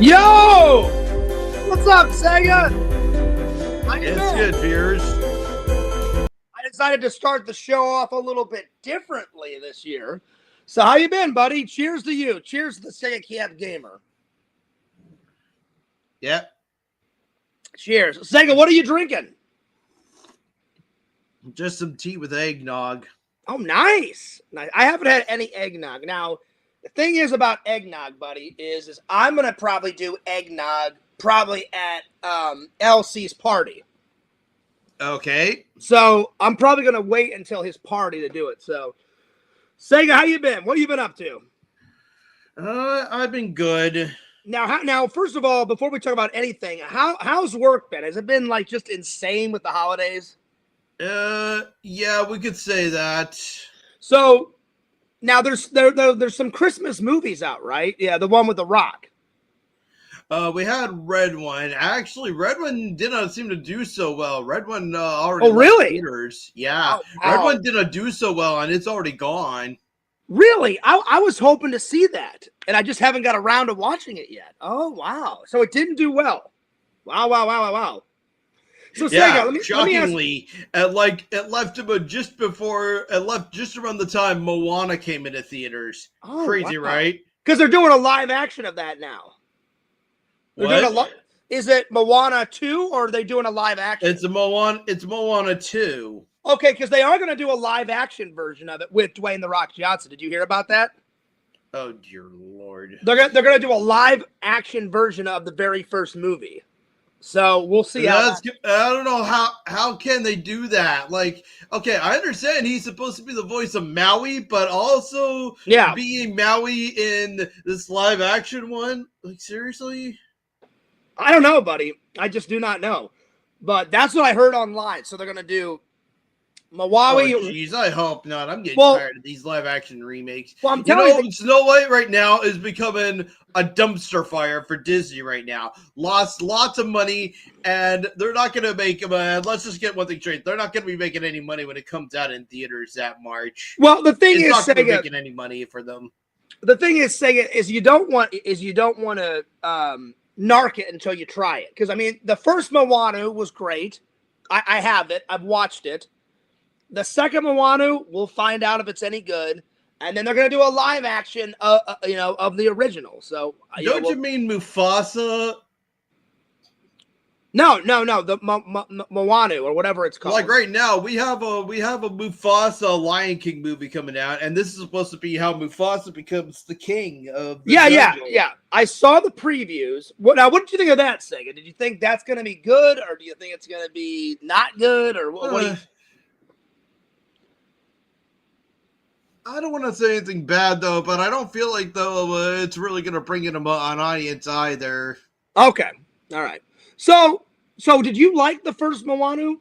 Yo! What's up, Sega? How you It's doing? good, Fears. I decided to start the show off a little bit differently this year. So how you been, buddy? Cheers to you. Cheers to the Sega Camp Gamer. Yep. Cheers. Sega, what are you drinking? Just some tea with eggnog. Oh, nice. Nice. I haven't had any eggnog. Now, the thing is about eggnog, buddy, is I'm going to probably do eggnog probably at LC's party. Okay. So I'm probably going to wait until his party to do it. So, Sega, how you been? What have you been up to? I've been good. Now, first of all, before we talk about anything, how's work been? Has it been like just insane with the holidays? Yeah, we could say that. So now there's some Christmas movies out, right? Yeah, the one with The Rock. We had Red One. Actually, Red One did not seem to do so well. Red One already left really? theaters. Yeah, Oh, wow. Red One did not do so well, and it's already gone. Really? I was hoping to see that, and I just haven't got around to watching it yet. Oh, wow. So it didn't do well. Wow. So Yeah, Sega, let me ask, shockingly, it left about just before it left just around the time Moana came into theaters. Oh, Crazy, wow. right? Because they're doing a live action of that now. They're doing What? Is it Moana 2 or are they doing a live action? It's Moana 2. Okay, because they are going to do a live action version of it with Dwayne The Rock Johnson. Did you hear about that? Oh dear Lord. They're going to do a live action version of the very first movie. So we'll see how. I don't know how can they do that? Like, okay, I understand he's supposed to be the voice of Maui, but also being Maui in this live action one. Like, seriously? I don't know, buddy. I just do not know. But that's what I heard online. So they're going to do Maui. Oh, jeez, I hope not. I'm getting tired of these live action remakes. Well, I'm telling you, Snow White right now is becoming a dumpster fire for Disney right now. Lost lots of money, and they're not going to make. Let's just get one thing straight: they're not going to be making any money when it comes out in theaters that March. Well, the thing is, not Sega, making any money for them. The thing is, Sega, is you don't want to narc it until you try it. Because I mean, the first Moana was great. I have it. I've watched it. The second Moana, we'll find out if it's any good, and then they're going to do a live action, of the original. So don't you mean Mufasa? No, the Moana or whatever it's called. Like right now, we have a Mufasa Lion King movie coming out, and this is supposed to be how Mufasa becomes the king of the jungle. Yeah. I saw the previews. What did you think of that, Sega? Did you think that's going to be good, or do you think it's going to be not good, or what do you? I don't want to say anything bad though, but I don't feel like it's really going to bring in an audience either. Okay, all right. So did you like the first Moana?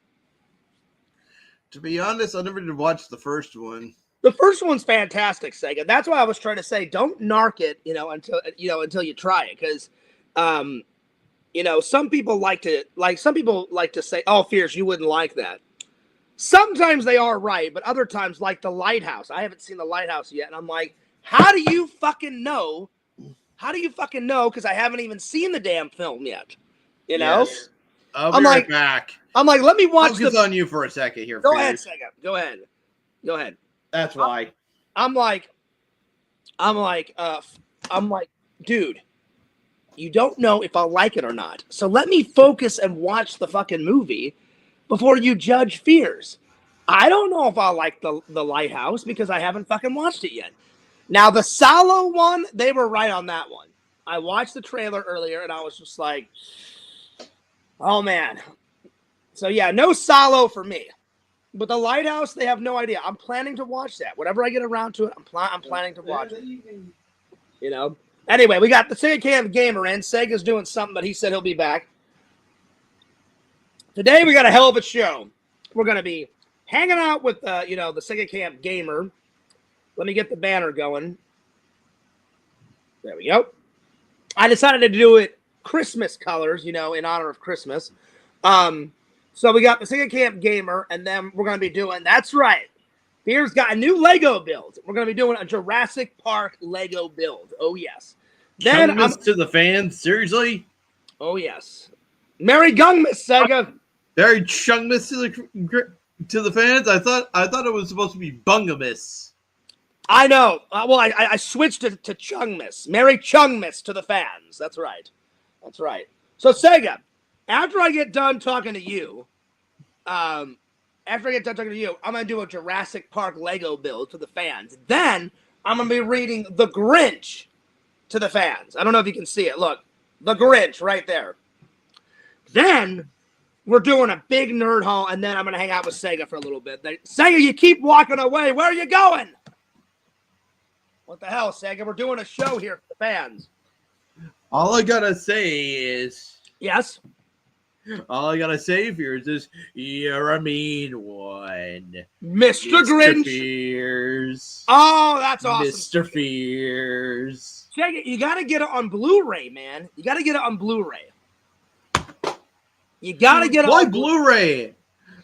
To be honest, I never did watch the first one. The first one's fantastic, Sega. That's why I was trying to say don't narc it, until you try it, because, some people like to say, "Oh, Fierce, you wouldn't like that." Sometimes they are right, but other times, like The Lighthouse, I haven't seen The Lighthouse yet, and I'm like, how do you fucking know? Because I haven't even seen the damn film yet. You know? Yes. I'll be right back. I'm like, let me watch Focus on you for a second here. Go ahead, Sega. Go ahead. That's why. I'm like, dude, you don't know if I'll like it or not. So let me focus and watch the fucking movie before you judge Fears. I don't know if I'll like the Lighthouse because I haven't fucking watched it yet. Now, the Salo one, they were right on that one. I watched the trailer earlier and I was just like, oh man. So yeah, no Salo for me. But the Lighthouse, they have no idea. I'm planning to watch that. Whenever I get around to it, I'm planning to watch it. Anyway, we got the Sega Camp Gamer in. Sega's doing something, but he said he'll be back. Today we got a hell of a show. We're going to be hanging out with, the Sega Camp Gamer. Let me get the banner going. There we go. I decided to do it Christmas colors, in honor of Christmas. So we got the Sega Camp Gamer, and then we're going to be doing, that's right, Fear's got a new Lego build. We're going to be doing a Jurassic Park Lego build. Oh, yes. Then Chungus to the fans, seriously? oh yes, Merry Gungmas, Sega. Very Chungus to the fans. I thought it was supposed to be Bungamus. I know. Well, I switched it to Chungmas. Merry Chungmas to the fans. That's right. That's right. So Sega, after I get done talking to you, I'm gonna do a Jurassic Park Lego build to the fans. Then I'm gonna be reading The Grinch to the fans. I don't know if you can see it. Look, The Grinch right there. Then we're doing a big nerd haul, and then I'm gonna hang out with Sega for a little bit. Sega, you keep walking away. Where are you going? What the hell, Sega? We're doing a show here for the fans. All I gotta say is, Yes. all I gotta say here is this: you're a mean one, Mr. Grinch. Fears. Oh, that's awesome. Mr. Fears. Sega, you gotta get it on Blu-ray, man. You gotta get it on Blu-ray. You gotta get it Why on Blu-ray?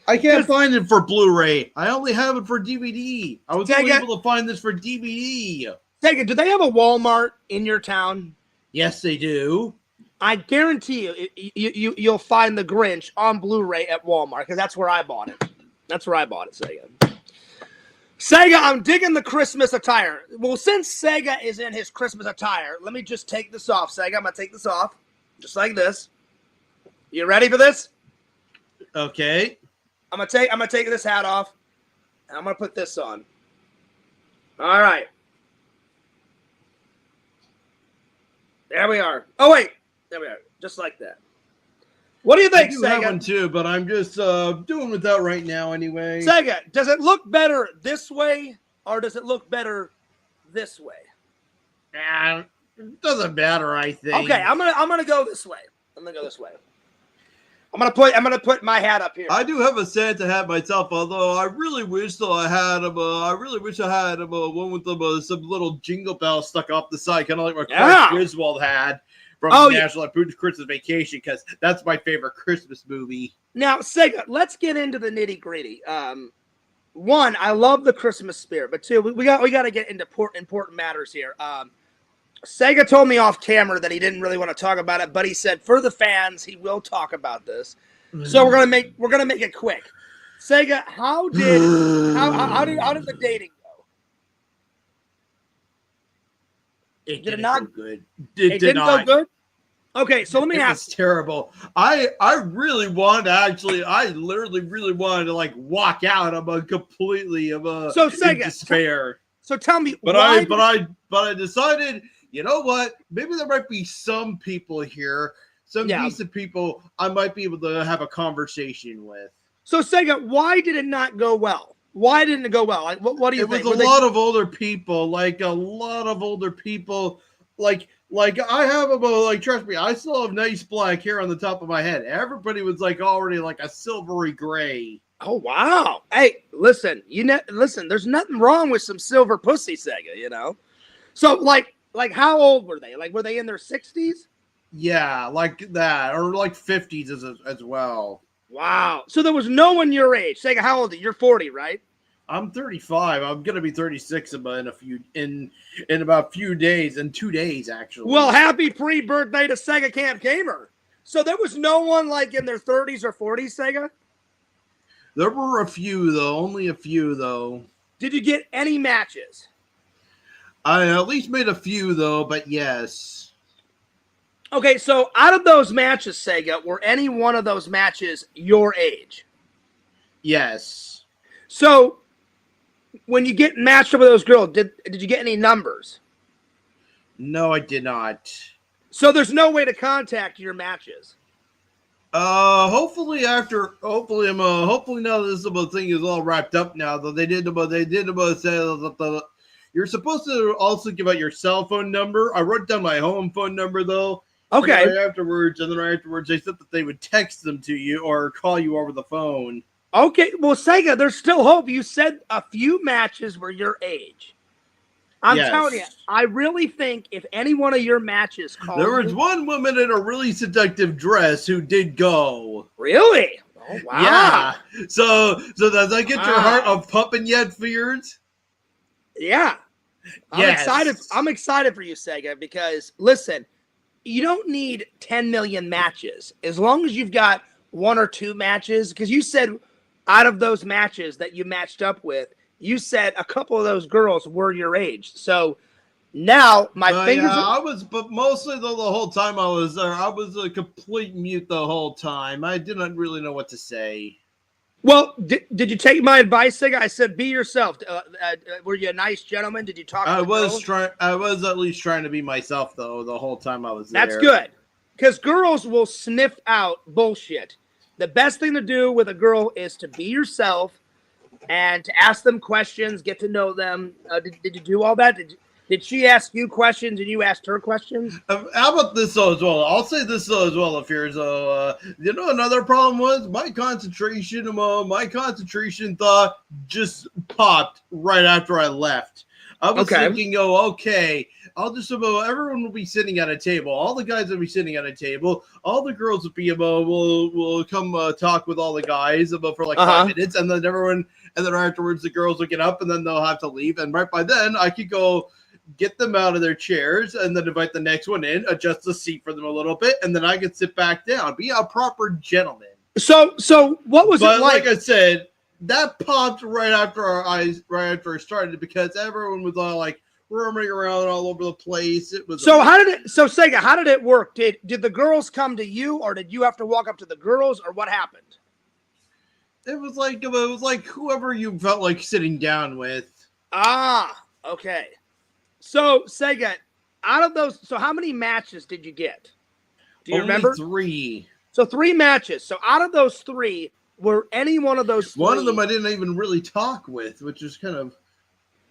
I can't find it for Blu-ray. I only have it for DVD. I was only able to find this for DVD. Sega, do they have a Walmart in your town? Yes, they do. I guarantee you'll find The Grinch on Blu-ray at Walmart, because that's where I bought it. That's where I bought it, Sega. Sega, I'm digging the Christmas attire. Well, since Sega is in his Christmas attire, let me just take this off, Sega. I'm going to take this off, just like this. You ready for this? Okay. I'm gonna take this hat off, and I'm gonna put this on. All right. There we are. Oh wait, there we are. Just like that. What do you think, I do Sega? have one too, but I'm just doing without right now anyway. Sega, does it look better this way, or does it look better this way? It doesn't matter, I think. Okay, I'm gonna go this way. I'm gonna go this way. I'm gonna put my hat up here. I do have a Santa hat myself, although I really wish though I had him. I really wish I had him one with some little jingle bells stuck off the side, kind of like my Clark Griswold had from National Lampoon's Christmas Vacation, because that's my favorite Christmas movie. Now, Sega, let's get into the nitty gritty. One, I love the Christmas spirit, but two, we got to get into important matters here. Sega told me off camera that he didn't really want to talk about it, but he said for the fans he will talk about this. So we're gonna make it quick. Sega, how did the dating go? It did it not go good? It didn't go good. Okay, so let me ask. It's terrible. I really wanted to actually. I literally really wanted to like walk out of a completely of a so Sega, despair. So tell me, but I decided. You know what? Maybe there might be some people here, some decent people I might be able to have a conversation with. So, Sega, why did it not go well? Why didn't it go well? Like, what do you think? It was a lot of older people, like I have about, like, trust me, I still have nice black hair on the top of my head. Everybody was like already like a silvery gray. Oh, wow. Hey, listen, listen, there's nothing wrong with some silver pussy, Sega, you know? So, like, how old were they? Like, were they in their 60s? Yeah, like that. Or like 50s as well. Wow. So there was no one your age. Sega, how old are you? You're 40, right? I'm 35. I'm going to be 36 in about a few days, in 2 days, actually. Well, happy pre-birthday to Sega Camp Gamer. So there was no one, like, in their 30s or 40s, Sega? There were a few, though. Only a few, though. Did you get any matches? I at least made a few, though, but yes. Okay, so out of those matches, Sega, were any one of those matches your age? Yes. So, when you get matched up with those girls, did you get any numbers? No, I did not. So there's no way to contact your matches. Hopefully now that this thing is all wrapped up now, though they did say that you're supposed to also give out your cell phone number. I wrote down my home phone number, though. Okay. And then afterwards, they said that they would text them to you or call you over the phone. Okay. Well, Sega, there's still hope. You said a few matches were your age. I'm telling you, I really think if any one of your matches called there was one woman in a really seductive dress who did go. Really? Oh, wow. Yeah. So does that get your heart of pumping yet, Fears? Yeah. Yes. I'm excited for you, Sega, because listen, you don't need 10 million matches as long as you've got one or two matches. Because you said out of those matches that you matched up with, you said a couple of those girls were your age. So now my But fingers yeah, are. but mostly the whole time I was there, I was a complete mute the whole time. I didn't really know what to say. Well, did you take my advice, Sega? I said be yourself. Were you a nice gentleman? Did you talk to the girls? I was at least trying to be myself though the whole time I was That's there. good. Because girls will sniff out bullshit. The best thing to do with a girl is to be yourself and to ask them questions, get to know them. Did you do all that? Did she ask you questions and you asked her questions? How about this though as well? I'll say this though as well. If you're you know, another problem was my concentration. My concentration thought just popped right after I left. I was thinking, oh, okay, I'll just everyone will be sitting at a table. All the guys will be sitting at a table. All the girls will be will come talk with all the guys about for like 5 minutes, and then afterwards the girls will get up and then they'll have to leave. And right by then, I could go get them out of their chairs and then invite the next one in, adjust the seat for them a little bit, and then I could sit back down, be a proper gentleman. So what was it like? Like I said, that popped right after it started because everyone was all like roaming around all over the place. It was Sega, how did it work? Did the girls come to you, or did you have to walk up to the girls, or what happened? It was like whoever you felt like sitting down with. Ah, okay. So Sega, out of those, so how many matches did you get? Do you remember? 3. So 3 matches. So out of those 3, were any one of those 3? One of them I didn't even really talk with, which is kind of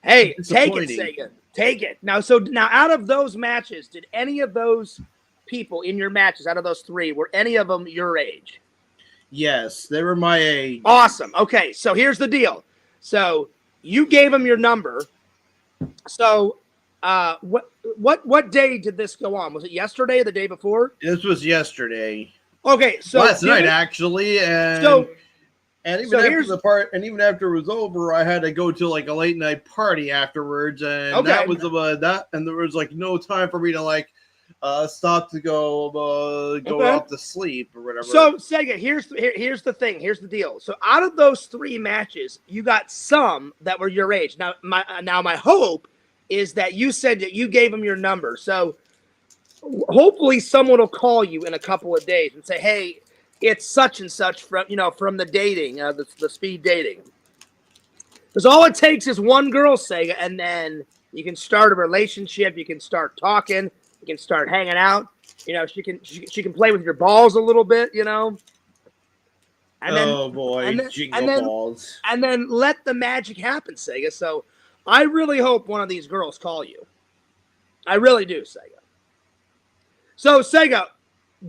take it, Sega. Take it. Now out of those matches, did any of those people in your matches, out of those 3, were any of them your age? Yes, they were my age. Awesome. Okay, so here's the deal. So you gave them your number. So what day did this go on? Was it yesterday or the day before? This was yesterday. Okay, so last night actually, and even after it was over, I had to go to like a late night party afterwards, and that was about that, and there was like no time for me to like stop to go off to sleep or whatever. So Sega, here's the thing. Here's the deal. So out of those 3 matches, you got some that were your age. Now my hope is that you said that you gave them your number. So hopefully someone will call you in a couple of days and say, hey, it's such and such from the dating, the speed dating. Because all it takes is one girl, Sega, and then you can start a relationship. You can start talking. You can start hanging out. You know, she can play with your balls a little bit, you know. And then, jingle balls. And then let the magic happen, Sega. So I really hope one of these girls call you. I really do, Sega. So, Sega,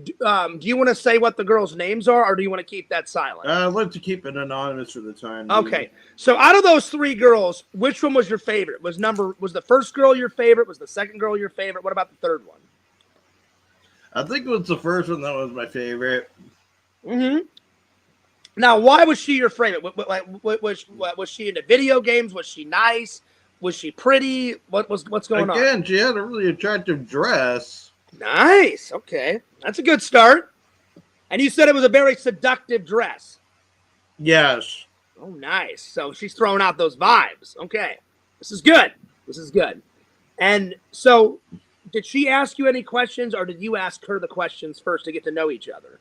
do you want to say what the girls' names are, or do you want to keep that silent? I'd like to keep it anonymous for the time. Okay. So, out of those 3 girls, which one was your favorite? Was the first girl your favorite? Was the second girl your favorite? What about the third one? I think it was the first one that was my favorite. Mm-hmm. Now, why was she your favorite? Was she into video games? Was she nice? Was she pretty? What's going on? Again, she had a really attractive dress. Nice. Okay. That's a good start. And you said it was a very seductive dress. Yes. Oh, nice. So she's throwing out those vibes. Okay. This is good. And so did she ask you any questions, or did you ask her the questions first to get to know each other?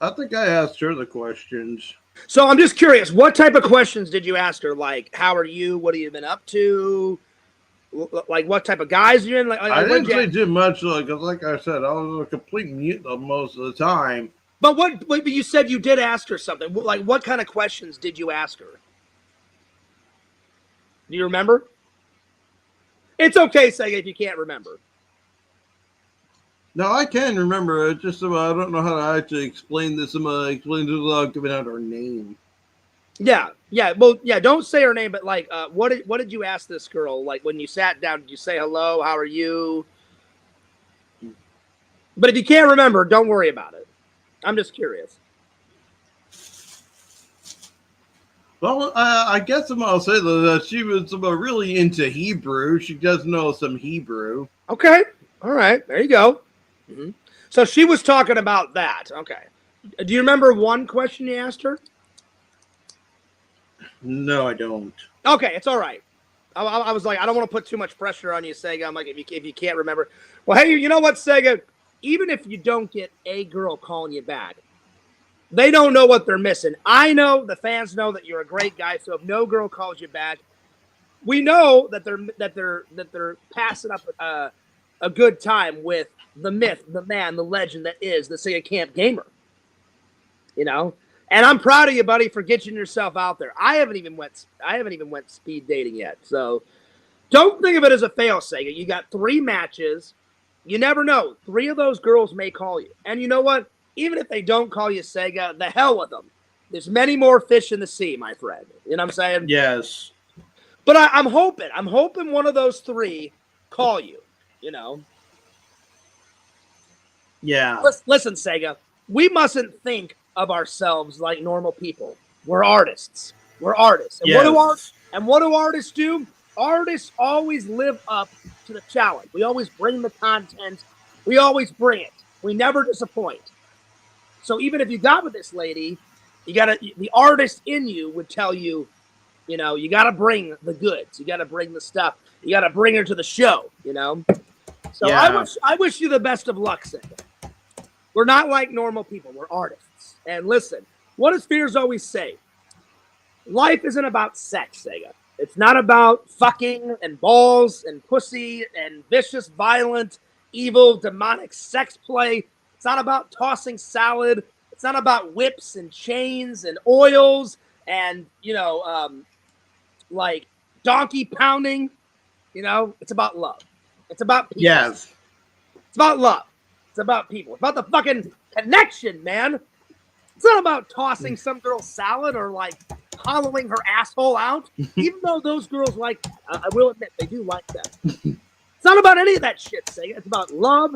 I think I asked her the questions. So I'm just curious, what type of questions did you ask her? Like, how are you? What have you been up to? Like, what type of guys are you in? I didn't really do much, because like I said, I was a complete mute most of the time. But you said you did ask her something. Like, what kind of questions did you ask her? Do you remember? It's okay, Sega, if you can't remember. No, I can remember. It's just I don't know how to actually explain this. Explain this without giving out her name. Yeah. Well, yeah. Don't say her name, but like, what did you ask this girl? Like, when you sat down, did you say hello? How are you? But if you can't remember, don't worry about it. I'm just curious. Well, I guess I'll say that she was really into Hebrew. She does know some Hebrew. Okay. All right. There you go. Mm-hmm. So she was talking about that. Okay. Do you remember one question you asked her? No, I don't. Okay, it's all right. I was like, I don't want to put too much pressure on you, Sega. I'm like, if you can't remember, well, hey, you know what, Sega? Even if you don't get a girl calling you back, they don't know what they're missing. I know the fans know that you're a great guy. So if no girl calls you back, we know that they're passing up a good time with the myth, the man, the legend that is the Sega Camp Gamer. You know, and I'm proud of you, buddy, for getting yourself out there. I haven't even went speed dating yet. So don't think of it as a fail, Sega. You got 3 matches. You never know. 3 of those girls may call you. And you know what? Even if they don't call you, Sega, the hell with them. There's many more fish in the sea, my friend. You know what I'm saying? Yes. But I'm hoping one of those 3 call you, you know? Yeah. Listen, Sega, we mustn't think of ourselves like normal people. We're artists. We're artists. And Yes. what do artists do? Artists always live up to the challenge. We always bring the content. We always bring it. We never disappoint. So even if you got with this lady, the artist in you would tell you, you know, you got to bring the goods. You got to bring the stuff. You got to bring her to the show, you know? So Yeah. I wish you the best of luck, Sega. We're not like normal people. We're artists. And listen, what does Fears always say? Life isn't about sex, Sega. It's not about fucking and balls and pussy and vicious, violent, evil, demonic sex play. It's not about tossing salad. It's not about whips and chains and oils and, you know, like donkey pounding. You know, it's about love. It's about people. Yes. It's about love. It's about people. It's about the fucking connection, man. It's not about tossing some girl salad or like hollowing her asshole out. Even though those girls like that. I will admit they do like that. It's not about any of that shit, Sega. It's about love.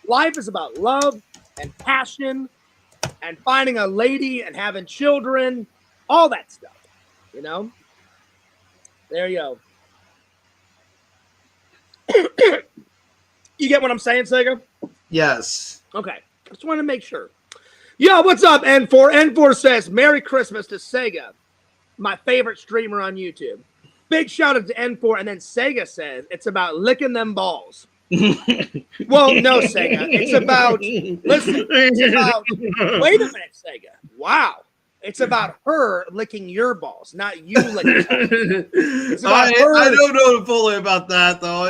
Life is about love and passion and finding a lady and having children. All that stuff. You know? There you go. You get what I'm saying, Sega? Yes. Okay. Just want to make sure. Yo, what's up, N4? N4 says, Merry Christmas to Sega, my favorite streamer on YouTube. Big shout out to N4. And then Sega says, it's about licking them balls. Well, no, Sega. It's about, listen, it's about, wait a minute, Sega. Wow. It's about her licking your balls, not you licking balls. I don't know fully about that, though.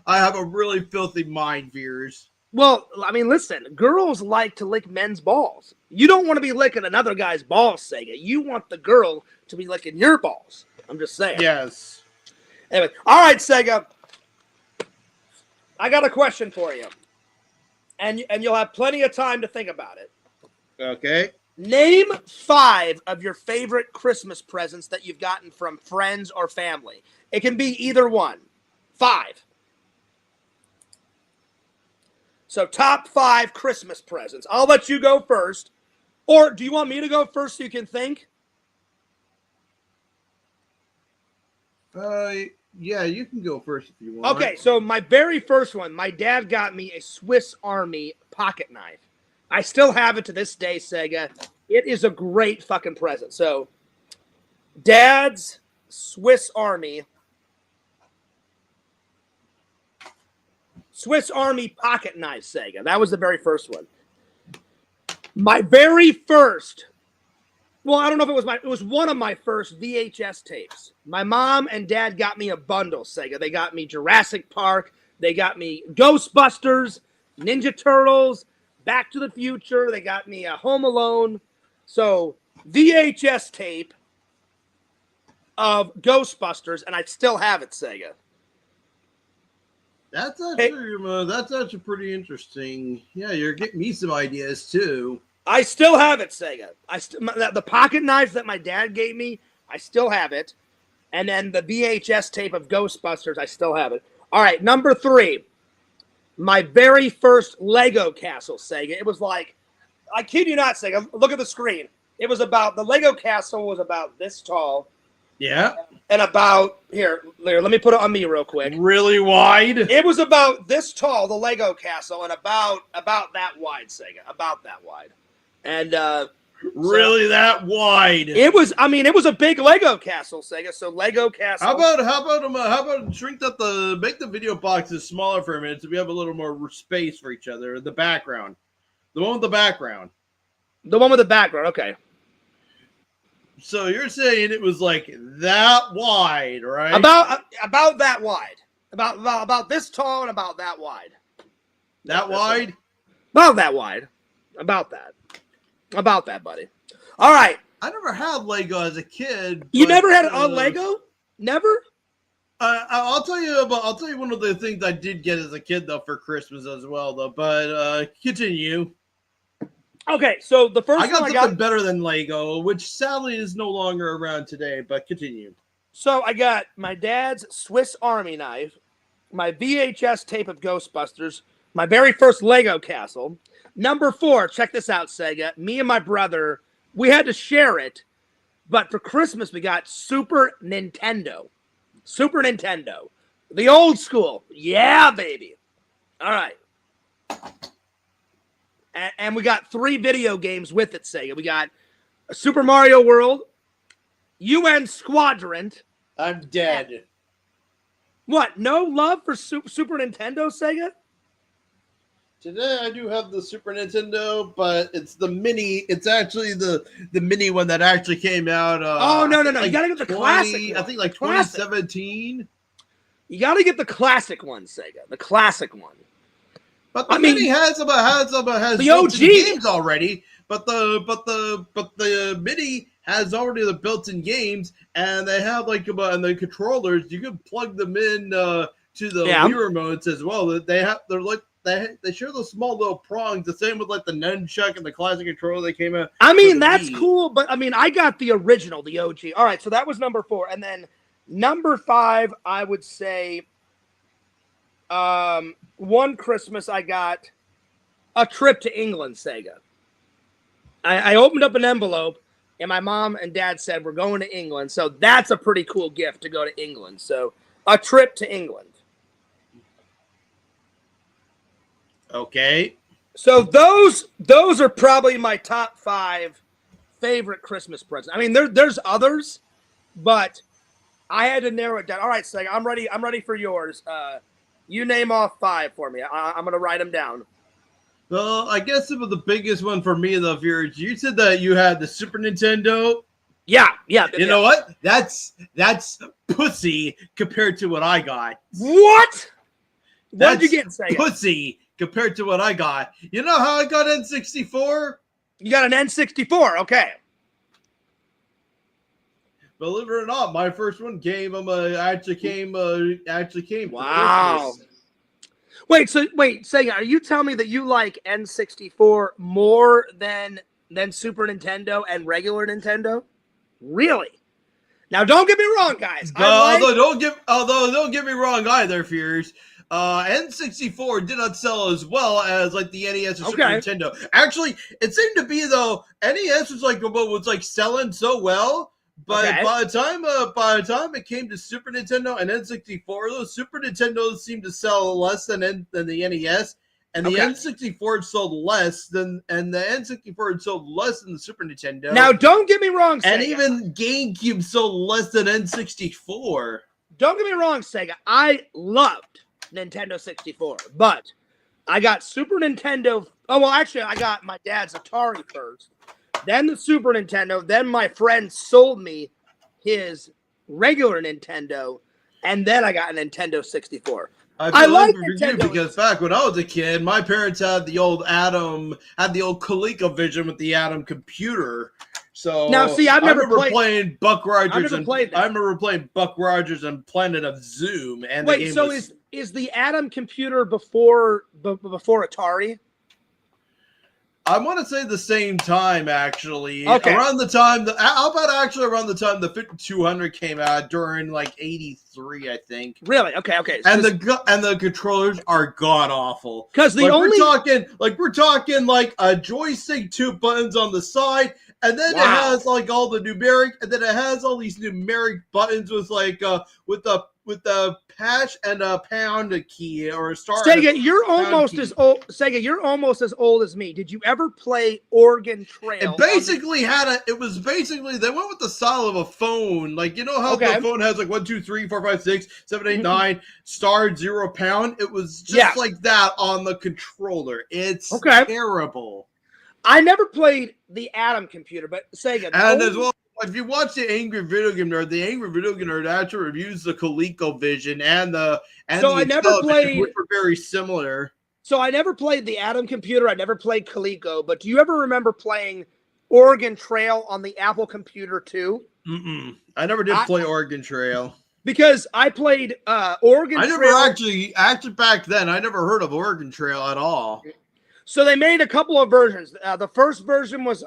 I have a really filthy mind, Fears. Well, I mean, listen, girls like to lick men's balls. You don't want to be licking another guy's balls, Sega. You want the girl to be licking your balls. I'm just saying. Yes. Anyway, all right, Sega. I got a question for you. And you'll have plenty of time to think about it. Okay. Name 5 of your favorite Christmas presents that you've gotten from friends or family. It can be either one. 5. So top 5 Christmas presents. I'll let you go first. Or do you want me to go first so you can think? Yeah, you can go first if you want. Okay, so my very first one, my dad got me a Swiss Army pocket knife. I still have it to this day, Sega. It is a great fucking present. So, Dad's Swiss Army pocket knife, Sega. That was the very first one. My very first, well, I don't know if it was one of my first VHS tapes. My mom and dad got me a bundle, Sega. They got me Jurassic Park. They got me Ghostbusters, Ninja Turtles, Back to the Future. They got me a Home Alone. So, VHS tape of Ghostbusters, and I still have it, Sega. That's actually pretty interesting. Yeah, you're getting me some ideas too. I still have it, Sega. The pocket knives that my dad gave me, I still have it. And then the VHS tape of Ghostbusters, I still have it. All right, number 3. My very first Lego castle, Sega. It was like, I kid you not, Sega. Look at the screen. It was about the Lego castle was about this tall Yeah. and about here. Let me put it on me real quick. Really wide. It was about this tall, the Lego castle, and about that wide, Sega. About that wide, and Really that wide. it was. I mean, it was a big Lego castle, Sega. So Lego castle. How about shrink up make the video boxes smaller for a minute so we have a little more space for each other. The background, the one with the background. The one with the background. Okay. So you're saying it was like that wide, right? About that wide. About this tall and about that wide. That wide? About that wide. About that. About that, buddy. All right. I never had Lego as a kid. You but, never had a Lego? Never? I'll tell you one of the things I did get as a kid though for Christmas as well though. But continue. Okay, so the first I got one something better than Lego, which sadly is no longer around today. But continue. So I got my dad's Swiss Army knife, my VHS tape of Ghostbusters, my very first Lego castle. Number 4, check this out, Sega. Me and my brother, we had to share it, but for Christmas we got Super Nintendo. Super Nintendo. The old school. Yeah, baby. All right. And we got 3 video games with it, Sega. We got Super Mario World, UN Squadron. I'm dead. What? No love for Super Nintendo, Sega? Today I do have the Super Nintendo, but it's the mini. It's actually the mini one that actually came out. Oh no! Like You gotta get the classic one. I think like Classic. 2017. You gotta get the classic one, Sega. The classic one. But the mini has the built-in OG games already. But the mini has already the built-in games, and they have and the controllers. You can plug them in to the Wii remotes as well. They share those small little prongs. The same with like the nunchuck and the classic controller that came out. I mean, that's cool, but I mean, I got the original, the OG. All right, so that was number 4, and then number 5, I would say. One Christmas I got a trip to England, Sega. I opened up an envelope, and my mom and dad said we're going to England, so that's a pretty cool gift to go to England. So a trip to England. Okay. So those are probably my top 5 favorite Christmas presents. I mean, there's others, but I had to narrow it down. All right, Sega, I'm ready for yours. You name off 5 for me. I'm gonna write them down. Well, I guess the biggest one for me though, you said that you had the Super Nintendo. Yeah. You know what? That's pussy compared to what I got. What? What did you get, Sega? Pussy compared to what I got. You know how I got N64? You got an N64, okay. Believe it or not, my first one actually came. Wow. Wait, Sega, are you telling me that you like N64 more than Super Nintendo and regular Nintendo? Really? Now, don't get me wrong, guys. Although don't get me wrong either, Fears. N64 did not sell as well as like the NES or Super Nintendo. Actually, it seemed to be though NES was selling so well, but by the time it came to Super Nintendo and N64, those Super Nintendos seemed to sell less than the NES, and the N64 sold less than the N64 sold less than the Super Nintendo. Now, don't get me wrong, Sega. And even GameCube sold less than N64. Don't get me wrong, Sega. I loved Nintendo 64, but I got Super Nintendo. Oh, well, actually, I got my dad's Atari first, then the Super Nintendo, then my friend sold me his regular Nintendo, and then I got a Nintendo 64. I like Nintendo because back when I was a kid, my parents had the old ColecoVision with the Atom computer. So now, see, I remember playing Buck Rogers. I remember playing Buck Rogers and Planet of Zoom. And wait, the game is the Atom computer before Atari? I want to say the same time, actually. Okay. Around the time the 5200 came out during like 83 PS3, I think. Really? Okay. And the controllers are god awful. Because we're talking like a joystick, 2 buttons on the side, and then it has like all the numeric, and then it has all these numeric buttons with like with the patch and a pound key or a star. Sega, you're almost as old. Sega, you're almost as old as me. Did you ever play Oregon Trail? It basically it was basically they went with the style of a phone. Like, you know how the phone has like 1, 2, 3, 4, 5, 6, 7, 8, 9 star 0 pound? It was just like that on the controller. It's terrible. I never played the Atom Computer, but Sega. As well, if you watch the Angry Video Game Nerd, actually reviews the ColecoVision and the I never played, which were very similar. So I never played the Atom Computer. I never played Coleco. But do you ever remember playing Oregon Trail on the Apple Computer too? I never did play Oregon Trail. Because I played Oregon Trail. I never actually back then, I never heard of Oregon Trail at all. So they made a couple of versions. The first version was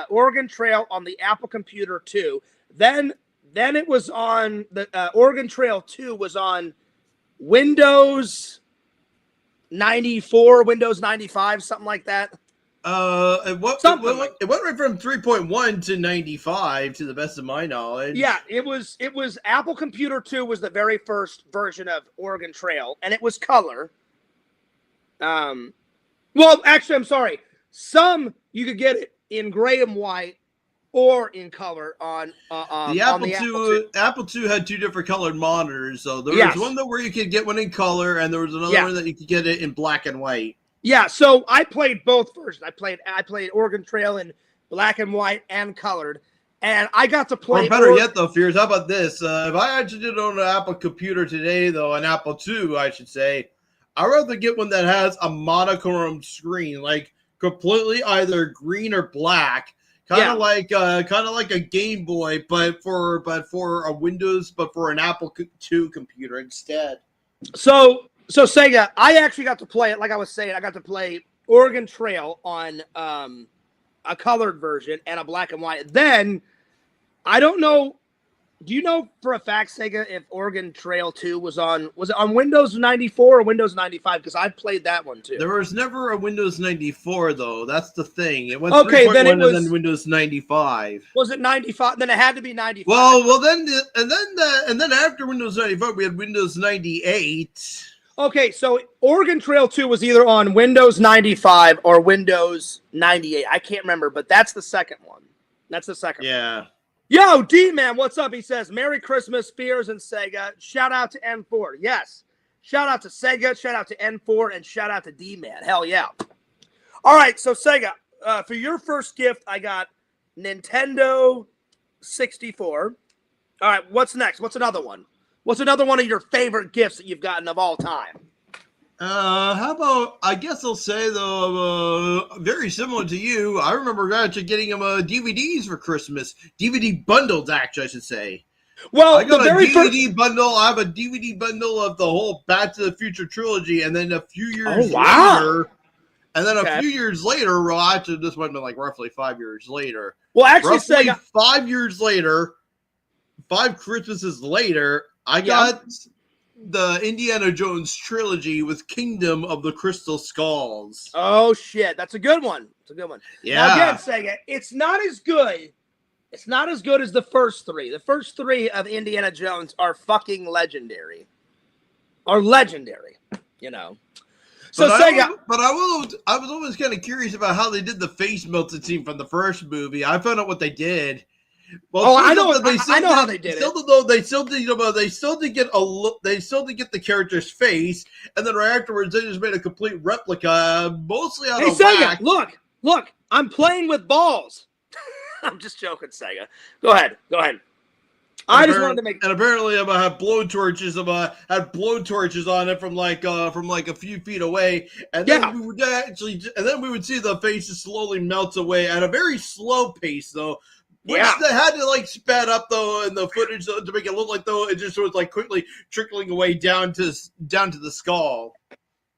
Oregon Trail on the Apple Computer 2. Then it was on the Oregon Trail 2 was on Windows 94, Windows 95, something like that. It went right from 3.1 to 95, to the best of my knowledge. Yeah, it was Apple Computer 2 was the very first version of Oregon Trail, and it was color. Well, actually, I'm sorry. Some you could get it in gray and white or in color on the Apple II. Apple II had 2 different colored monitors. So there was one where you could get one in color, and there was another one that you could get it in black and white. Yeah, so I played both versions. I played Oregon Trail in black and white and colored, and I got to play. Or better yet, though, Fears, how about this? If I actually did own an Apple computer today, though, an Apple II, I should say, I'd rather get one that has a monochrome screen, like completely either green or black, kind of like a Game Boy, but for a Windows, but for an Apple II computer instead. So Sega, I actually got to play it. Like I was saying, I got to play Oregon Trail on a colored version and a black and white. Then I don't know. Do you know for a fact, Sega, if Oregon Trail 2 was it on Windows 94 or Windows 95? Because I played that one too. There was never a Windows 94 though. That's the thing. It went 3.1 then and then Windows 95. Was it 95? Then it had to be 95. Well, then after Windows 95, we had Windows 98. Okay, so Oregon Trail 2 was either on Windows 95 or Windows 98. I can't remember, but that's the second one. That's the second one. Yeah. Yo, D-Man, what's up? He says, Merry Christmas, Fears and Sega. Shout out to N4. Yes. Shout out to Sega, shout out to N4, and shout out to D-Man. Hell yeah. All right, so Sega, for your first gift, I got Nintendo 64. All right, what's next? What's another one? What's another one of your favorite gifts that you've gotten of all time? How about, I guess I'll say, though, very similar to you. I remember actually getting them DVDs for Christmas. DVD bundles, actually, I should say. Well, I got a DVD bundle. I have a DVD bundle of the whole Back to the Future trilogy, and then a few years later, well, actually, this might have been like roughly 5 years later. Well, actually, roughly 5 years later, 5 Christmases later, I got the Indiana Jones trilogy with Kingdom of the Crystal Skulls. Oh shit, that's a good one. It's a good one. Yeah. Now again, Sega, it's not as good. It's not as good as the first 3. The first 3 of Indiana Jones are fucking legendary. You know. So Sega, I was always kind of curious about how they did the face melted scene from the first movie. I found out what they did. Well, I know how they did it. They still did get the character's face, and then right afterwards they just made a complete replica, mostly out of Sega, wax. Look, I'm playing with balls. I'm just joking, Sega. Go ahead. I just wanted to make. And apparently, I had blowtorches. Had blowtorches on it from like a few feet away, and then we would see the faces slowly melt away at a very slow pace, though. Which they had to like sped up though in the footage to make it look like though it just was like quickly trickling away down to the skull.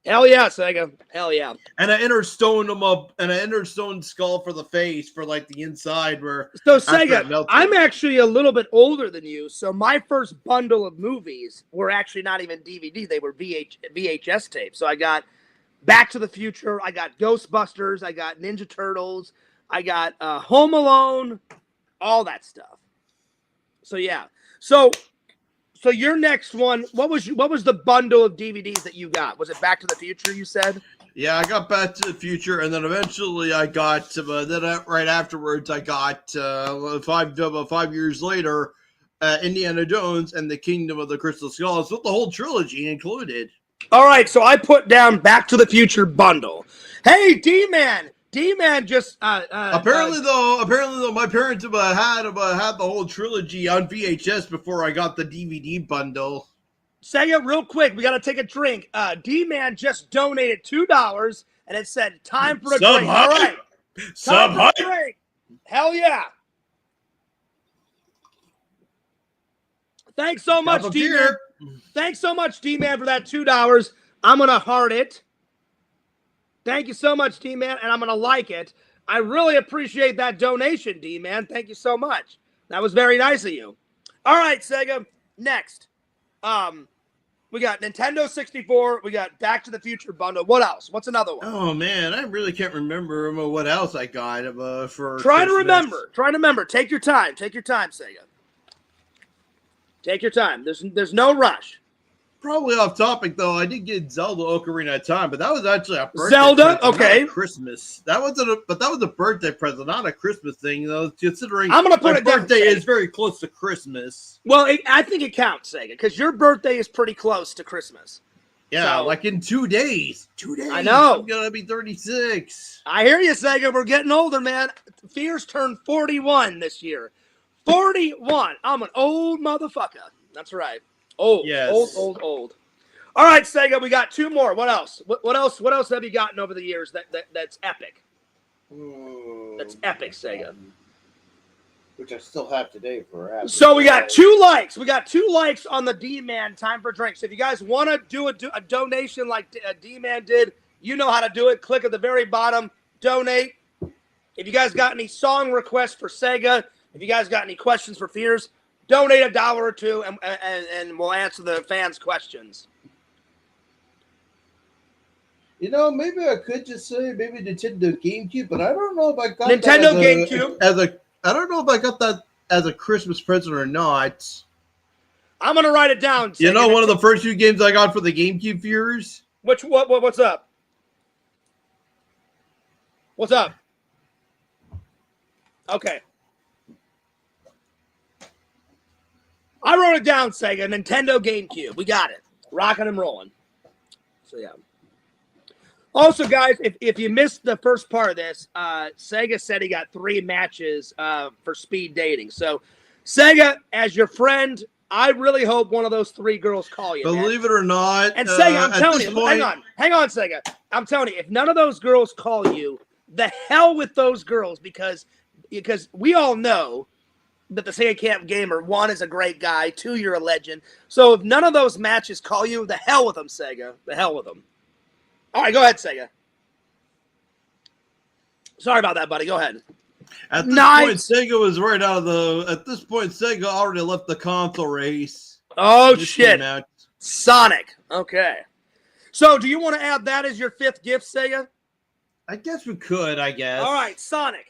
Hell yeah, Sega. Hell yeah. And I inner stoned them up, and I inner stone skull for the face for like the inside where So after it Sega, melted. I'm actually a little bit older than you, so my first bundle of movies were actually not even DVD; they were VHS tapes. So I got Back to the Future, I got Ghostbusters, I got Ninja Turtles, I got Home Alone, all that stuff. So yeah, so your next one, what was the bundle of DVDs that you got? Was it Back to the Future? You said. Yeah, I got Back to the Future, and then eventually I got. Right afterwards, I got 5 years later, Indiana Jones and the Kingdom of the Crystal Skulls with the whole trilogy included. All right, so I put down Back to the Future bundle. Hey, D-Man just apparently though, my parents had the whole trilogy on VHS before I got the DVD bundle. Sega, real quick, we got to take a drink. D-Man just donated $2, and it said, time for a drink. All right. Time for a drink. Hell yeah. Thanks so much, D-Man. Thanks so much, D-Man, for that $2. I'm going to heart it. Thank you so much, D-Man, and I'm going to like it. I really appreciate that donation, D-Man. Thank you so much. That was very nice of you. All right, Sega, next. We got Nintendo 64. We got Back to the Future bundle. What else? What's another one? Oh man, I really can't remember what else I got for. Try to remember. Try to remember. Take your time. Take your time, Sega. Take your time. There's no rush. Probably off topic though. I did get Zelda Ocarina of Time, but that was actually a birthday Zelda. present, Okay. not a Christmas. That was a birthday present, not a Christmas thing though. Considering I'm gonna put my it down, birthday is very close to Christmas. Well, I think it counts, Sega, because your birthday is pretty close to Christmas. Yeah, So- like in 2 days. 2 days. I know. I'm gonna be 36. I hear you, Sega. We're getting older, man. Fears turned 41 this year. 41. I'm an old motherfucker. That's right. Old. Yes. Old. All right, Sega. We got 2 more. What else? What else? What else have you gotten over the years that's epic? That's epic, Sega. Which I still have today for after. So we got 2 likes. We got 2 likes on the D-Man Time for Drinks. If you guys want to do a donation like D-Man did, you know how to do it. Click at the very bottom. Donate. If you guys got any song requests for Sega, if you guys got any questions for Fears, donate $1 or $2, and we'll answer the fans' questions. You know, maybe I could just say maybe Nintendo GameCube, but I don't know if I got Nintendo that GameCube. I don't know if I got that as a Christmas present or not. I'm gonna write it down. Sega. You know, one of the first few games I got for the GameCube Fears. What's up? What's up? Okay. I wrote it down, Sega. Nintendo GameCube. We got it. Rocking and rolling. So, yeah. Also, guys, if you missed the first part of this, Sega said he got 3 matches for speed dating. So, Sega, as your friend, I really hope one of those 3 girls call you. Believe it or not. And Sega, I'm telling you, point, hang on, Sega. I'm telling you, if none of those girls call you, the hell with those girls, because we all know that the Sega Camp Gamer, 1, is a great guy, 2, you're a legend. So if none of those matches call you, the hell with them, Sega. The hell with them. All right, go ahead, Sega. Sorry about that, buddy. Go ahead. At this point, Sega was right out of the. At this point, Sega already left the console race. Oh shit! Sonic. Okay. So, do you want to add that as your 5th gift, Sega? I guess we could. I guess. All right, Sonic.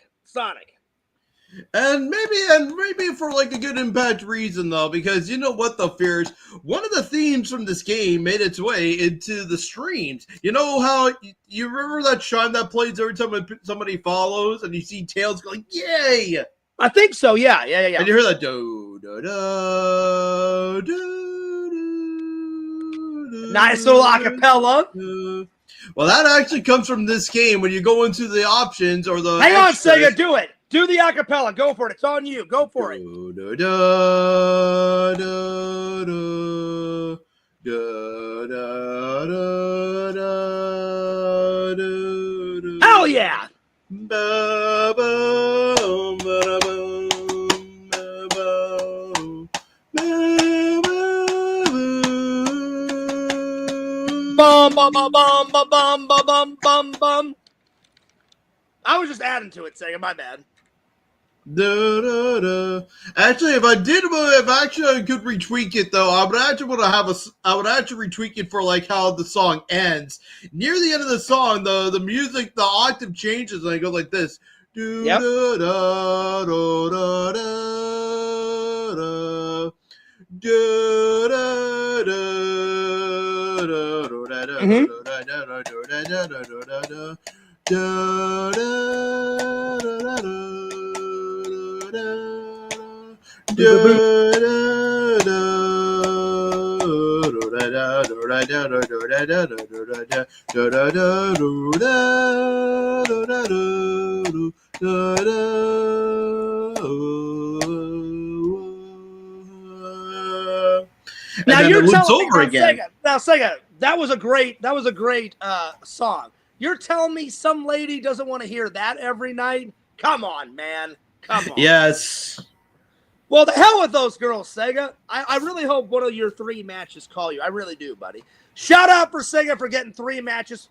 And maybe for like a good impact reason though, because you know what, the Fears, one of the themes from this game made its way into the streams. You know how you remember that chime that plays every time somebody follows, and you see Tails going, "Yay!" I think so. Yeah. And you hear that do do do do do. Nice little acapella. Well, that actually comes from this game when you go into the options or the. Hang on, Sega, do it. Do the acapella. Go for it. It's on you. Go for it. Hell yeah. bum bum bum bum bum bum bum bum bum bum. I was just adding to it, Sega. My bad. Da, da, da. Actually, if I could retweak it though, I would actually retweak it for like how the song ends. Near the end of the song, the music, the octave changes and it goes like this. Do, Yep. da, da, da, da, da, da. Da, da, da, da, da, da, Mhm. da, da, da, da, da, da, da, da. Da, da, da, da, da. Now then you're it loops telling me, over again. Sega, that was a great song. You're telling me some lady doesn't want to hear that every night? Come on, man. Come on. Yes. Well, the hell with those girls, Sega. I really hope one of your 3 matches call you. I really do, buddy. Shout out for Sega for getting 3 matches.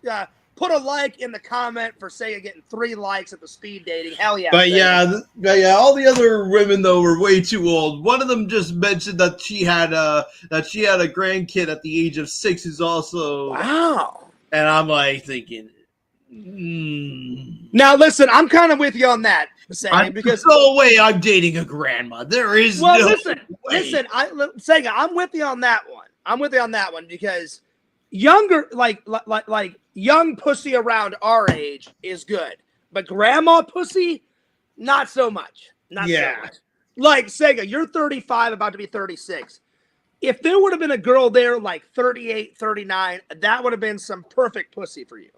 Put a like in the comment for Sega getting 3 likes at the speed dating. Hell yeah. But Sega. yeah, all the other women though were way too old. One of them just mentioned that she had a grandkid at the age of 6 who's also Wow. and I'm like thinking, Now listen, I'm kind of with you on that, Sega, because no way I'm dating a grandma. There is well, no listen, way. Sega, I'm with you on that one. I'm with you on that one because younger, like young pussy around our age is good, but grandma pussy, not so much. Not so much. Like Sega, you're 35, about to be 36. If there would have been a girl there like 38, 39, that would have been some perfect pussy for you.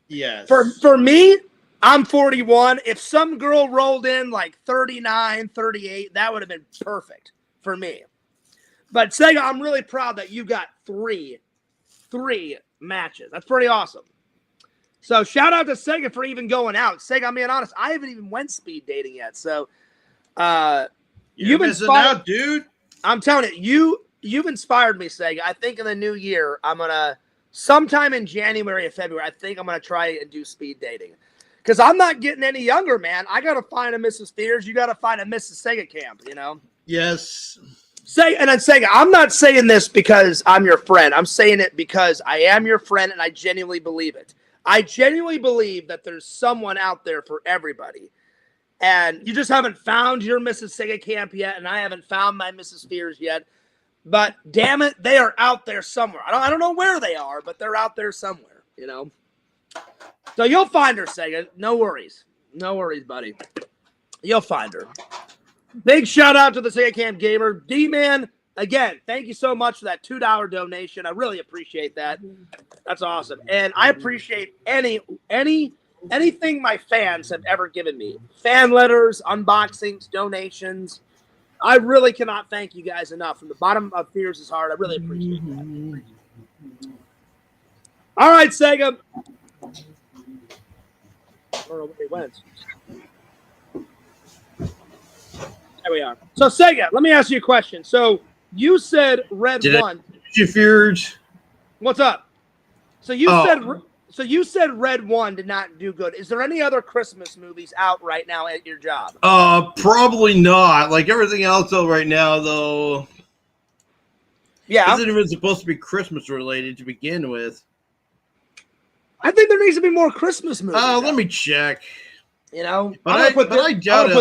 Yes. For me, I'm 41. If some girl rolled in like 39, 38, that would have been perfect for me. But Sega, I'm really proud that you got three matches. That's pretty awesome. So shout out to Sega for even going out. Sega, I'm being honest, I haven't even went speed dating yet. So you've missing out, dude. I'm telling you've inspired me, Sega. I think in the new year, I'm gonna sometime in January or February, I think I'm gonna try and do speed dating. Because I'm not getting any younger, man. I gotta find a Mrs. Spears. You gotta find a Mrs. Sega Camp, you know? Yes. Sega, I'm not saying this because I'm your friend. I'm saying it because I am your friend and I genuinely believe it. I genuinely believe that there's someone out there for everybody. And you just haven't found your Mrs. Sega Camp yet, and I haven't found my Mrs. Spears yet. But damn it, they are out there somewhere. I don't know where they are, but they're out there somewhere, you know? So you'll find her, Sega. No worries. No worries, buddy. You'll find her. Big shout out to the Sega Camp Gamer. D-Man, again, thank you so much for that $2 donation. I really appreciate that. That's awesome. And I appreciate anything my fans have ever given me. Fan letters, unboxings, donations. I really cannot thank you guys enough. From the bottom of Fears' heart, I really appreciate that. All right, Sega. I don't know where he went. There we are. So, Sega, let me ask you a question. So, you said Red 1. You feared. What's up? So you said Red 1 did not do good. Is there any other Christmas movies out right now at your job? Probably not. Like everything else though right now though. Yeah. Isn't even supposed to be Christmas related to begin with. I think there needs to be more Christmas movies. Let me check. You know, but I doubt it.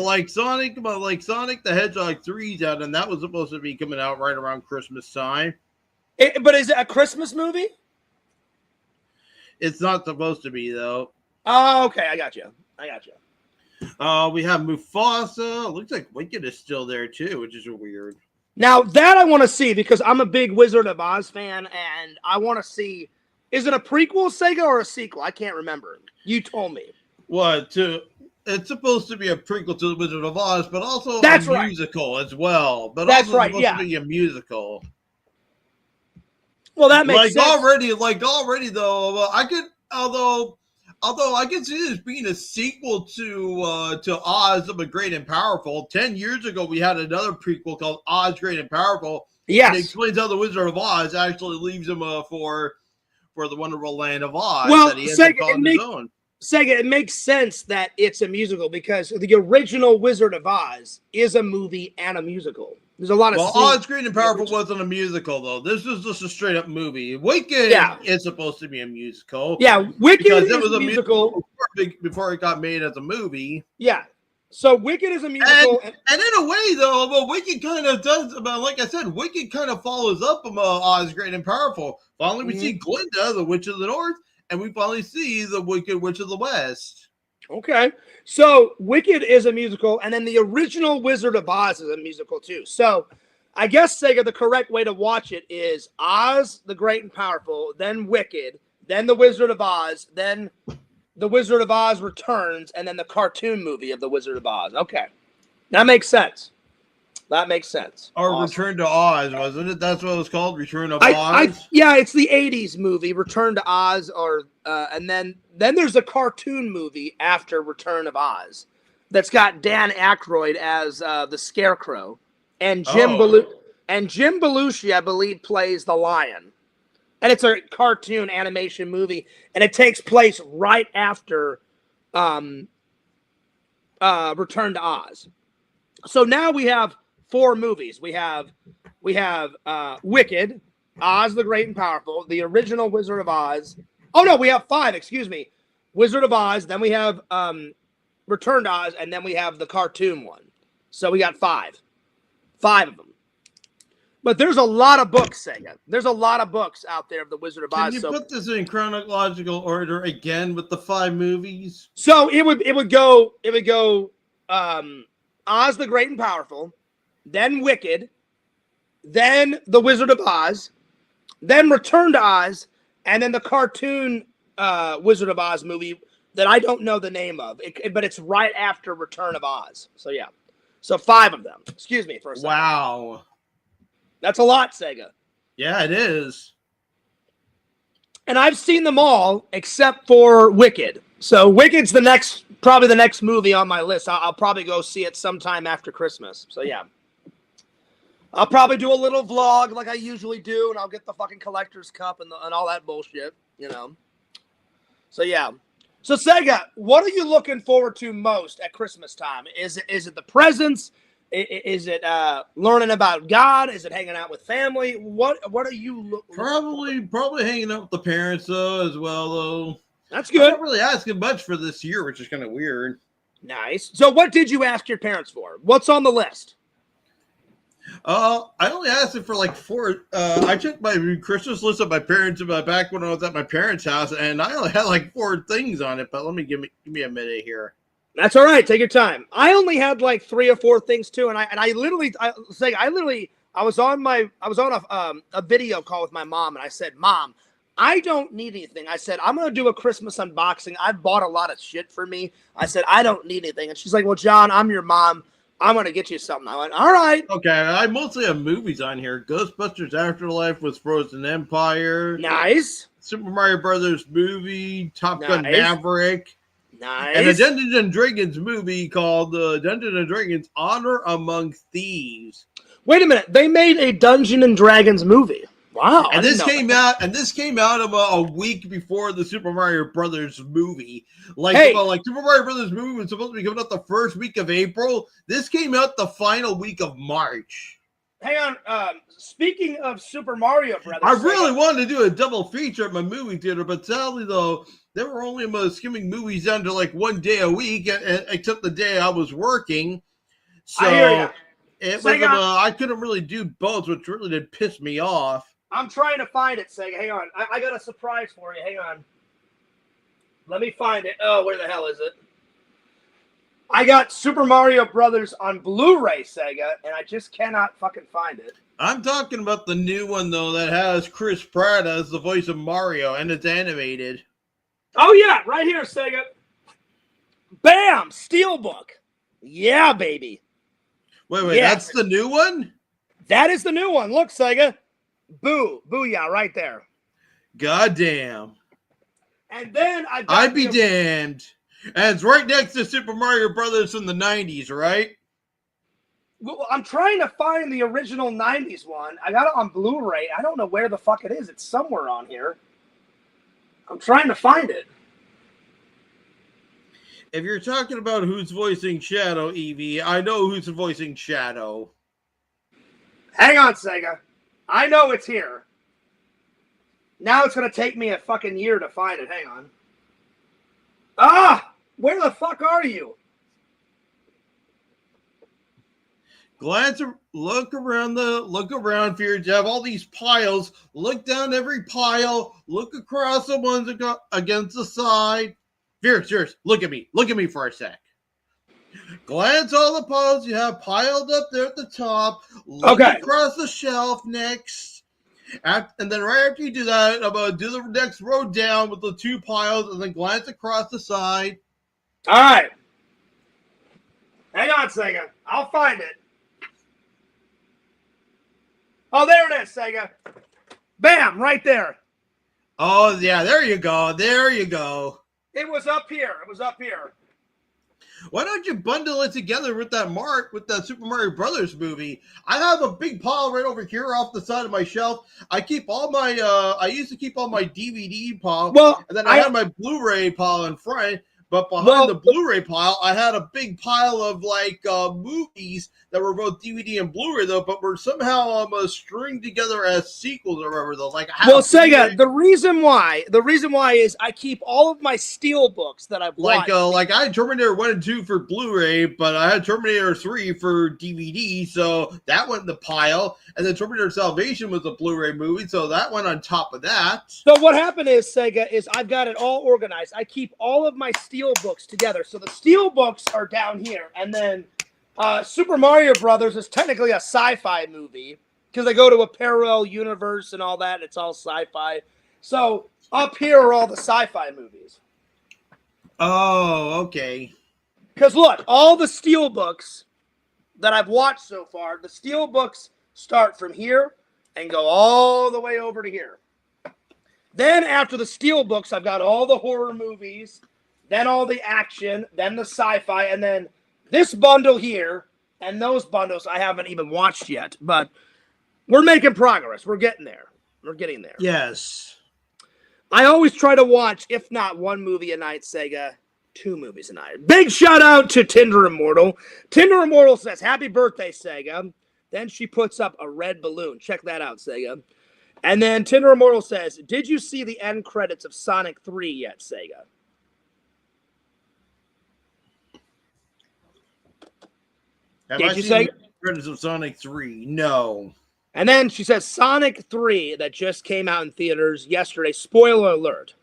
Like Sonic the Hedgehog 3's out, and that was supposed to be coming out right around Christmas time. But is it a Christmas movie? It's not supposed to be though. Oh, okay, I got you. We have Mufasa. Looks like Wicked is still there too, which is weird. Now that I want to see because I'm a big Wizard of Oz fan, and I want to see. Is it a prequel, Sega, or a sequel? I can't remember. You told me. It's supposed to be a prequel to The Wizard of Oz, but also a musical as well. But that's also right, supposed to be a musical. Well, that makes sense. Already though, although I can see this being a sequel to Oz the Great and Powerful. 10 years ago, we had another prequel called Oz Great and Powerful. Yes, and it explains how the Wizard of Oz actually leaves him for for the Wonderful Land of Oz Well, that he hasn't called his own. Sega, it makes sense that it's a musical because the original Wizard of Oz is a movie and a musical. There's a lot of Well, scenes. Oz Great and Powerful wasn't a musical, though. This was just a straight up movie. Wicked is supposed to be a musical. Yeah, Wicked because is it was a musical before it got made as a movie. Yeah. So Wicked is a musical. And in a way, though, well, Wicked kind of does, like I said, Wicked kind of follows up Oz Great and Powerful. Finally, we see Glinda, the Witch of the North, and we finally see the Wicked Witch of the West. Okay. So Wicked is a musical, and then the original Wizard of Oz is a musical too. So I guess, Sega, the correct way to watch it is Oz the Great and Powerful, then Wicked, then the Wizard of Oz, then the Wizard of Oz Returns, and then the cartoon movie of the Wizard of Oz. Okay. That makes sense. That makes sense. Or Awesome. Return to Oz, wasn't it? That's what it was called, Return of Oz? Yeah, it's the 80s movie, Return to Oz, and then there's a cartoon movie after Return of Oz that's got Dan Aykroyd as the Scarecrow, and Jim Belushi, I believe, plays the lion. And it's a cartoon animation movie, and it takes place right after Return to Oz. So now we have 4 movies. We have Wicked, Oz the Great and Powerful, the original Wizard of Oz. Oh no, we have 5. Excuse me, Wizard of Oz. Then we have Return to Oz, and then we have the cartoon one. So we got 5 of them. But there's a lot of books, Sega. There's a lot of books out there of the Wizard of Oz. Can you put this in chronological order again with the 5 movies? So it would go Oz the Great and Powerful, then Wicked, then the Wizard of Oz, then Return to Oz, and then the cartoon Wizard of Oz movie that I don't know the name of, but it's right after Return of Oz. So yeah, so 5 of them. Excuse me for a second. Wow. That's a lot, Sega. Yeah, it is. And I've seen them all except for Wicked. So Wicked's probably the next movie on my list. I'll probably go see it sometime after Christmas. So yeah. I'll probably do a little vlog like I usually do, and I'll get the fucking collector's cup and all that bullshit, you know. So yeah. So Sega, what are you looking forward to most at Christmas time? Is it the presents? Is it learning about God? Is it hanging out with family? What are you Probably hanging out with the parents though as well though. That's good. I'm not really asking much for this year, which is kind of weird. Nice. So what did you ask your parents for? What's on the list? I only asked it for like 4. I checked my Christmas list of my parents back when I was at my parents' house, and I only had like 4 things on it. But give me a minute here. That's all right. Take your time. I only had like 3 or 4 things too, and I was on a video call with my mom, and I said, "Mom, I don't need anything." I said, "I'm gonna do a Christmas unboxing. I've bought a lot of shit for me." I said, "I don't need anything," and she's like, "Well, John, I'm your mom. I'm gonna get you something." I went, "All right." Okay, I mostly have movies on here. Ghostbusters Afterlife with Frozen Empire. Nice. Super Mario Brothers movie. Top Gun Maverick. Nice. And a Dungeons and Dragons movie called Dungeons and Dragons Honor Among Thieves. Wait a minute. They made a Dungeons and Dragons movie. Wow. And this came out a week before the Super Mario Brothers movie. Like Super Mario Brothers movie was supposed to be coming out the first week of April. This came out the final week of March. Hang on. Speaking of Super Mario Brothers, I really wanted to do a double feature at my movie theater, but sadly though, they were only skimming movies down to like 1 day a week, except the day I was working. So I couldn't really do both, which really did piss me off. I'm trying to find it, Sega. Hang on. I got a surprise for you. Hang on. Let me find it. Oh, where the hell is it? I got Super Mario Brothers on Blu-ray, Sega, and I just cannot fucking find it. I'm talking about the new one, though, that has Chris Pratt as the voice of Mario, and it's animated. Oh, yeah. Right here, Sega. Bam! Steelbook. Yeah, baby. Wait. Yeah. That's the new one? That is the new one. Look, Sega. Booyah, right there. Goddamn. And then I'd be damned. And it's right next to Super Mario Brothers in the 90s, right? Well, I'm trying to find the original 90s one. I got it on Blu-ray. I don't know where the fuck it is. It's somewhere on here. I'm trying to find it. If you're talking about who's voicing Shadow, Evie, I know who's voicing Shadow. Hang on, Sega. I know it's here. Now it's going to take me a fucking year to find it. Hang on. Ah! Where the fuck are you? Glance, look around, Fears. You have all these piles. Look down every pile. Look across the ones against the side. Fears, look at me. Look at me for a sec. Glance all the piles you have piled up there at the top. Look across the shelf next. And then right after you do that, I'm going to do the next row down with the 2 piles and then glance across the side. All right. Hang on, Sega. I'll find it. Oh, there it is, Sega. Bam, right there. Oh, yeah, there you go. There you go. It was up here. Why don't you bundle it together with that Super Mario Brothers movie? I have a big pile right over here off the side of my shelf. I keep all my I used to keep all my DVD pile. Well, and then I had my Blu-ray pile in front. But behind the Blu-ray pile, I had a big pile of movies that were both DVD and Blu-ray though, but were somehow stringed together as sequels or whatever though. Sega, the reason why is I keep all of my steel books that I've watched. I had Terminator 1 and 2 for Blu-ray, but I had Terminator 3 for DVD, so that went in the pile. And then Terminator Salvation was a Blu-ray movie, so that went on top of that. So what happened is, Sega, is I've got it all organized. I keep all of my steel books together. So the steel books are down here. And then Super Mario Brothers is technically a sci-fi movie because they go to a parallel universe and all that. It's all sci-fi. So up here are all the sci-fi movies. Oh, okay. Because look, all the steel books that I've watched so far, the steel books start from here and go all the way over to here. Then after the steel books, I've got all the horror movies, then all the action, then the sci-fi, and then this bundle here, and those bundles I haven't even watched yet. But we're making progress. We're getting there. Yes. I always try to watch, if not 1 movie a night, Sega, 2 movies a night. Big shout out to Tinder Immortal. Tinder Immortal says, "Happy birthday, Sega." Then she puts up a red balloon. Check that out, Sega. And then Tinder Immortal says, "Did you see the end credits of Sonic 3 yet, Sega?" Did you say credits of Sonic 3? No. And then she says Sonic 3 that just came out in theaters yesterday. Spoiler alert.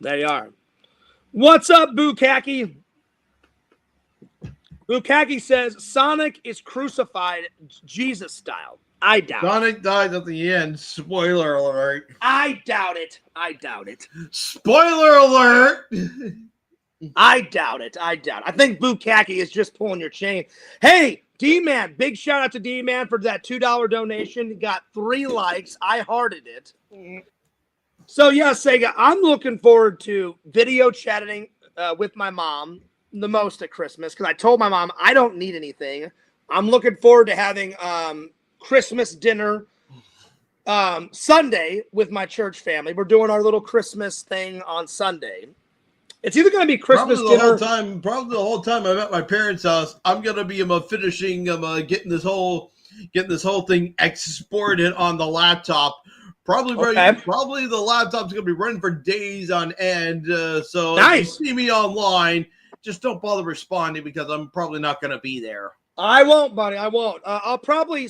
There you are. What's up, Bukaki? Bukaki says Sonic is crucified Jesus style. I doubt Sonic dies at the end. Spoiler alert. I doubt it. Spoiler alert. I doubt it. I think Bukaki is just pulling your chain. Hey, D-Man, big shout out to D-Man for that $2 donation. He got 3 likes. I hearted it. So, yeah, Sega, I'm looking forward to video chatting with my mom the most at Christmas because I told my mom I don't need anything. I'm looking forward to having Christmas dinner Sunday with my church family. We're doing our little Christmas thing on Sunday. It's either going to be Christmas dinner. Probably the whole time I'm at my parents' house, I'm going to be finishing getting this whole thing exported on the laptop. Probably the laptop's going to be running for days on end. So nice. If you see me online, just don't bother responding because I'm probably not going to be there. I won't, buddy. I won't. I'll probably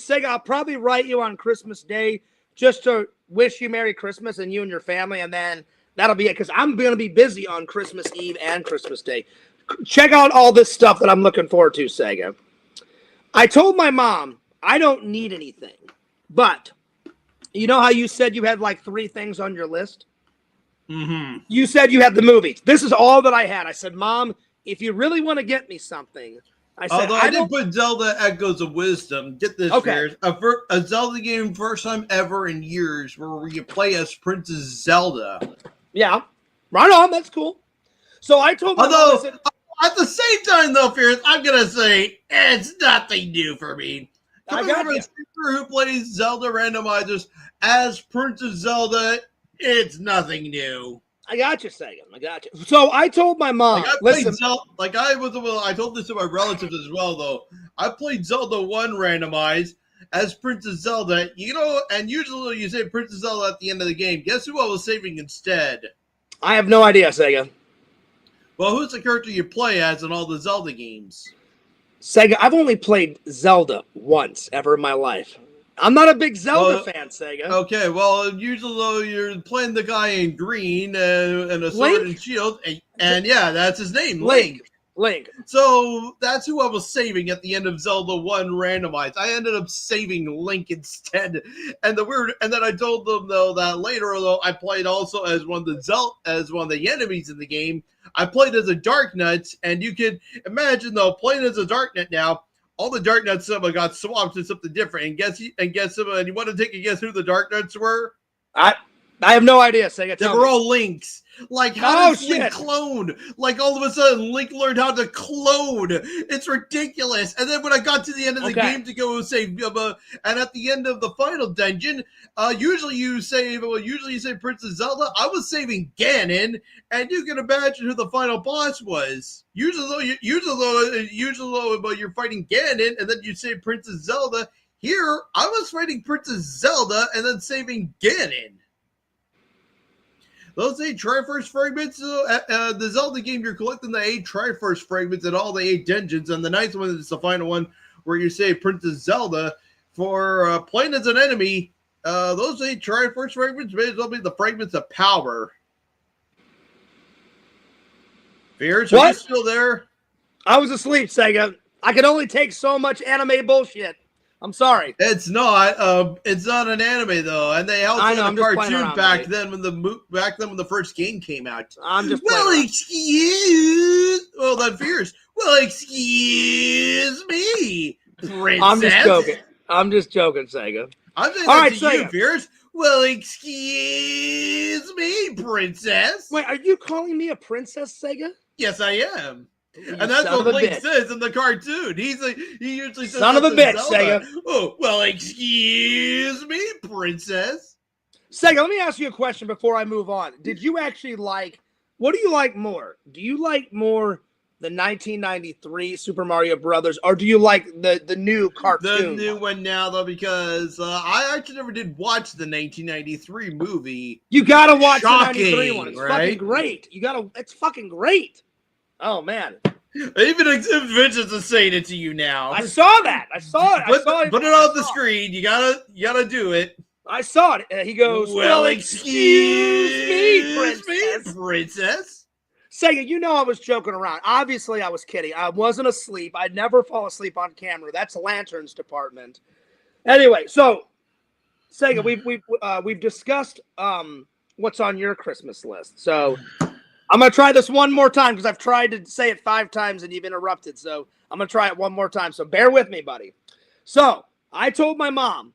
write you on Christmas Day just to wish you Merry Christmas and you and your family, and then that'll be it because I'm going to be busy on Christmas Eve and Christmas Day. Check out all this stuff that I'm looking forward to, Sega. I told my mom I don't need anything, but you know how you said you had like 3 things on your list? Mm-hmm. You said you had the movies. This is all that I had. I said, Mom, if you really want to get me something, I said, although I did put Zelda Echoes of Wisdom. Get this, okay. A Zelda game, first time ever in years, where you play as Princess Zelda. Yeah, right on. That's cool. So I told my mom, I said, at the same time, though, Fierce, I'm gonna say it's nothing new for me. I got you. A streamer who plays Zelda randomizers as Princess Zelda It's nothing new. I got you, Sega. I got you. So I told my mom, Like I played listen, Zelda. Like I told this to my relatives as well. Though I played Zelda 1 randomized as Princess Zelda. You know, and usually you say Princess Zelda at the end of the game. Guess who I was saving instead? I have no idea, Sega. Well, who's the character you play as in all the Zelda games? Sega, I've only played Zelda once ever in my life. I'm not a big Zelda fan, Sega. Okay, well, usually though you're playing the guy in green and a sword Link? and shield, and yeah, that's his name, Link. Link. So that's who I was saving at the end of Zelda 1 randomized. I ended up saving Link instead. And then I told them though that later, although I played also as one of the enemies in the game, I played as a Dark Knight, and you could imagine though playing as a Dark Knight now, all the Dark Knights got swapped to something different. And you want to take a guess who the Dark Knights were? I have no idea, Sega. They Tell were me. all Links. Like, how does Link shit. clone? Like, all of a sudden, Link learned how to clone. It's ridiculous. And then when I got to the end of the game to go save, and at the end of the final dungeon, usually you say Princess Zelda. I was saving Ganon, and you can imagine who the final boss was. Usually though, you're fighting Ganon, and then you say Princess Zelda. Here, I was fighting Princess Zelda, and then saving Ganon. Those 8 Triforce fragments, the Zelda game, you're collecting the 8 Triforce fragments in all the 8 dungeons, and the nice one is the final one where you save Princess Zelda for playing as an enemy. Those 8 Triforce fragments may as well be the fragments of power. Fears, are you still there? I was asleep, Sega. I could only take so much anime bullshit. I'm sorry. It's not. It's not an anime though, and they also had a cartoon back then when the first game came out. I'm just that Fears. Well, excuse me, princess. I'm just joking, Sega. I'm saying that to you, Fears. Well, excuse me, princess. Wait, are you calling me a princess, Sega? Yes, I am. And that's what Link says in the cartoon. He usually says, "Son of a bitch, Sega." Oh, well, excuse me, princess. Sega, let me ask you a question before I move on. Did you actually what do you like more? Do you like more the 1993 Super Mario Brothers, or do you like the new cartoon? The new one now, though, because I actually never did watch the 1993 movie. You gotta watch the 93 one. It's right? fucking great. It's fucking great. Oh man. Even Vincent is saying it to you now. I saw that. I saw it. Put it on the screen. You gotta do it. I saw it. He goes, well, excuse me, princess. Sega, you know I was joking around. Obviously, I was kidding. I wasn't asleep. I'd never fall asleep on camera. That's Lantern's department. Anyway, so Sega, we've discussed what's on your Christmas list. So I'm going to try this one more time because I've tried to say it 5 times and you've interrupted. So I'm going to try it one more time. So bear with me, buddy. So I told my mom,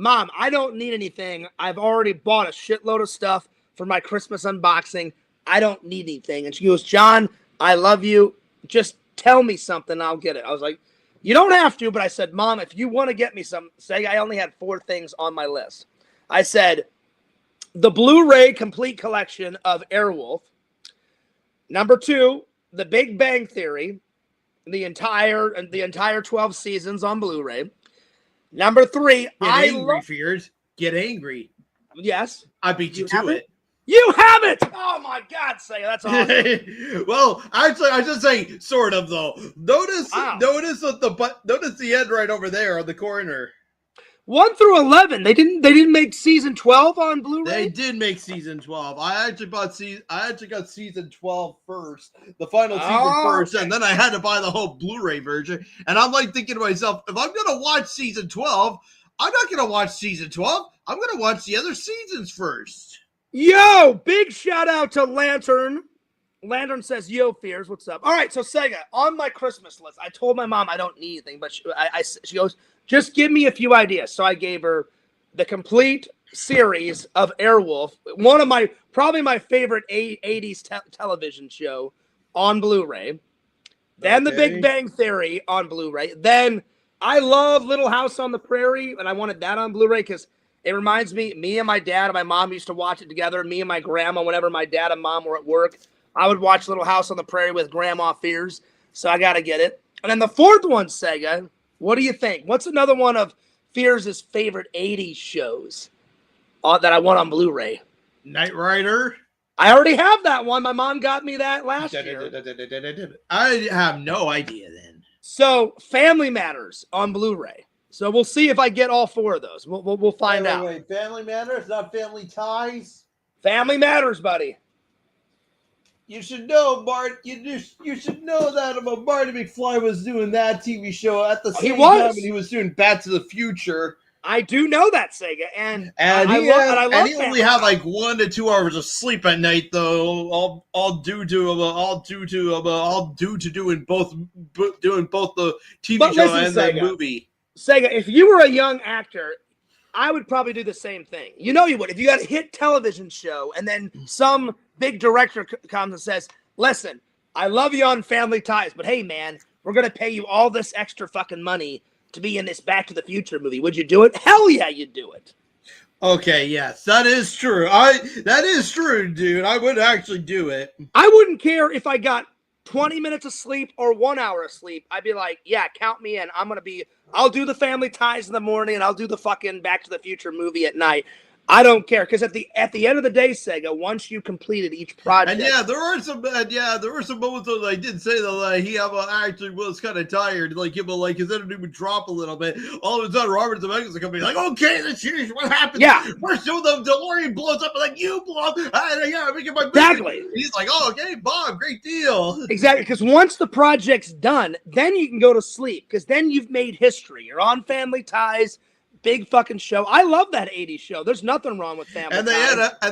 I don't need anything. I've already bought a shitload of stuff for my Christmas unboxing. I don't need anything. And she goes, John, I love you. Just tell me something. I'll get it. I was like, you don't have to. But I said, Mom, if you want to get me some, say I only had 4 things on my list. I said, the Blu-ray complete collection of Airwolf. Number 2, The Big Bang Theory, the entire 12 seasons on Blu-ray. Number 3, Fears. Get angry. Yes. I beat you to it. You have it! Oh my God, Say that's awesome. Well, actually, I should say sort of though. Notice the end right over there on the corner. 1 through 11. They didn't make season 12 on Blu-ray. They did make season 12. I actually got season 12 first, the final season first, and then I had to buy the whole Blu-ray version. And I'm like thinking to myself, if I'm gonna watch season 12, I'm not gonna watch season 12. I'm gonna watch the other seasons first. Yo, big shout out to Lantern. Lantern says, yo, Fears, what's up? All right, so Sega, on my Christmas list, I told my mom I don't need anything, but she goes, just give me a few ideas. So I gave her the complete series of Airwolf, probably my favorite 80s television show on Blu-ray. Then The Big Bang Theory on Blu-ray. Then I love Little House on the Prairie, and I wanted that on Blu-ray because It reminds me and my dad and my mom used to watch it together. Me and my grandma, whenever my dad and mom were at work, I would watch Little House on the Prairie with Grandma Fears. So I got to get it. And then the fourth one, Sega, what do you think? What's another one of Fears' favorite 80s shows that I want on Blu-ray? Knight Rider. I already have that one. My mom got me that last year. I have no idea then. So Family Matters on Blu-ray. So we'll see if I get all four of those. We'll find out. Wait, Family Matters, not Family Ties. Family Matters, buddy. You should know, Bart. You should know that Marty McFly was doing that TV show at the same time when he was doing Back to the Future. I do know that, Sega, and he love only had like 1 to 2 hours of sleep at night, though. All due to doing both the TV show and the movie. Sega, if you were a young actor, I would probably do the same thing. You know you would. If you had a hit television show and then some big director comes and says, listen, I love you on Family Ties, but hey, man, we're going to pay you all this extra fucking money to be in this Back to the Future movie. Would you do it? Hell yeah, you'd do it. Okay, yes, that is true. That is true, dude. I would actually do it. I wouldn't care if I got 20 minutes of sleep or 1 hour of sleep. I'd be like, yeah, count me in. I'll do the Family Ties in the morning and I'll do the fucking Back to the Future movie at night. I don't care, because at the end of the day, Sega, once you completed each project, and there were some moments that I did say that he actually was kind of tired, like his energy would drop a little bit. All of a sudden, Robert Zemeckis would come in like, okay, let's hear what happens. Yeah, first, the DeLorean blows up, and like you blow up. Yeah, making my exactly. He's like, oh, okay, Bob, great deal. Exactly, because once the project's done, then you can go to sleep, because then you've made history. You're on Family Ties. Big fucking show. I love that 80s show. There's nothing wrong with Family Ties. They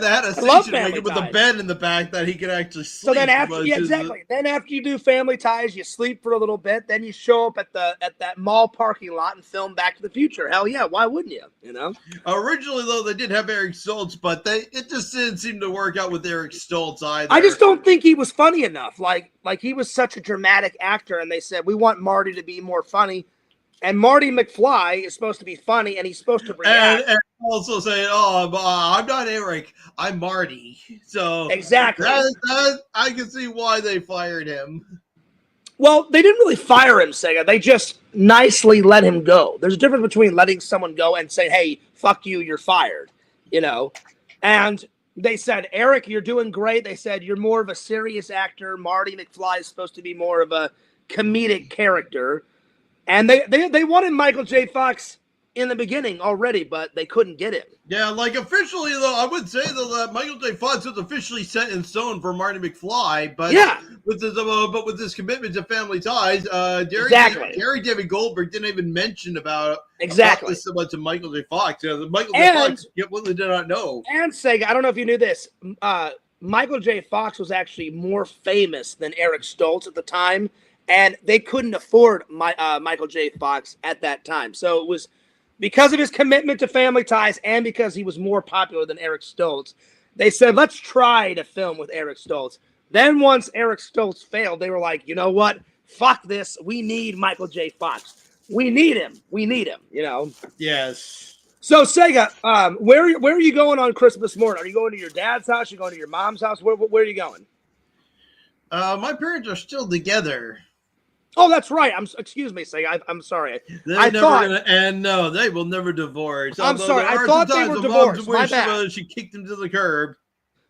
had a station wagon with a bed in the back that he could actually sleep. So then Then after you do Family Ties, you sleep for a little bit, then you show up at that mall parking lot and film Back to the Future. Hell yeah, why wouldn't you? You know? Originally though, they did have Eric Stoltz, but it just didn't seem to work out with Eric Stoltz either. I just don't think he was funny enough. Like he was such a dramatic actor, and they said, we want Marty to be more funny. And Marty McFly is supposed to be funny, and he's supposed to react. And also say, "Oh, I'm not Eric. I'm Marty." So exactly, I can see why they fired him. Well, they didn't really fire him, Sega. They just nicely let him go. There's a difference between letting someone go and saying, "Hey, fuck you, you're fired." You know, and they said, "Eric, you're doing great." They said, "You're more of a serious actor. Marty McFly is supposed to be more of a comedic character." And they wanted Michael J. Fox in the beginning already, but they couldn't get him. Yeah, like officially though, I would say that Michael J. Fox was officially set in stone for Marty McFly, but with his commitment to Family Ties, Gary David Goldberg didn't even mention about this to Michael J. Fox. Michael J. Fox did not know. And Sega, I don't know if you knew this. Michael J. Fox was actually more famous than Eric Stoltz at the time. And they couldn't afford Michael J. Fox at that time. So it was because of his commitment to Family Ties and because he was more popular than Eric Stoltz. They said, let's try to film with Eric Stoltz. Then once Eric Stoltz failed, they were like, you know what? Fuck this. We need Michael J. Fox. We need him. You know? Yes. So, Sega, where are you going on Christmas morning? Are you going to your dad's house? Are you going to your mom's house? Where are you going? My parents are still together. Oh, that's right. Excuse me, Sega. I'm sorry. No, they will never divorce. I'm sorry. I thought they were divorced. My bad. She kicked him to the curb.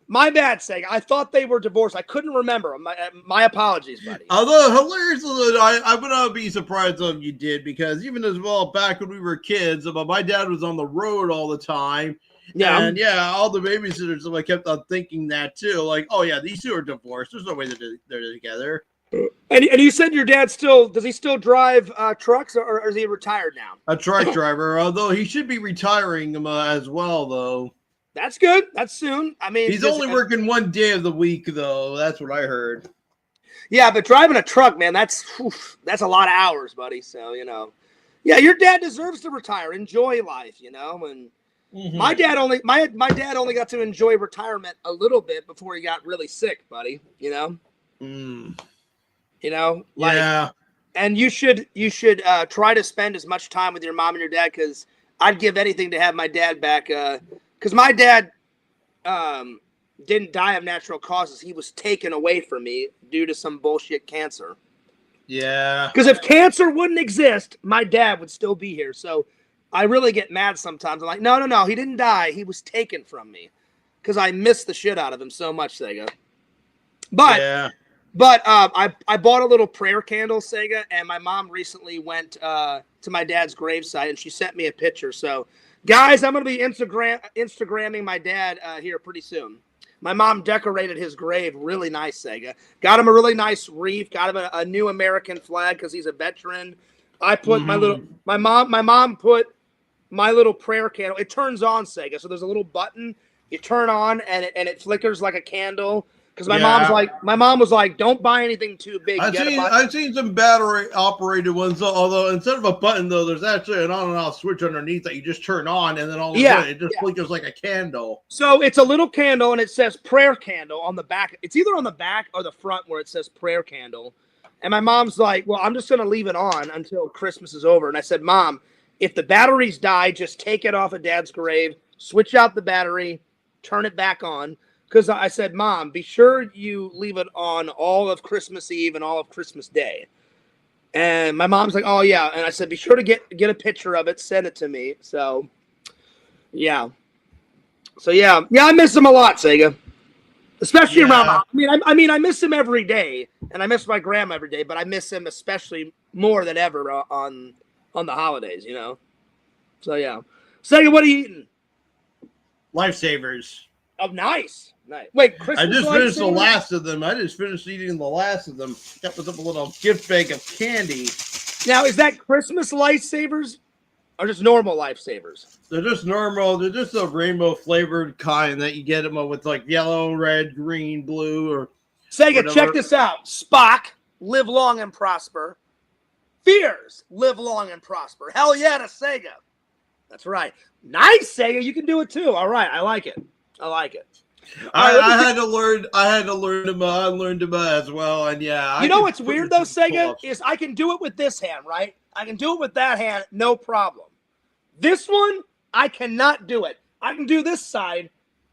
My bad, Sega. I thought they were divorced. I couldn't remember. My apologies, buddy. Although hilariously, I would not be surprised if you did, because even as well back when we were kids, my dad was on the road all the time. Yeah, and all the babysitters kept on thinking that too. Like, oh yeah, these two are divorced. There's no way they're together. And you said your dad does he still drive trucks, or is he retired now? A truck driver, although he should be retiring as well, though. That's good. That's soon. I mean, he's only working 1 day of the week, though. That's what I heard. Yeah, but driving a truck, man, that's a lot of hours, buddy. So, you know, yeah, your dad deserves to retire, enjoy life, you know. And my dad only got to enjoy retirement a little bit before he got really sick, buddy. You know. You know, and you should try to spend as much time with your mom and your dad, because I'd give anything to have my dad back. Because my dad didn't die of natural causes. He was taken away from me due to some bullshit cancer. Yeah. Because if cancer wouldn't exist, my dad would still be here. So I really get mad sometimes. I'm like, no. He didn't die. He was taken from me. Because I miss the shit out of him so much, Sega. But Yeah. I bought a little prayer candle, Sega, and my mom recently went to my dad's gravesite, and she sent me a picture. So, guys, I'm going to be Instagramming my dad here pretty soon. My mom decorated his grave really nice, Sega. Got him a really nice wreath. Got him a new American flag because he's a veteran. I put my mom put my little prayer candle. It turns on, Sega. So there's a little button. You turn on, and it flickers like a candle. Because my mom was like, don't buy anything too big. I've seen some battery operated ones, although instead of a button, though, there's actually an on and off switch underneath that you just turn on, and then all of a sudden it just flickers like a candle. So it's a little candle, and it says prayer candle on the back. It's either on the back or the front where it says prayer candle. And my mom's like, well, I'm just going to leave it on until Christmas is over. And I said, Mom, if the batteries die, just take it off of Dad's grave, switch out the battery, turn it back on. Because I said, Mom, be sure you leave it on all of Christmas Eve and all of Christmas Day. And my mom's like, oh, yeah. And I said, be sure to get a picture of it, send it to me. So, yeah. Yeah, I miss him a lot, Sega. Especially around. I mean, I miss him every day, and I miss my grandma every day, but I miss him especially more than ever on the holidays, you know? So, yeah. Sega, what are you eating? Lifesavers. Oh, nice. Wait, Christmas I just finished the last of them. I just finished eating the last of them. Got with a little gift bag of candy. Now, is that Christmas lifesavers or just normal lifesavers? They're just normal. They're just a rainbow flavored kind that you get them with like yellow, red, green, blue, or Sega, whatever. check this out. Spock, live long and prosper. Fears, live long and prosper. Hell yeah to Sega. That's right. Nice, Sega. You can do it too. All right. I like it. I had to learn. I had to learn them. I learned them as well, and yeah. You know what's weird though, Sega, is I can do it with this hand, right? I can do it with that hand, no problem. This one, I cannot do it. I can do this side,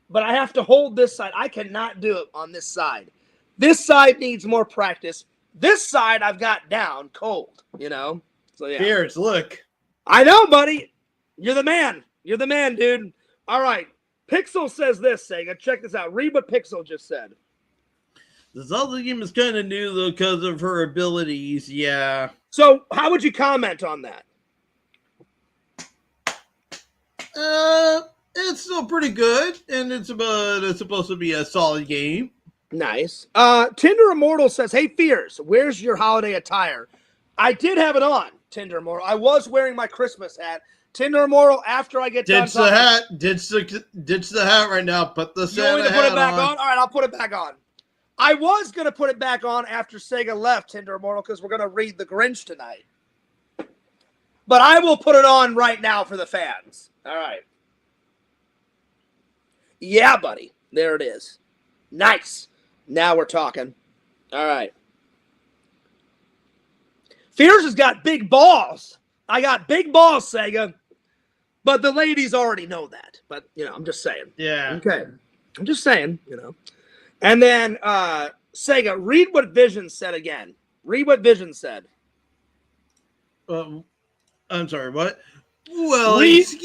but I have to hold this side. I cannot do it on this side. This side needs more practice. This side I've got down cold, you know. So yeah. Here's look. I know, buddy. You're the man. You're the man, dude. All right. Pixel says this, Sega. Check this out. Read what Pixel just said. The Zelda game is kind of new, though, because of her abilities. Yeah. So, how would you comment on that? It's still pretty good, and it's supposed to be a solid game. Nice. Tinder Immortal says, hey, Fears, where's your holiday attire? I did have it on, Tinder Immortal. I was wearing my Christmas hat. Tinder Immortal, after I get done Ditch the hat. Ditch the hat right now. Put the Santa hat on. You want me to put it back on? All right, I'll put it back on. I was going to put it back on after Sega left Tinder Immortal because we're going to read The Grinch tonight. But I will put it on right now for the fans. All right. Yeah, buddy. There it is. Nice. Now we're talking. All right. Fears has got big balls. I got big balls, Sega. But the ladies already know that. But, you know, I'm just saying. Yeah. Okay. I'm just saying, you know. And then, Sega, read what Vision said again. Read what Vision said. I'm sorry, what? Well, excuse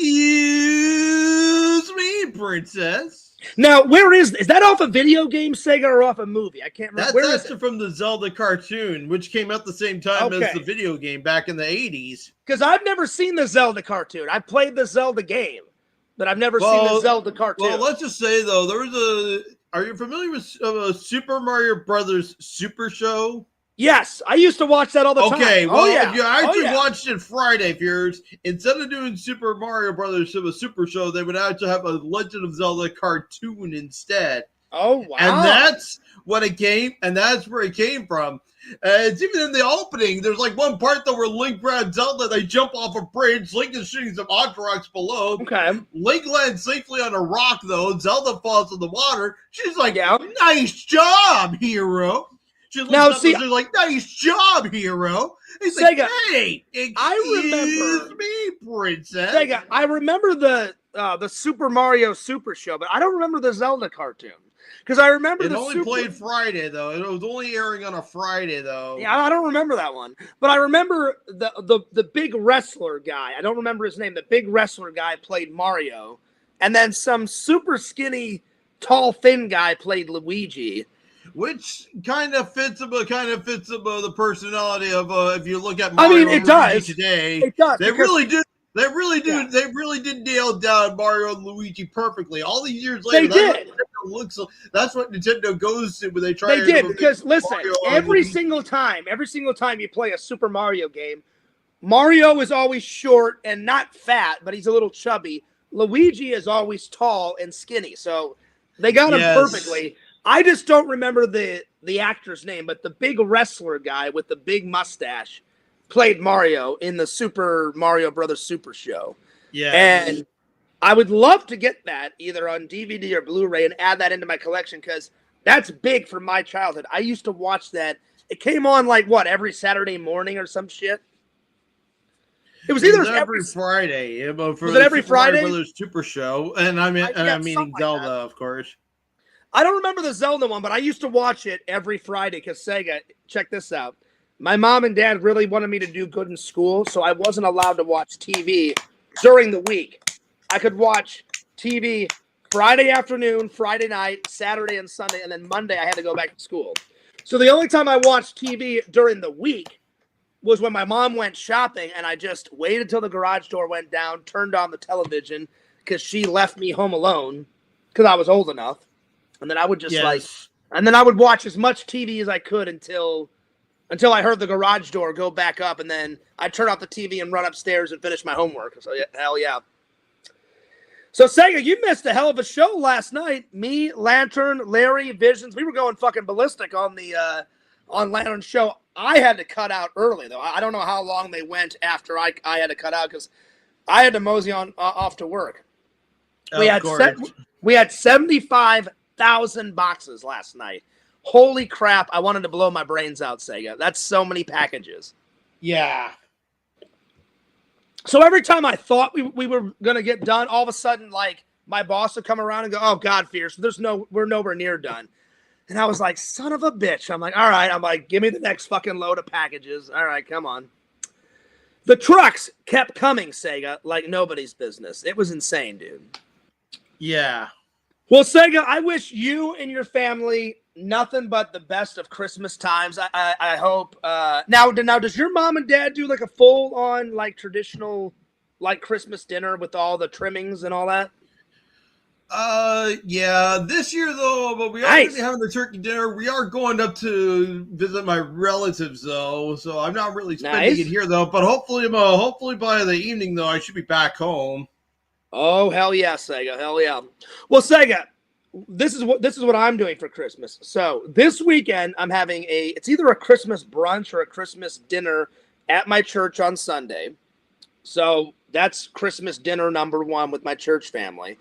me, princess. Now, where is that off a video game, Sega, or off a movie? I can't remember. That's actually from the Zelda cartoon, which came out the same time as the video game back in the 80s. Because I've never seen the Zelda cartoon. I played the Zelda game, but I've never seen the Zelda cartoon. Well, let's just say, though, there was are you familiar with Super Mario Brothers Super Show? Yes, I used to watch that all the time. Okay, well, if you actually watched it Friday, Fears, instead of doing Super Mario Brothers Super Show, they would actually have a Legend of Zelda cartoon instead. Oh, wow. And that's what it came, and that's where it came from. It's even in the opening. There's like one part though where Link grabs Zelda, they jump off a bridge. Link is shooting some rocks below. Okay. Link lands safely on a rock though. Zelda falls in the water. She's like, nice job, hero. She looks Now, up see, and she's like, "Nice job, hero." He's Sega, like, "Hey, I remember me, princess." Sega, I remember the Super Mario Super Show, but I don't remember the Zelda cartoon because I remember It only played Friday though. It was only airing on a Friday though. Yeah, I don't remember that one, but I remember the big wrestler guy. I don't remember his name. The big wrestler guy played Mario, and then some super skinny, tall, thin guy played Luigi. Which kind of fits about the personality of if you look at Mario I mean, it and does. Luigi today. It does. They really do. They really do. Yeah. They really did nail down Mario and Luigi perfectly. All these years later, that's what Nintendo goes to when they try. They did because listen, Mario every single time you play a Super Mario game, Mario is always short and not fat, but he's a little chubby. Luigi is always tall and skinny, so they got him perfectly. I just don't remember the actor's name, but the big wrestler guy with the big mustache played Mario in the Super Mario Brothers Super Show. Yeah. And I would love to get that either on DVD or Blu-ray and add that into my collection because that's big from my childhood. I used to watch that. It came on every Saturday morning or some shit? It was either every Friday. Was it every Friday? For the Super Show, and I'm meaning Zelda, of course. I don't remember the Zelda one, but I used to watch it every Friday because Sega. Check this out. My mom and dad really wanted me to do good in school, so I wasn't allowed to watch TV during the week. I could watch TV Friday afternoon, Friday night, Saturday and Sunday, and then Monday I had to go back to school. So the only time I watched TV during the week was when my mom went shopping, and I just waited till the garage door went down, turned on the television because she left me home alone because I was old enough. And then I would just and then I would watch as much TV as I could until I heard the garage door go back up, and then I'd turn off the TV and run upstairs and finish my homework. So hell yeah. So Sega, you missed a hell of a show last night. Me, Lantern, Larry, Visions, we were going fucking ballistic on the on Lantern show. I had to cut out early though. I don't know how long they went after I had to cut out because I had to mosey on off to work. We had 75,000 boxes last night. Holy crap, I wanted to blow my brains out, Sega. That's so many packages. Yeah. So every time I thought we were going to get done, all of a sudden, my boss would come around and go, "Oh, God, Fierce, we're nowhere near done." And I was like, son of a bitch. I'm like, all right. I'm like, give me the next fucking load of packages. All right, come on. The trucks kept coming, Sega, like nobody's business. It was insane, dude. Yeah. Well, Sega, I wish you and your family nothing but the best of Christmas times. I hope. Now, does your mom and dad do a full-on traditional Christmas dinner with all the trimmings and all that? Yeah. This year though, but we are going to be having the turkey dinner. We are going up to visit my relatives though, so I'm not really spending it here though. But hopefully by the evening though, I should be back home. Oh, hell yeah, Sega. Hell yeah. Well, Sega, this is what I'm doing for Christmas. So this weekend, I'm having it's either a Christmas brunch or a Christmas dinner at my church on Sunday. So that's Christmas dinner number one with my church family.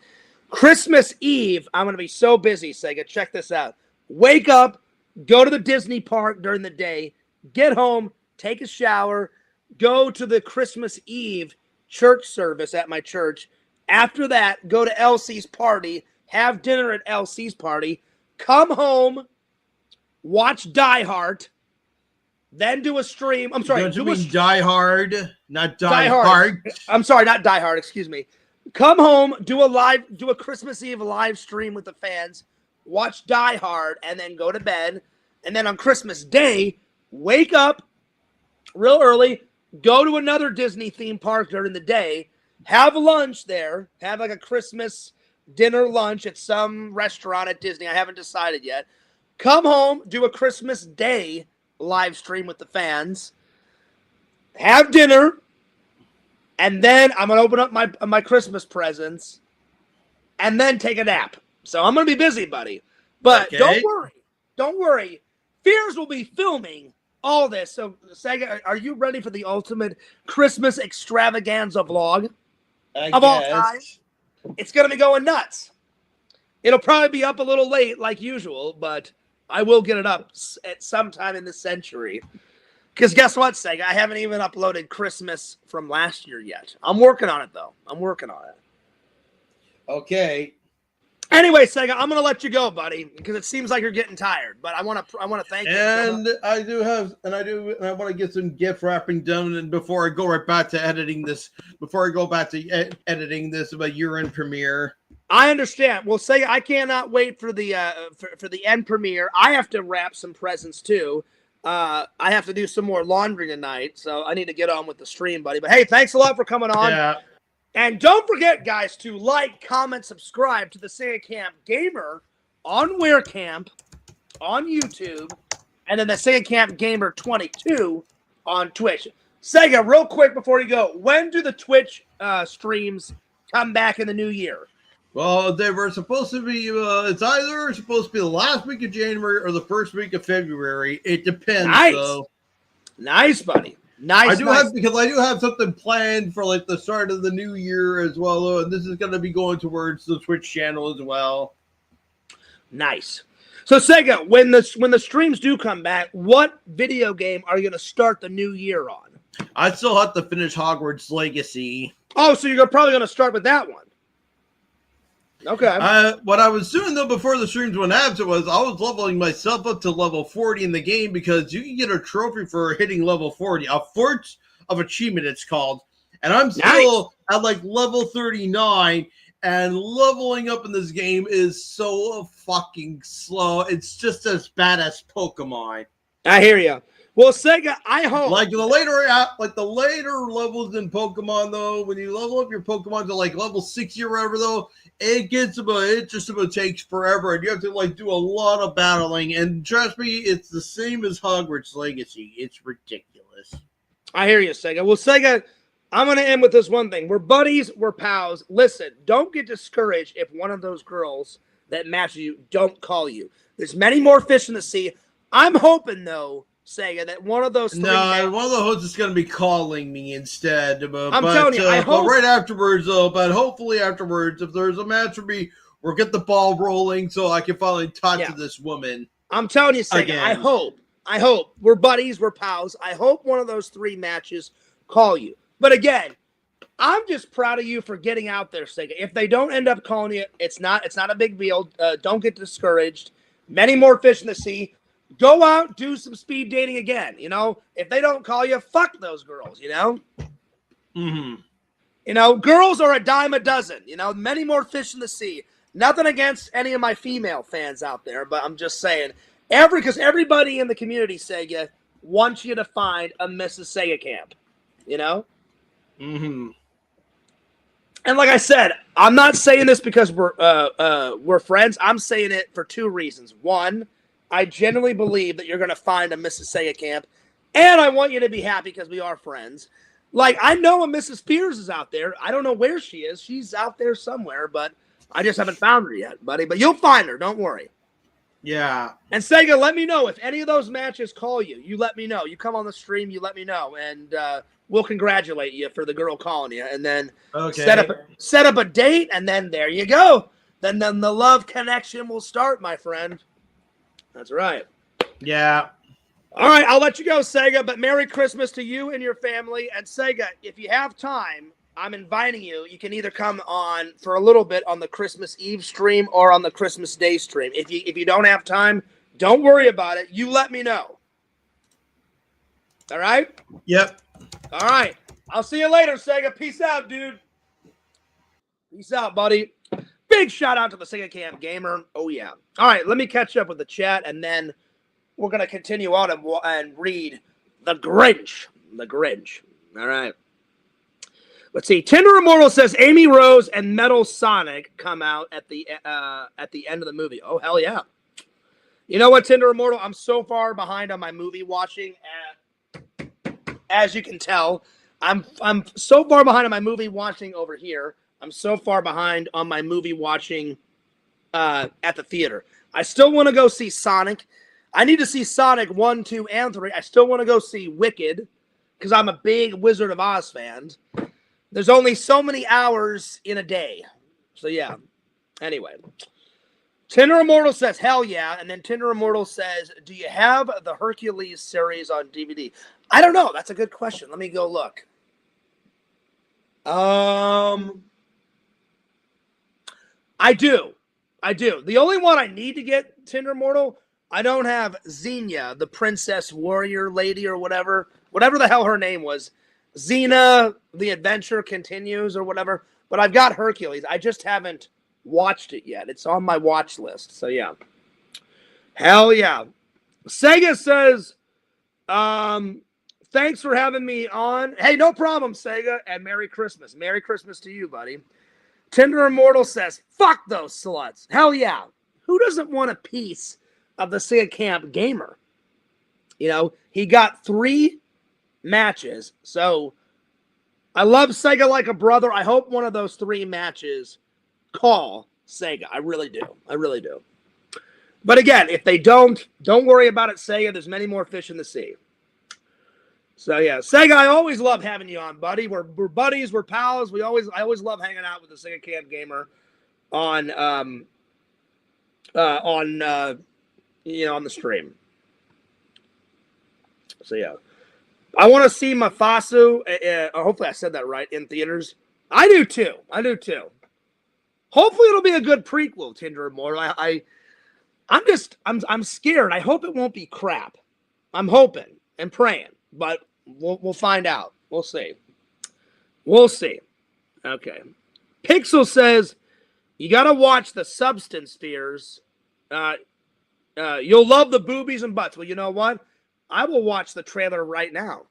Christmas Eve, I'm going to be so busy, Sega. Check this out. Wake up, go to the Disney park during the day, get home, take a shower, go to the Christmas Eve church service at my church. After that, go to Elsie's party, have dinner at Elsie's party, come home, watch Die Hard, then do a stream. I'm sorry. Don't you mean Die Hard, not Die Hard? I'm sorry, not Die Hard. Excuse me. Come home, do a Christmas Eve live stream with the fans, watch Die Hard, and then go to bed. And then on Christmas Day, wake up real early, go to another Disney theme park during the day, have lunch there, have a Christmas dinner lunch at some restaurant at Disney. I haven't decided yet. Come home, do a Christmas Day live stream with the fans, have dinner, and then I'm going to open up my Christmas presents and then take a nap. So I'm going to be busy, buddy. But don't worry. Fears will be filming all this. So, Sega, are you ready for the ultimate Christmas extravaganza vlog of all time? It's going to be going nuts. It'll probably be up a little late like usual, but I will get it up at some time in this century. Because guess what, Sega? I haven't even uploaded Christmas from last year yet. I'm working on it, though. I'm working on it. Okay. Anyway, Sega, I'm gonna let you go, buddy, because it seems like you're getting tired. But I want to thank you. And I want to get some gift wrapping done, and before I go right back to editing this, about year-end premiere. I understand. Well, Sega, I cannot wait for the for the end premiere. I have to wrap some presents too. I have to do some more laundry tonight, so I need to get on with the stream, buddy. But hey, thanks a lot for coming on. Yeah. And don't forget, guys, to like, comment, subscribe to the Sega Camp Gamer on WearCamp on YouTube, and then the Sega Camp Gamer 22 on Twitch. Sega, real quick before you go, when do the Twitch streams come back in the new year? Well, they were supposed to be, it's either supposed to be the last week of January or the first week of February. It depends. Nice. So. Nice, buddy. Nice. I do have something planned for like the start of the new year as well. And this is going to be going towards the Twitch channel as well. Nice. So Sega, when the streams do come back, what video game are you going to start the new year on? I still have to finish Hogwarts Legacy. Oh, so you're probably going to start with that one. Okay. What I was doing though before the streams went absent was I was leveling myself up to level 40 in the game because you can get a trophy for hitting level 40, a Fort of Achievement it's called, and I'm still at like level 39, and leveling up in this game is so fucking slow. It's just as bad as Pokemon. I hear you. Well, Sega, I hope like the later levels in Pokemon though, when you level up your Pokemon to like level 60 or whatever though, it just about takes forever, and you have to like do a lot of battling. And trust me, it's the same as Hogwarts Legacy. It's ridiculous. I hear you, Sega. Well, Sega, I'm going to end with this one thing. We're buddies. We're pals. Listen, don't get discouraged if one of those girls that matches you don't call you. There's many more fish in the sea. I'm hoping though, Sega, that one of those three. No, one of the hosts is going to be calling me instead. I'm telling you, I hope. But right afterwards, though. But hopefully afterwards, if there's a match for me, we'll get the ball rolling so I can finally talk to this woman. I'm telling you, Sega. Again. I hope. We're buddies. We're pals. I hope one of those three matches call you. But again, I'm just proud of you for getting out there, Sega. If they don't end up calling you, it's not a big deal. Don't get discouraged. Many more fish in the sea. Go out, do some speed dating again. You know, if they don't call you, fuck those girls. You know. Mm-hmm. You know, girls are a dime a dozen. You know, many more fish in the sea. Nothing against any of my female fans out there, but I'm just saying, because everybody in the community, Sega, wants you to find a Mrs. Sega Camp. You know. Mm-hmm. And like I said, I'm not saying this because we're friends. I'm saying it for two reasons. One, I genuinely believe that you're going to find a Mrs. Sega Camp, and I want you to be happy because we are friends. Like, I know a Mrs. Spears is out there. I don't know where she is. She's out there somewhere, but I just haven't found her yet, buddy. But you'll find her. Don't worry. Yeah. And Sega, let me know if any of those matches call you. You let me know. You come on the stream, you let me know, and we'll congratulate you for the girl calling you, and then set up a date, and then there you go. Then the love connection will start, my friend. That's right. Yeah. All right, I'll let you go, Sega, but Merry Christmas to you and your family. And Sega, if you have time, I'm inviting you. You can either come on for a little bit on the Christmas Eve stream or on the Christmas Day stream. If you don't have time, don't worry about it. You let me know. All right? Yep. All right. I'll see you later, Sega. Peace out, dude. Peace out, buddy. Big shout out to the Sega Camp Gamer. Oh, yeah. All right, let me catch up with the chat, and then we're going to continue on and read The Grinch. The Grinch. All right. Let's see. Tinder Immortal says Amy Rose and Metal Sonic come out at the end of the movie. Oh, hell yeah. You know what, Tinder Immortal? I'm so far behind on my movie watching. As you can tell, I'm so far behind on my movie watching over here. I'm so far behind on my movie watching at the theater. I still want to go see Sonic. I need to see Sonic 1, 2, and 3. I still want to go see Wicked because I'm a big Wizard of Oz fan. There's only so many hours in a day. So, yeah. Anyway. Tinder Immortal says, hell yeah. And then Tinder Immortal says, do you have the Hercules series on DVD? I don't know. That's a good question. Let me go look. I do. The only one I need to get, Tinder Immortal, I don't have Xenia, the princess warrior lady or whatever the hell her name was. Xena, the adventure continues or whatever. But I've got Hercules. I just haven't watched it yet. It's on my watch list. So yeah. Hell yeah. Sega says, thanks for having me on. Hey, no problem, Sega. And Merry Christmas. Merry Christmas to you, buddy. Tinder Immortal says, fuck those sluts. Hell yeah. Who doesn't want a piece of the Sega Camp gamer? You know, he got 3 matches. So I love Sega like a brother. I hope one of those 3 matches call Sega. I really do. But again, if they don't worry about it, Sega. There's many more fish in the sea. So yeah, Sega, I always love having you on, buddy. We're buddies, we're pals. I always love hanging out with the Sega Camp Gamer on the stream. So yeah, I want to see Mafasu. Hopefully, I said that right, in theaters. I do too. Hopefully, it'll be a good prequel, Tinder Immortal. I'm scared. I hope it won't be crap. I'm hoping and praying. But we'll find out. We'll see. Okay. Pixel says, you got to watch the Substance Fears. You'll love the boobies and butts. Well, you know what? I will watch the trailer right now.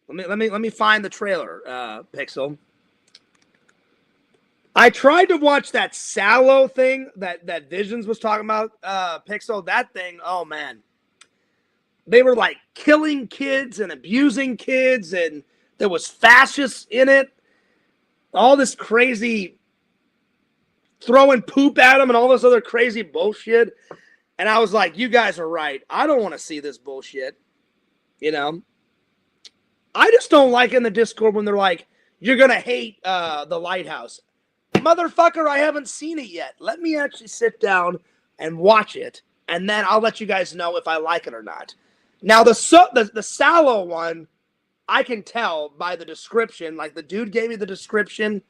Let me find the trailer, Pixel. I tried to watch that Sallow thing that Visions was talking about, Pixel. That thing, oh man. They were like killing kids and abusing kids, and there was fascists in it. All this crazy throwing poop at them and all this other crazy bullshit. And I was like, you guys are right. I don't want to see this bullshit. You know? I just don't like in the Discord when they're like, you're going to hate The Lighthouse. Motherfucker, I haven't seen it yet. Let me actually sit down and watch it, and then I'll let you guys know if I like it or not. Now, the Sallow one, I can tell by the description. Like, the dude gave me the description,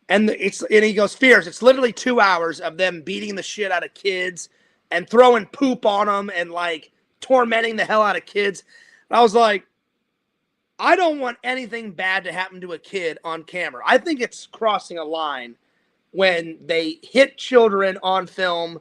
and he goes, Fierce, it's literally 2 hours of them beating the shit out of kids and throwing poop on them and, like, tormenting the hell out of kids. And I was like, I don't want anything bad to happen to a kid on camera. I think it's crossing a line when they hit children on film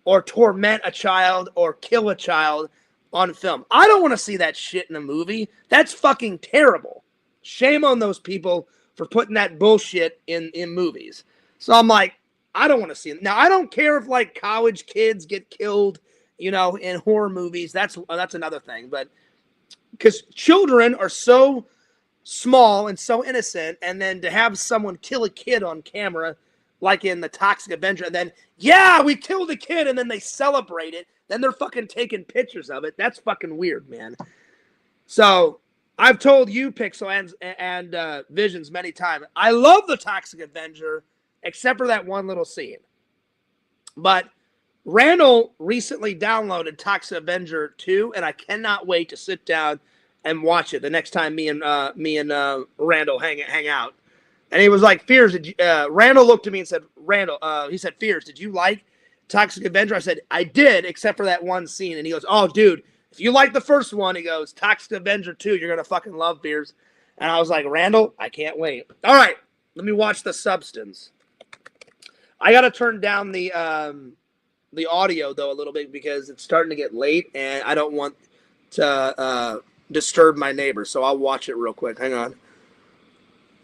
or torment a child or kill a child on film. I don't want to see that shit in a movie. That's fucking terrible. Shame on those people for putting that bullshit in movies. So I'm like, I don't want to see it. Now, I don't care if like college kids get killed, you know, in horror movies. That's another thing. But because children are so small and so innocent, and then to have someone kill a kid on camera, like in the Toxic Avenger, and then, yeah, we killed a kid, and then they celebrate it, then they're fucking taking pictures of it. That's fucking weird, man. So I've told you, Pixel and Visions many times, I love the Toxic Avenger, except for that one little scene. But Randall recently downloaded Toxic Avenger 2, and I cannot wait to sit down and watch it the next time me and Randall hang out. And he was like, Fears, Randall looked at me and said, he said, Fears, did you like Toxic Avenger? I said, I did, except for that one scene. And he goes, oh, dude, if you like the first one, he goes, Toxic Avenger 2, you're going to fucking love Fears. And I was like, Randall, I can't wait. All right, let me watch The Substance. I got to turn down the audio, though, a little bit because it's starting to get late, and I don't want to disturb my neighbors, so I'll watch it real quick. Hang on.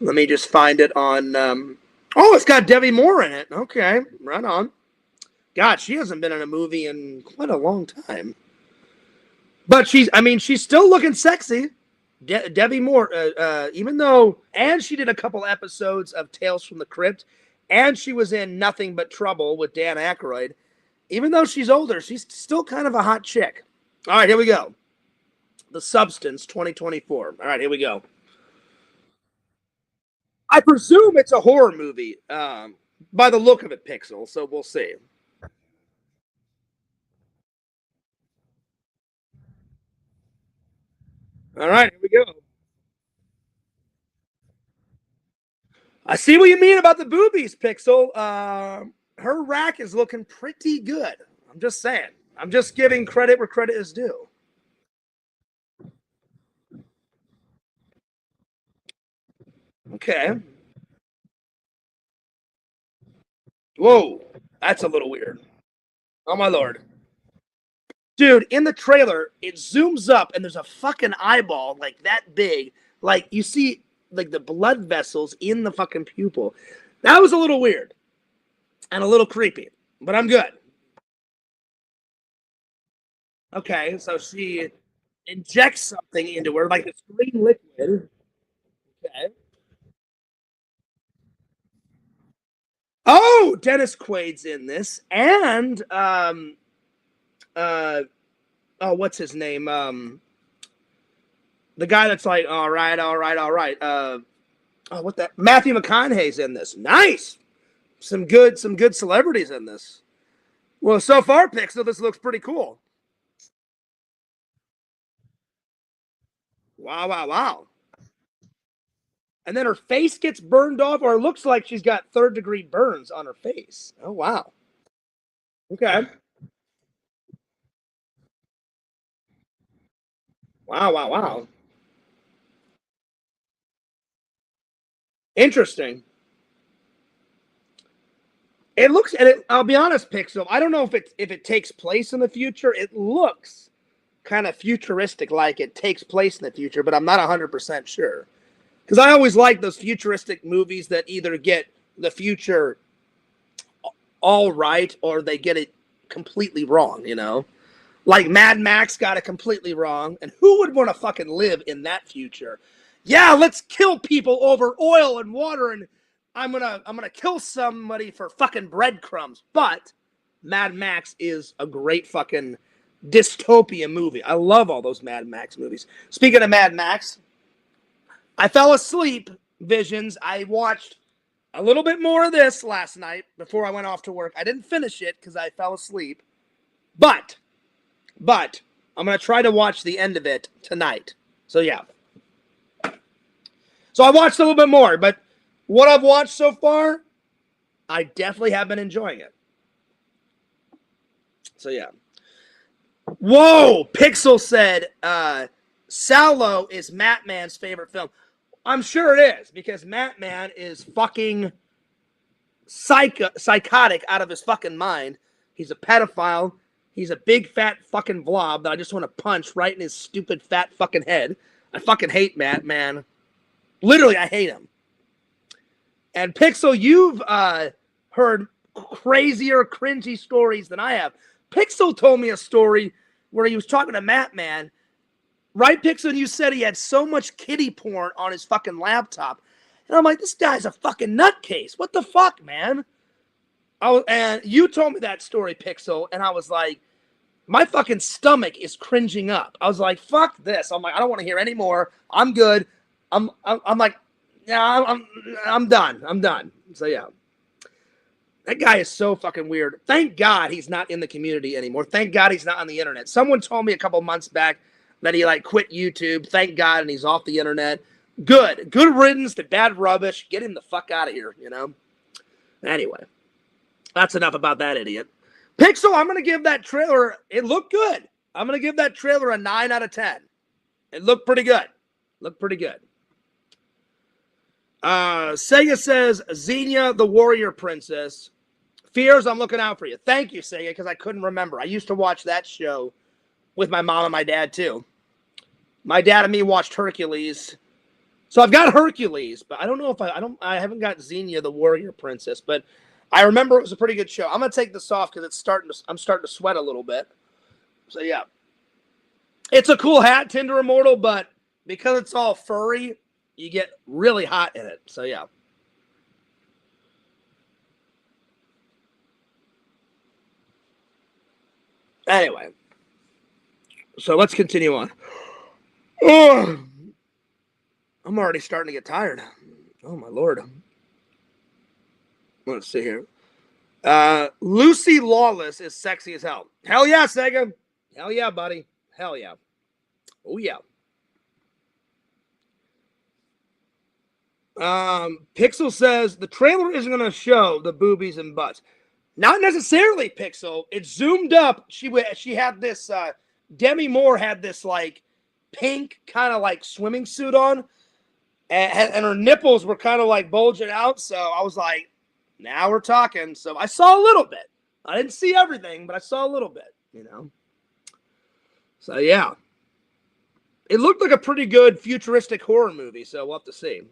Let me just find it on... oh, it's got Debbie Moore in it. Okay, right on. God, she hasn't been in a movie in quite a long time. But she's still looking sexy. Debbie Moore, even though... And she did a couple episodes of Tales from the Crypt, and she was in Nothing But Trouble with Dan Aykroyd. Even though she's older, she's still kind of a hot chick. All right, here we go. The Substance 2024. All right, here we go. I presume it's a horror movie by the look of it, Pixel, so we'll see. All right, here we go. I see what you mean about the boobies, Pixel. Her rack is looking pretty good. I'm just saying. I'm just giving credit where credit is due. Okay. Whoa, that's a little weird. Oh my lord. Dude, in the trailer, it zooms up and there's a fucking eyeball like that big. Like you see like the blood vessels in the fucking pupil. That was a little weird and a little creepy, but I'm good. Okay, so she injects something into her, like this green liquid. Okay. Oh, Dennis Quaid's in this, and oh, what's his name? The guy that's like, all right, all right, all right. Oh, what that? Matthew McConaughey's in this. Nice. Some good celebrities in this. Well, so far, Pixel, this looks pretty cool. Wow, wow, wow. And then her face gets burned off, or it looks like she's got third-degree burns on her face. Oh, wow. Okay. Wow, wow, wow. Interesting. It looks, and I'll be honest, Pixel. I don't know if it takes place in the future. It looks kind of futuristic, like it takes place in the future, but I'm not 100% sure. Because I always like those futuristic movies that either get the future all right or they get it completely wrong, you know? Like Mad Max got it completely wrong. And who would want to fucking live in that future? Yeah, let's kill people over oil and water and I'm gonna kill somebody for fucking breadcrumbs. But Mad Max is a great fucking dystopia movie. I love all those Mad Max movies. Speaking of Mad Max, I fell asleep, Visions. I watched a little bit more of this last night before I went off to work. I didn't finish it because I fell asleep. But I'm going to try to watch the end of it tonight. So, yeah. So, I watched a little bit more, but what I've watched so far, I definitely have been enjoying it. So, yeah. Whoa! Pixel said, Salo is Matt Man's favorite film. I'm sure it is, because Matt Man is fucking psychotic out of his fucking mind. He's a pedophile. He's a big fat fucking blob that I just want to punch right in his stupid fat fucking head. I fucking hate Matt Man. Literally, I hate him. And Pixel, you've heard crazier, cringy stories than I have. Pixel told me a story where he was talking to Matt Man. Right, Pixel, you said he had so much kiddie porn on his fucking laptop. And I'm like, this guy's a fucking nutcase. What the fuck, man? And you told me that story, Pixel, and I was like, my fucking stomach is cringing up. I was like, fuck this. I'm like, I don't want to hear any more. I'm good. I'm like, yeah, I'm done. I'm done. So yeah. That guy is so fucking weird. Thank God he's not in the community anymore. Thank God he's not on the internet. Someone told me a couple months back that he like quit YouTube. Thank God, and he's off the internet. Good riddance to bad rubbish. Get him the fuck out of here, you know? Anyway, that's enough about that idiot. Pixel, I'm going to give that trailer, it looked good. I'm going to give that trailer a 9 out of 10. It looked pretty good. Looked pretty good. Sega says, Xenia, the warrior princess. Fears, I'm looking out for you. Thank you, Sega, because I couldn't remember. I used to watch that show with my mom and my dad, too. My dad and me watched Hercules. So I've got Hercules, but I don't know if I haven't got Xenia, the warrior princess, but I remember it was a pretty good show. I'm gonna take this off because I'm starting to sweat a little bit. So yeah, it's a cool hat, Tinder Immortal, but because it's all furry, you get really hot in it. So yeah. Anyway, so let's continue on. Oh, I'm already starting to get tired. Oh my lord. Let's see here. Lucy Lawless is sexy as hell. Hell yeah, Sega. Hell yeah, buddy. Hell yeah. Oh yeah. Pixel says the trailer isn't going to show the boobies and butts. Not necessarily, Pixel. It zoomed up. She had this. Demi Moore had this like pink kind of like swimming suit on, and her nipples were kind of like bulging out. So I was like, now we're talking. So I saw a little bit. I didn't see everything, but I saw a little bit. You know. So yeah, it looked like a pretty good futuristic horror movie. So we'll have to see.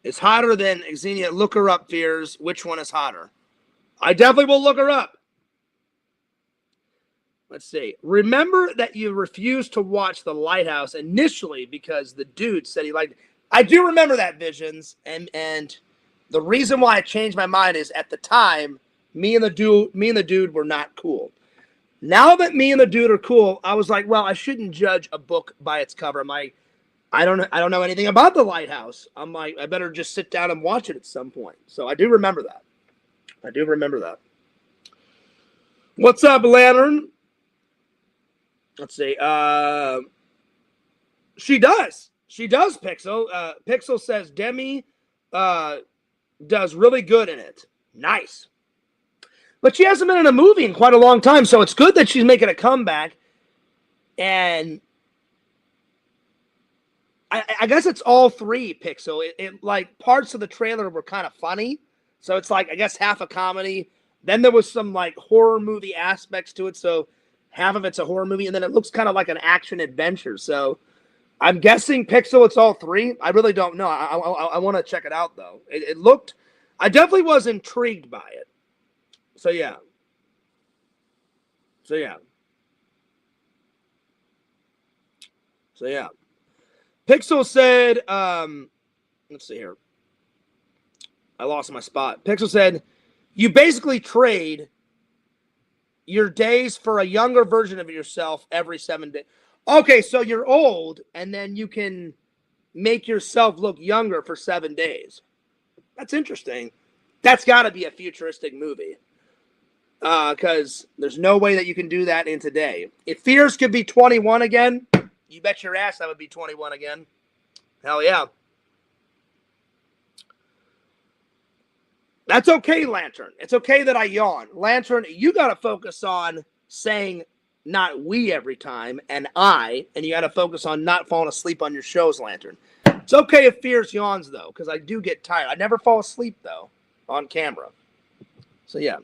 It's hotter than Xenia. Look her up, Fears. Which one is hotter? I definitely will look her up. Let's see. Remember that you refused to watch The Lighthouse initially because the dude said he liked it. I do remember that, Visions. And the reason why I changed my mind is at the time, me and the dude were not cool. Now that me and the dude are cool, I was like, well, I shouldn't judge a book by its cover. I'm like, I don't know anything about The Lighthouse. I'm like, I better just sit down and watch it at some point. So I do remember that. What's up, Lantern? Let's see. She does, Pixel. Pixel says Demi does really good in it. Nice. But she hasn't been in a movie in quite a long time, so it's good that she's making a comeback. And I guess it's all three, Pixel. It like parts of the trailer were kind of funny. So it's like, I guess half a comedy. Then there was some like horror movie aspects to it. So half of it's a horror movie. And then it looks kind of like an action adventure. So I'm guessing, Pixel, it's all three. I really don't know. I want to check it out, though. It looked, I definitely was intrigued by it. So yeah. Pixel said, let's see here. I lost my spot. Pixel said, you basically trade your days for a younger version of yourself every 7 days. Okay, so you're old, and then you can make yourself look younger for 7 days. That's interesting. That's got to be a futuristic movie. Because there's no way that you can do that in today. If Fears could be 21 again, you bet your ass that would be 21 again. Hell yeah. That's okay, Lantern. It's okay that I yawn. Lantern, you got to focus on saying not we every time and I, and you got to focus on not falling asleep on your shows, Lantern. It's okay if Fears yawns, though, because I do get tired. I never fall asleep, though, on camera. So, yeah.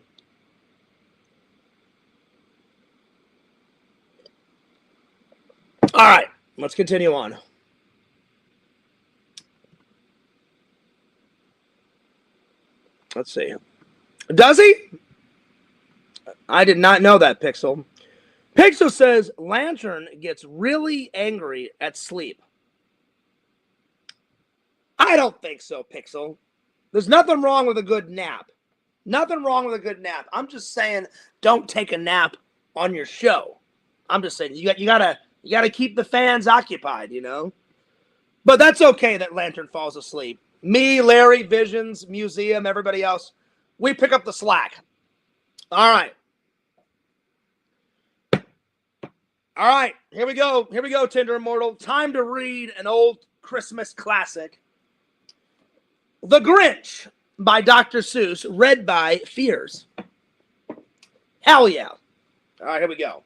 All right, let's continue on. Let's see. Does he? I did not know that, Pixel. Pixel says Lantern gets really angry at sleep. I don't think so, Pixel. There's nothing wrong with a good nap. Nothing wrong with a good nap. I'm just saying don't take a nap on your show. I'm just saying you gotta keep the fans occupied, you know? But that's okay that Lantern falls asleep. Me, Larry, Visions, Museum, everybody else, we pick up the slack. All right. All right, here we go. Here we go, Tinder Immortal. Time to read an old Christmas classic. The Grinch by Dr. Seuss, read by Fears. Hell yeah. All right, here we go.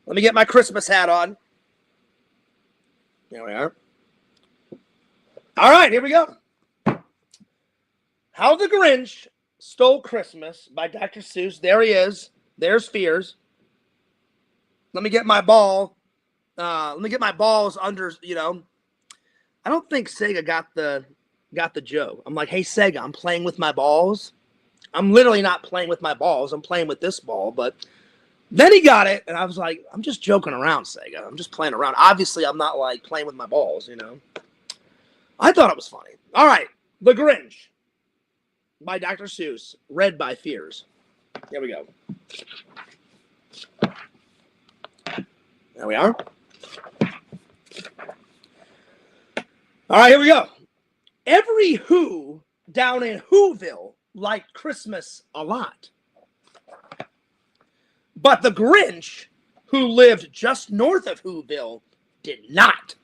Let me get my Christmas hat on. There we are. All right, here we go. How the Grinch Stole Christmas by Dr. Seuss. There he is. There's Fears. Let me get my ball. Let me get my balls under, you know. I don't think Sega got the joke. I'm like, hey, Sega, I'm playing with my balls. I'm literally not playing with my balls. I'm playing with this ball. But then he got it, and I was like, I'm just joking around, Sega. I'm just playing around. Obviously, I'm not, like, playing with my balls, you know. I thought it was funny. All right. The Grinch by Dr. Seuss, read by Fears. Here we go. There we are. All right, here we go. Every Who down in Whoville liked Christmas a lot. But the Grinch, who lived just north of Whoville, did not.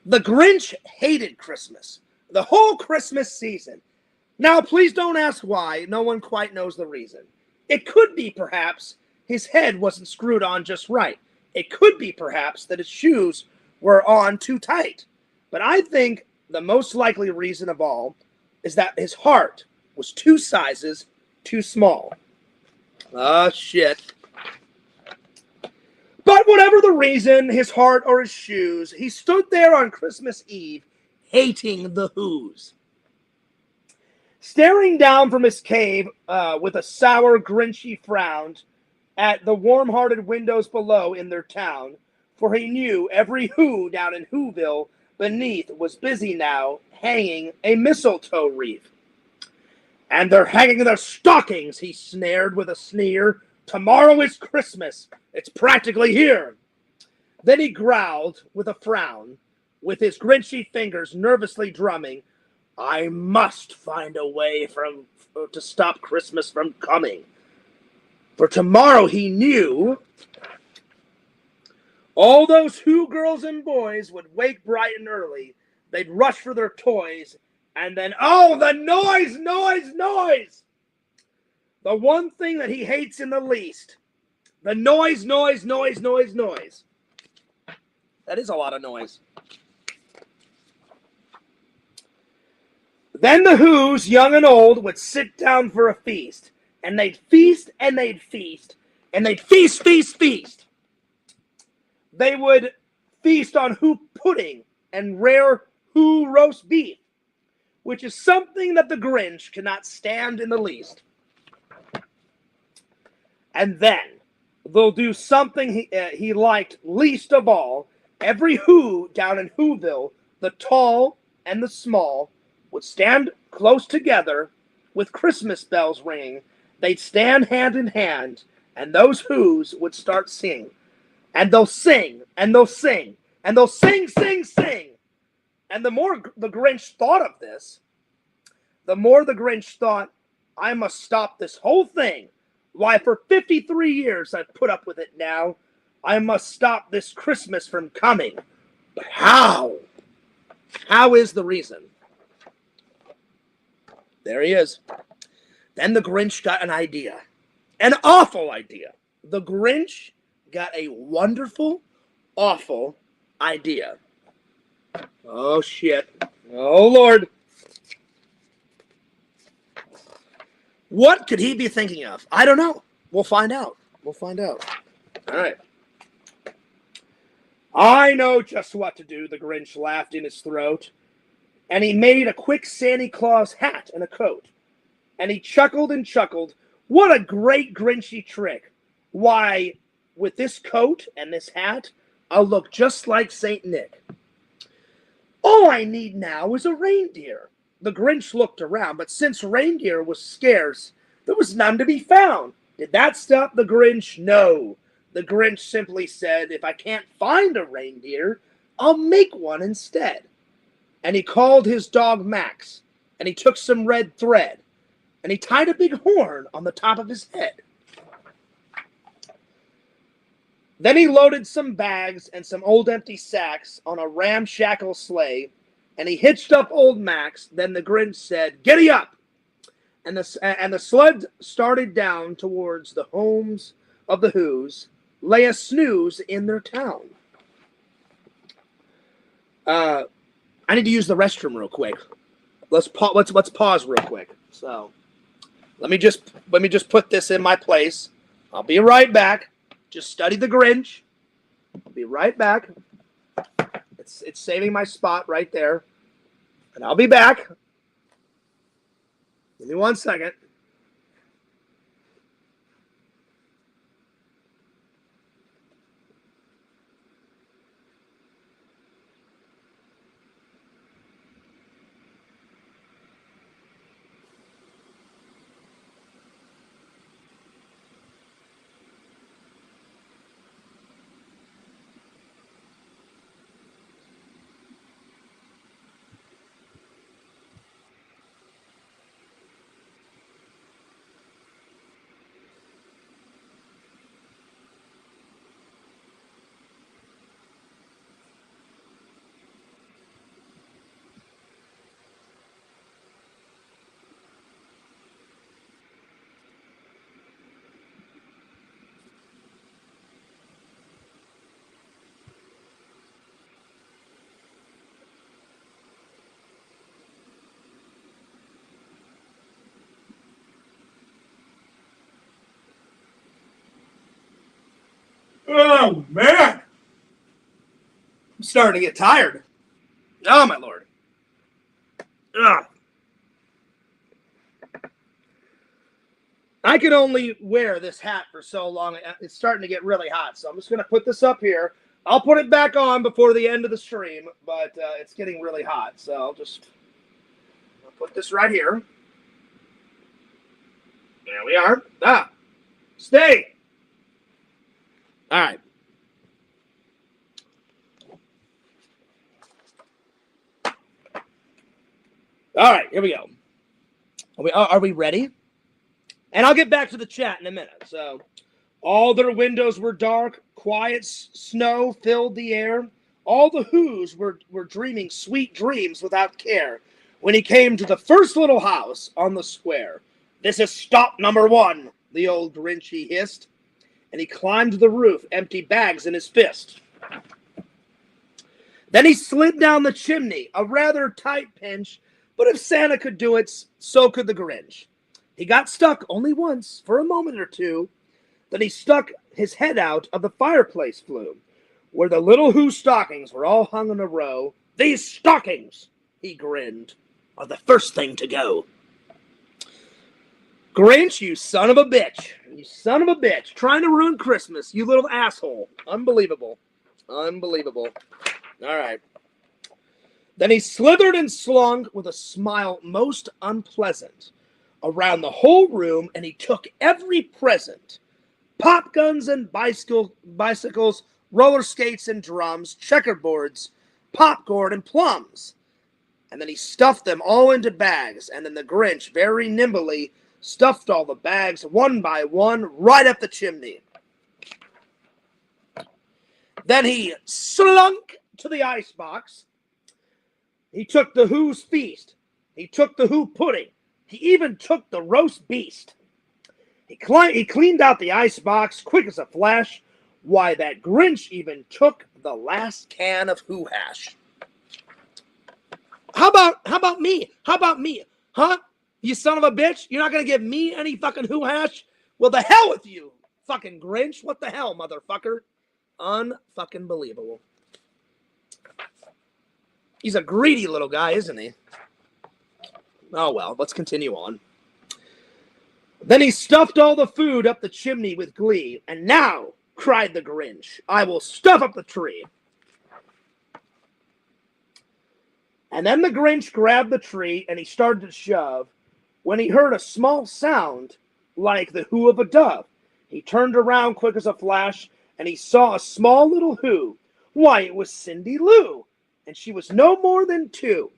The Grinch hated Christmas, the whole Christmas season. Now, please don't ask why. No one quite knows the reason. It could be, perhaps, his head wasn't screwed on just right. It could be, perhaps, that his shoes were on too tight. But I think the most likely reason of all is that his heart was 2 sizes too small. Ah, shit. But whatever the reason, his heart or his shoes, he stood there on Christmas Eve, hating the Who's. Staring down from his cave with a sour, grinchy frown at the warm-hearted windows below in their town, for he knew every Who down in Whoville beneath was busy now hanging a mistletoe wreath. And they're hanging their stockings, he snared with a sneer. Tomorrow is Christmas. It's practically here. Then he growled with a frown, with his grinchy fingers nervously drumming, I must find a way to stop Christmas from coming. For tomorrow, he knew, all those Who girls and boys would wake bright and early. They'd rush for their toys, and then, oh, the noise, noise, noise! The one thing that he hates in the least. The noise, noise, noise, noise, noise. That is a lot of noise. Then the Who's, young and old, would sit down for a feast. And they'd feast, and they'd feast, and they'd feast, feast, feast. They would feast on Who pudding and rare Who roast beef, which is something that the Grinch cannot stand in the least. And then they'll do something he liked least of all. Every Who down in Whoville, the tall and the small, would stand close together with Christmas bells ringing. They'd stand hand in hand, and those Who's would start singing. And they'll sing, and they'll sing, and they'll sing, sing, sing. And the more the Grinch thought of this, the more the Grinch thought, I must stop this whole thing. Why, for 53 years I've put up with it now. I must stop this Christmas from coming. But how? How is the reason? There he is. Then the Grinch got an idea. An awful idea. The Grinch got a wonderful, awful idea. Oh, shit. Oh, Lord. What could he be thinking of? I don't know. We'll find out. We'll find out. All right. I know just what to do, the Grinch laughed in his throat. And he made a quick Santa Claus hat and a coat. And he chuckled and chuckled. What a great Grinchy trick. Why, with this coat and this hat, I'll look just like St. Nick. All I need now is a reindeer. The Grinch looked around, but since reindeer was scarce, there was none to be found. Did that stop the Grinch? No. The Grinch simply said, if I can't find a reindeer, I'll make one instead. And he called his dog Max, and he took some red thread, and he tied a big horn on the top of his head. Then he loaded some bags and some old empty sacks on a ramshackle sleigh, and he hitched up old Max. Then the Grinch said, "Giddy up!" And the sled started down towards the homes of the Who's, lay a snooze in their town. I need to use the restroom real quick. Let's pause real quick. So let me just put this in my place. I'll be right back. Just study the Grinch. I'll be right back. It's saving my spot right there. And I'll be back. Give me 1 second. Oh, man. I'm starting to get tired. Oh, my Lord. Ugh. I can only wear this hat for so long. It's starting to get really hot, so I'm just going to put this up here. I'll put it back on before the end of the stream, but it's getting really hot, so I'll put this right here. There we are. Stay. All right. All right, here we go. Are we ready? And I'll get back to the chat in a minute. So, all their windows were dark. Quiet snow filled the air. All the Whos were dreaming sweet dreams without care. When he came to the first little house on the square. This is stop number 1, the old Grinch he hissed. And he climbed the roof, empty bags in his fist. Then he slid down the chimney, a rather tight pinch. But if Santa could do it, so could the Grinch. He got stuck only once, for a moment or two. Then he stuck his head out of the fireplace flue, where the little Who stockings were all hung in a row. These stockings, he grinned, are the first thing to go. Grinch, you son of a bitch. You son of a bitch. Trying to ruin Christmas, you little asshole. Unbelievable. Unbelievable. All right. Then he slithered and slunk with a smile most unpleasant around the whole room, and he took every present. Pop guns and bicycles, roller skates and drums, checkerboards, popcorn and plums. And then he stuffed them all into bags, and then the Grinch very nimbly stuffed all the bags one by one right up the chimney. Then he slunk to the icebox. He took the Who's feast. He took the Who pudding. He even took the roast beast. He cleaned out the icebox quick as a flash. Why, that Grinch even took the last can of Who hash. How about me? How about me? Huh? You son of a bitch? You're not going to give me any fucking Who hash? Well, the hell with you, fucking Grinch. What the hell, motherfucker? Unfucking believable. He's a greedy little guy, isn't he? Oh, well, let's continue on. Then he stuffed all the food up the chimney with glee. And now, cried the Grinch, I will stuff up the tree. And then the Grinch grabbed the tree and he started to shove when he heard a small sound like the Who of a dove. He turned around quick as a flash and he saw a small little Who. Why, it was Cindy Lou. And she was no more than 2.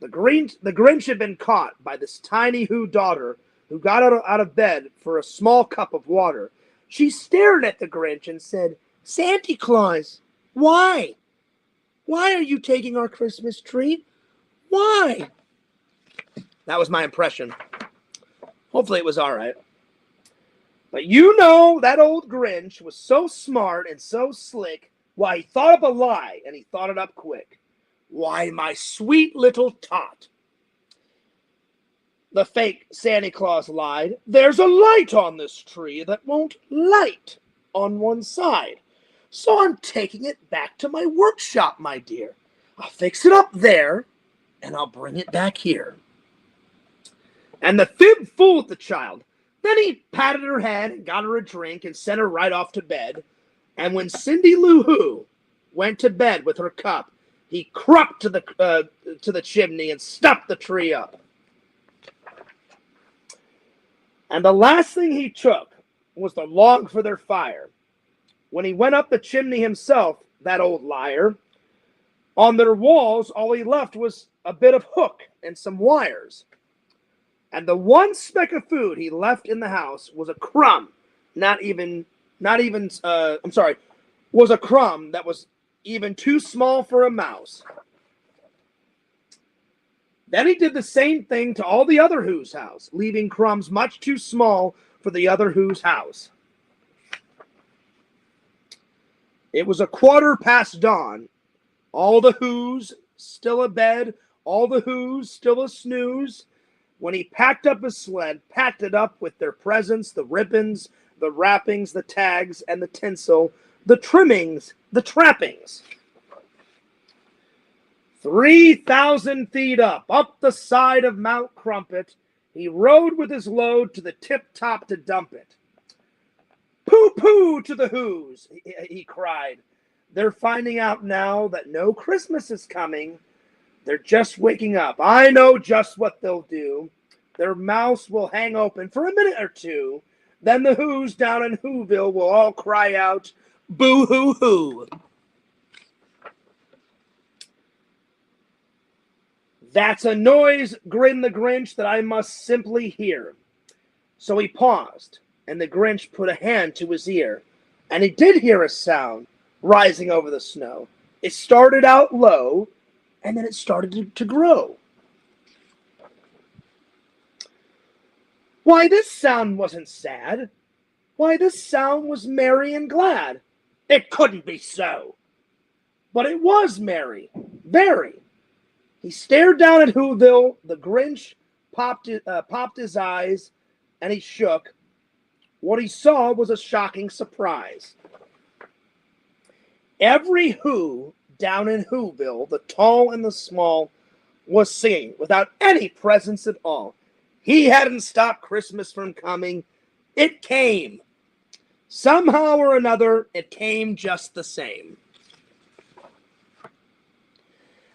The Grinch had been caught by this tiny Who daughter who got out of bed for a small cup of water. She stared at the Grinch and said, Santa Claus, why? Why are you taking our Christmas tree? Why? That was my impression. Hopefully it was all right. But you know that old Grinch was so smart and so slick. Why, he thought up a lie, and he thought it up quick. Why, my sweet little tot. The fake Santa Claus lied. There's a light on this tree that won't light on one side. So I'm taking it back to my workshop, my dear. I'll fix it up there, and I'll bring it back here. And the fib fooled the child. Then he patted her head and got her a drink and sent her right off to bed. And when Cindy Lou Who went to bed with her cup, he crept to the chimney and stuffed the tree up. And the last thing he took was the log for their fire. When he went up the chimney himself, that old liar, on their walls, all he left was a bit of hook and some wires. And the one speck of food he left in the house was a crumb, was a crumb that was even too small for a mouse. Then he did the same thing to all the other Who's house, leaving crumbs much too small for the other Who's house. It was 1:15 dawn. All the Who's still abed, all the Who's still a snooze. When he packed up his sled, packed it up with their presents, the ribbons, the wrappings, the tags, and the tinsel, the trimmings, the trappings. 3,000 feet up the side of Mount Crumpet, he rode with his load to the tip-top to dump it. Pooh-pooh to the Who's, he cried. They're finding out now that no Christmas is coming. They're just waking up. I know just what they'll do. Their mouths will hang open for a minute or two. Then the Who's down in Whoville will all cry out, boo-hoo-hoo. That's a noise, grinned the Grinch, that I must simply hear. So he paused, and the Grinch put a hand to his ear, and he did hear a sound rising over the snow. It started out low, and then it started to grow. Why, this sound wasn't sad. Why, this sound was merry and glad. It couldn't be so. But it was merry, very. He stared down at Whoville. The Grinch popped his eyes, and he shook. What he saw was a shocking surprise. Every Who down in Whoville, the tall and the small, was singing without any presents at all. He hadn't stopped Christmas from coming. It came. Somehow or another, it came just the same.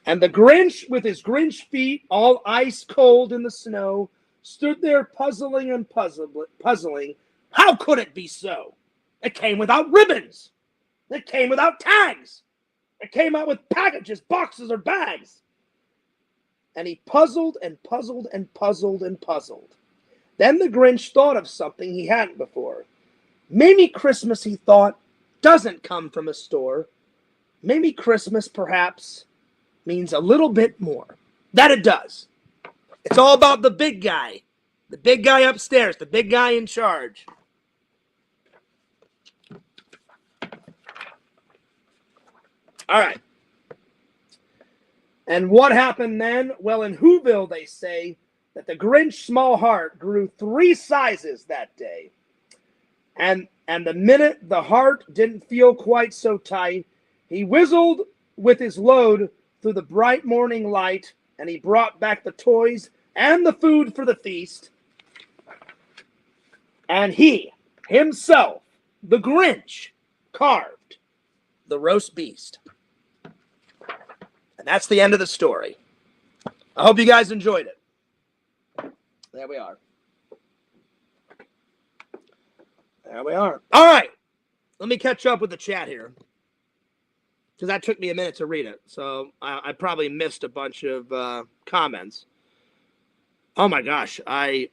And the Grinch, with his Grinch feet all ice cold in the snow, stood there puzzling and puzzling. How could it be so? It came without ribbons. It came without tags. It came out with packages, boxes, or bags. And he puzzled and puzzled and puzzled and puzzled. Then the Grinch thought of something he hadn't before. Maybe Christmas, he thought, doesn't come from a store. Maybe Christmas, perhaps, means a little bit more. That it does. It's all about the big guy. The big guy upstairs. The big guy in charge. All right. And what happened then? Well, in Whoville, they say that the Grinch's small heart grew 3 sizes that day. And the minute the heart didn't feel quite so tight, he whistled with his load through the bright morning light, and he brought back the toys and the food for the feast. And he, himself, the Grinch, carved the roast beast. And that's the end of the story. I hope you guys enjoyed it. There we are. There we are. All right. Let me catch up with the chat here, because that took me a minute to read it. So I probably missed a bunch of comments. Oh my gosh. I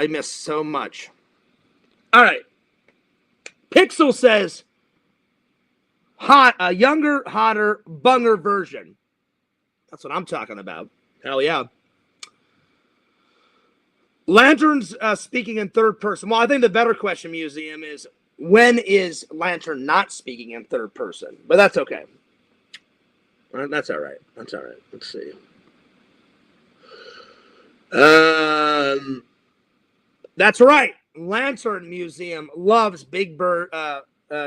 missed so much. All right. Pixel says, a younger, hotter, bunger version. That's what I'm talking about. Hell yeah. Lantern's speaking in third person. Well, I think the better question, Museum, is when is Lantern not speaking in third person? But that's okay. That's all right. That's all right. Let's see. That's right. Lantern Museum loves Big Bird.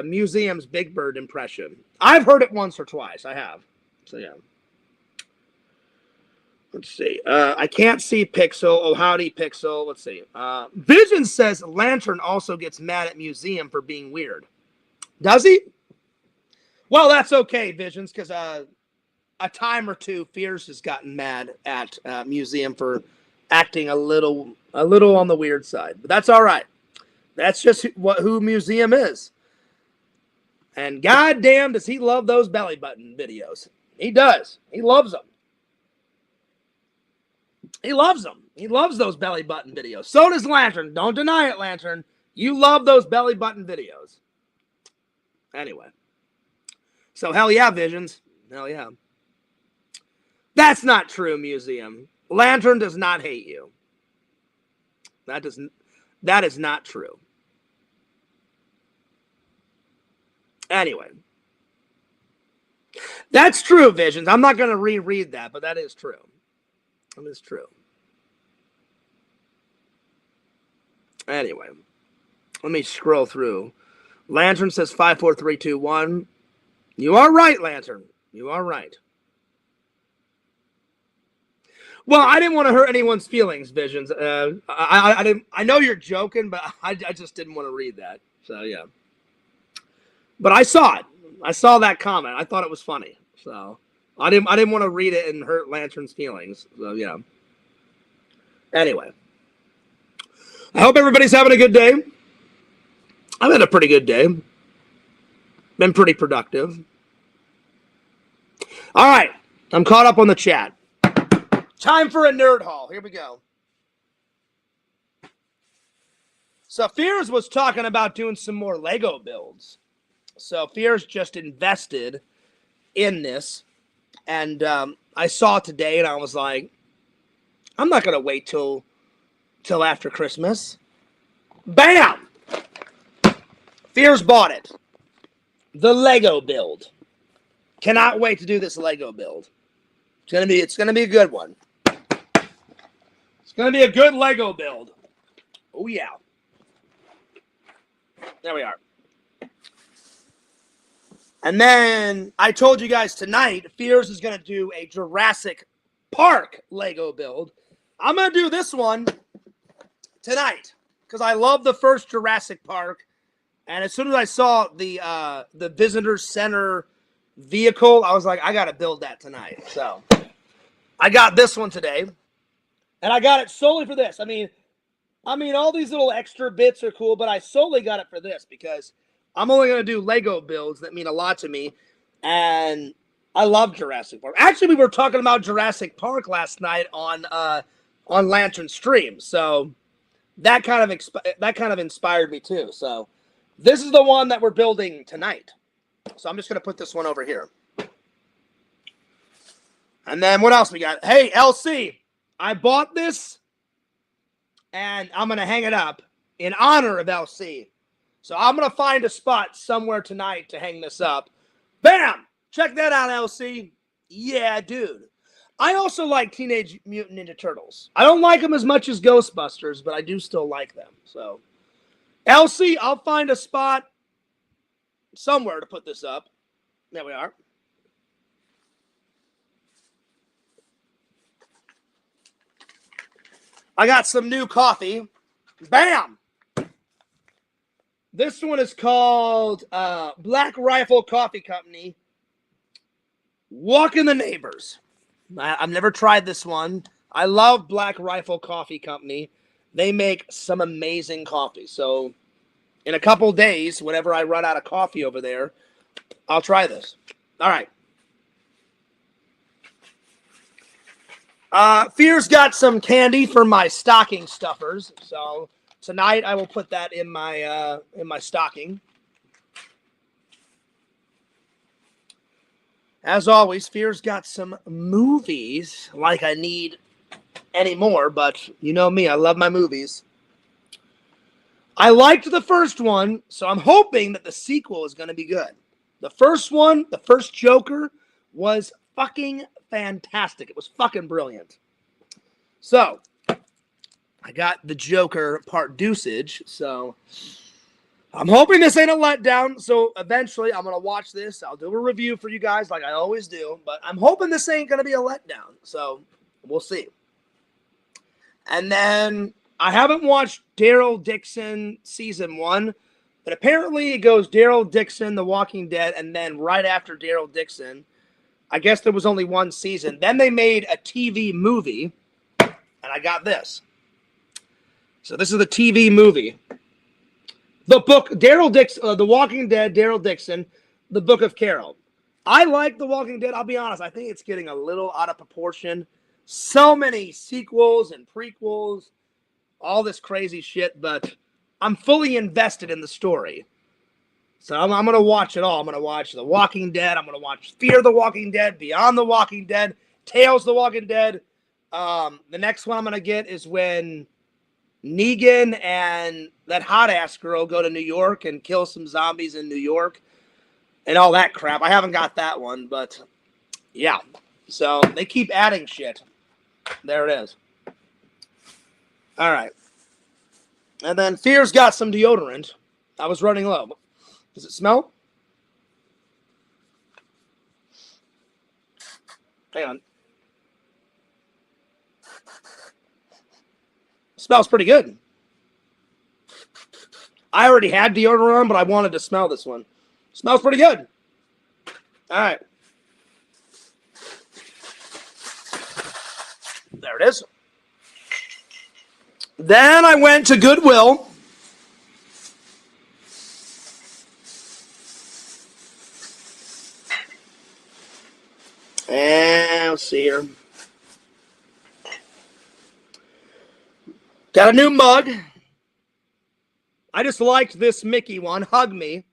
Museum's Big Bird impression. I've heard it once or twice. I have. So yeah. Let's see. I can't see Pixel. Oh, howdy, Pixel. Let's see. Vision says Lantern also gets mad at Museum for being weird. Does he? Well, that's okay, Visions, because a time or two, Fierce has gotten mad at Museum for acting a little on the weird side. But that's all right. That's just who Museum is. And goddamn, does he love those belly button videos. He does. He loves them. He loves them. He loves those belly button videos. So does Lantern. Don't deny it, Lantern. You love those belly button videos. Anyway. So hell yeah, Visions. Hell yeah. That's not true, Museum. Lantern does not hate you. That is not true. Anyway. That's true, Visions. I'm not going to reread that, but that is true. That is true. Anyway, let me scroll through Lantern says 5, 4, 3, 2, 1. You are right, Lantern. You are right. Well, I didn't want to hurt anyone's feelings, Visions. I didn't. I know you're joking, but I just didn't want to read that. So yeah. But I saw it. I saw that comment. I thought it was funny. So I didn't want to read it and hurt Lantern's feelings. So yeah. Anyway, I hope everybody's having a good day. I've had a pretty good day. Been pretty productive. All right, I'm caught up on the chat. Time for a nerd haul. Here we go. So Fears was talking about doing some more Lego builds. So Fears just invested in this. And I saw it today and I was like, I'm not going to wait till after Christmas. Bam! Fears bought it. The Lego build. Cannot wait to do this Lego build. It's gonna be a good one. It's gonna be a good Lego build. Oh yeah. There we are. And then I told you guys tonight, Fears is gonna do a Jurassic Park Lego build. I'm gonna do this one tonight because I love the first Jurassic Park. And as soon as I saw the visitor center vehicle, I was like, I gotta build that tonight. So I got this one today, and I got it solely for this. I mean, all these little extra bits are cool, but I solely got it for this because I'm only gonna do Lego builds that mean a lot to me, and I love Jurassic Park. Actually, we were talking about Jurassic Park last night on Lantern Stream, so that kind of inspired me too. So this is the one that we're building tonight. So I'm just gonna put this one over here. And then what else we got? Hey, LC, I bought this and I'm going to hang it up in honor of LC. So I'm going to find a spot somewhere tonight to hang this up. Bam! Check that out, LC. Yeah, dude. I also like Teenage Mutant Ninja Turtles. I don't like them as much as Ghostbusters, but I do still like them. So, LC, I'll find a spot somewhere to put this up. There we are. I got some new coffee. Bam! This one is called Black Rifle Coffee Company. Walking the Neighbors. I've never tried this one. I love Black Rifle Coffee Company. They make some amazing coffee. So in a couple days, whenever I run out of coffee over there, I'll try this. All right. Fear's got some candy for my stocking stuffers, so tonight I will put that in my stocking. As always, Fear's got some movies, like I need any more, but you know me, I love my movies. I liked the first one, so I'm hoping that the sequel is going to be good. The first one, the first Joker, was fucking fantastic. It was fucking brilliant. So, I got the Joker part dosage, so I'm hoping this ain't a letdown. So, eventually, I'm going to watch this. I'll do a review for you guys like I always do, but I'm hoping this ain't going to be a letdown. So, we'll see. And then, I haven't watched Daryl Dixon Season 1, but apparently it goes Daryl Dixon, The Walking Dead, and then right after Daryl Dixon, I guess there was only one season. Then they made a TV movie, and I got this. So this is the TV movie. The book, Daryl Dixon, The Walking Dead, Daryl Dixon, The Book of Carol. I like The Walking Dead. I'll be honest. I think it's getting a little out of proportion. So many sequels and prequels, all this crazy shit, but I'm fully invested in the story. So I'm going to watch it all. I'm going to watch The Walking Dead. I'm going to watch Fear the Walking Dead, Beyond the Walking Dead, Tales the Walking Dead. The next one I'm going to get is when Negan and that hot-ass girl go to New York and kill some zombies in New York and all that crap. I haven't got that one, but yeah. So they keep adding shit. There it is. All right. And then Fear's got some deodorant. I was running low. Does it smell? Hang on. Smells pretty good. I already had deodorant on, but I wanted to smell this one. Smells pretty good. All right. There it is. Then I went to Goodwill. And let's see here. Got a new mug. I just liked this Mickey one. Hug Me.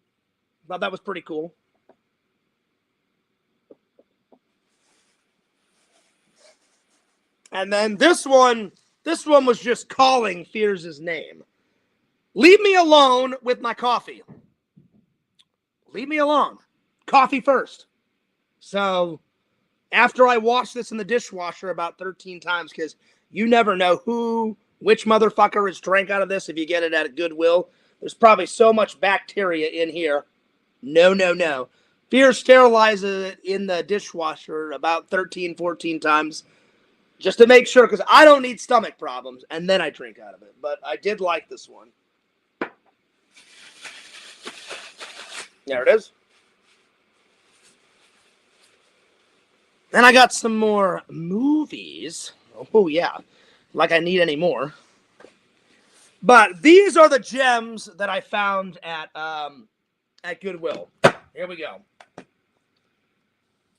Thought that was pretty cool. And then this one was just calling Fears' name. Leave me alone with my coffee. Leave me alone. Coffee first. So after I washed this in the dishwasher about 13 times, because you never know which motherfucker has drank out of this if you get it at Goodwill. There's probably so much bacteria in here. No. Fears sterilizes it in the dishwasher about 13, 14 times. Just to make sure, because I don't need stomach problems, and then I drink out of it. But I did like this one. There it is. Then I got some more movies. Oh, yeah. Like I need any more. But these are the gems that I found at Goodwill. Here we go.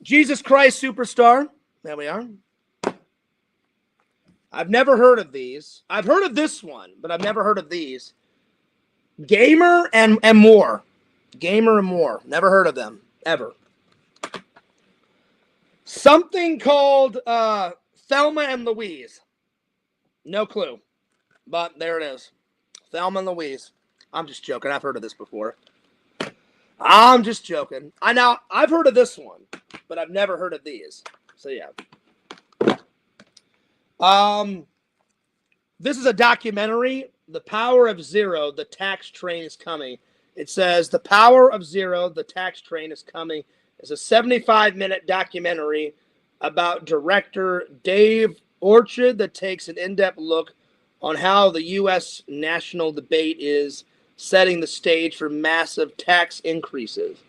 Jesus Christ Superstar. There we are. I've never heard of these. I've heard of this one, but I've never heard of these. Gamer and More. Gamer and More. Never heard of them. Ever. Something called Thelma and Louise. No clue. But there it is. Thelma and Louise. I'm just joking. I've heard of this before. I'm just joking. I've heard of this one, but I've never heard of these. So yeah. This is a documentary, The Power of Zero, The Tax Train is Coming. It says, The Power of Zero, The Tax Train is Coming. It's a 75-minute documentary about director Dave Orchard that takes an in-depth look on how the U.S. national debate is setting the stage for massive tax increases.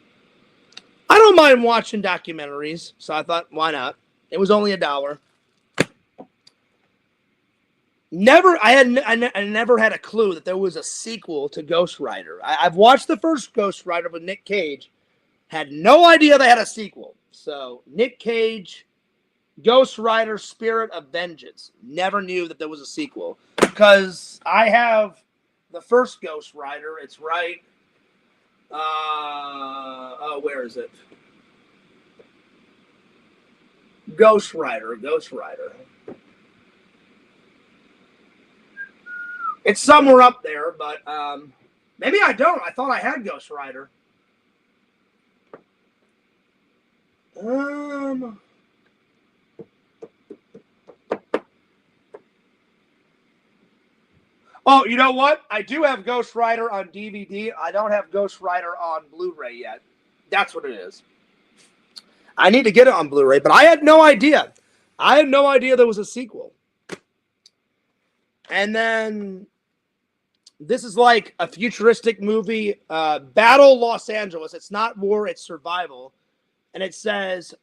I don't mind watching documentaries, so I thought, why not? It was only $1. I never had a clue that there was a sequel to Ghost Rider. I've watched the first Ghost Rider with Nick Cage. Had no idea they had a sequel. So, Nick Cage, Ghost Rider, Spirit of Vengeance. Never knew that there was a sequel. Because I have the first Ghost Rider. It's right. Where is it? Ghost Rider. It's somewhere up there, but maybe I don't. I thought I had Ghost Rider. Oh, you know what? I do have Ghost Rider on DVD. I don't have Ghost Rider on Blu-ray yet. That's what it is. I need to get it on Blu-ray, but I had no idea. I had no idea there was a sequel. And then this is like a futuristic movie, Battle Los Angeles. It's not war, it's survival. And it says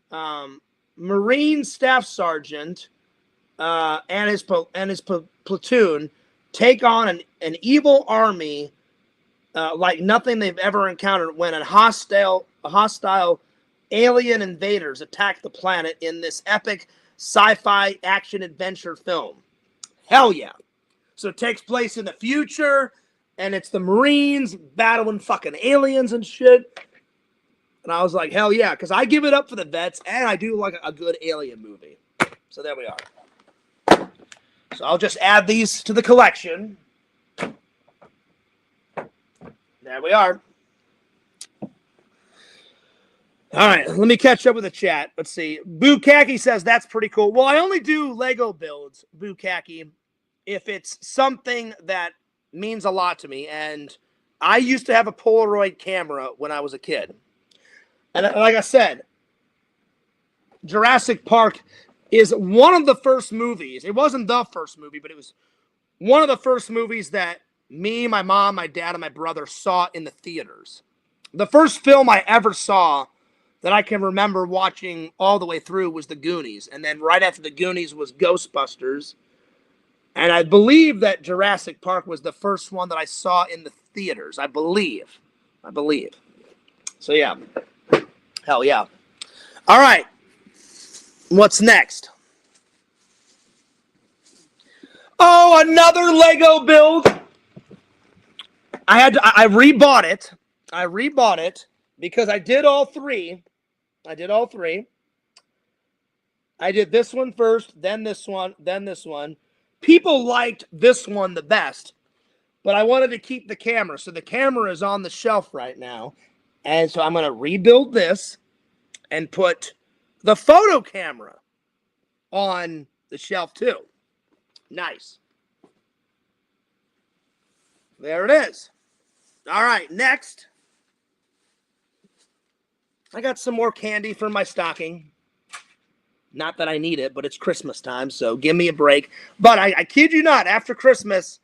Marine Staff Sergeant and his platoon take on an evil army like nothing they've ever encountered when a hostile alien invaders attack the planet in this epic sci-fi action adventure film. Hell yeah. So it takes place in the future, and it's the Marines battling fucking aliens and shit. And I was like, hell yeah, because I give it up for the vets, and I do like a good alien movie. So there we are. So I'll just add these to the collection. There we are. All right, let me catch up with the chat. Let's see. Bukaki says, that's pretty cool. Well, I only do Lego builds, Bukaki, if it's something that means a lot to me. And I used to have a Polaroid camera when I was a kid. And like I said, Jurassic Park is one of the first movies. It wasn't the first movie, but it was one of the first movies that me, my mom, my dad, and my brother saw in the theaters. The first film I ever saw that I can remember watching all the way through was The Goonies. And then right after The Goonies was Ghostbusters. And I believe that Jurassic Park was the first one that I saw in the theaters. I believe. So, yeah. Hell yeah. All right. What's next? Oh, another Lego build. I rebought it. I rebought it because I did all three. I did this one first, then this one, then this one. People liked this one the best, but I wanted to keep the camera. So the camera is on the shelf right now. And so I'm going to rebuild this and put the photo camera on the shelf too. Nice. There it is. All right, next. I got some more candy for my stocking. Not that I need it, but it's Christmas time, so give me a break. But I kid you not, after Christmas,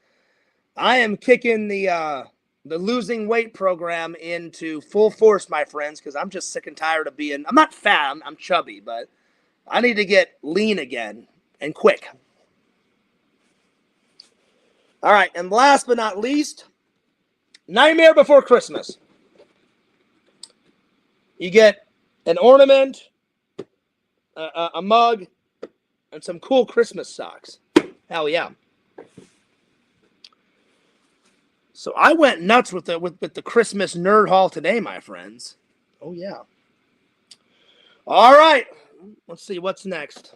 I am kicking the losing weight program into full force, my friends, because I'm just sick and tired of being, I'm not fat, I'm chubby, but I need to get lean again and quick. All right, and last but not least, Nightmare Before Christmas. You get an ornament, a mug, and some cool Christmas socks. Hell yeah. So I went nuts with the Christmas nerd haul today, my friends. Oh yeah. All right. Let's see what's next.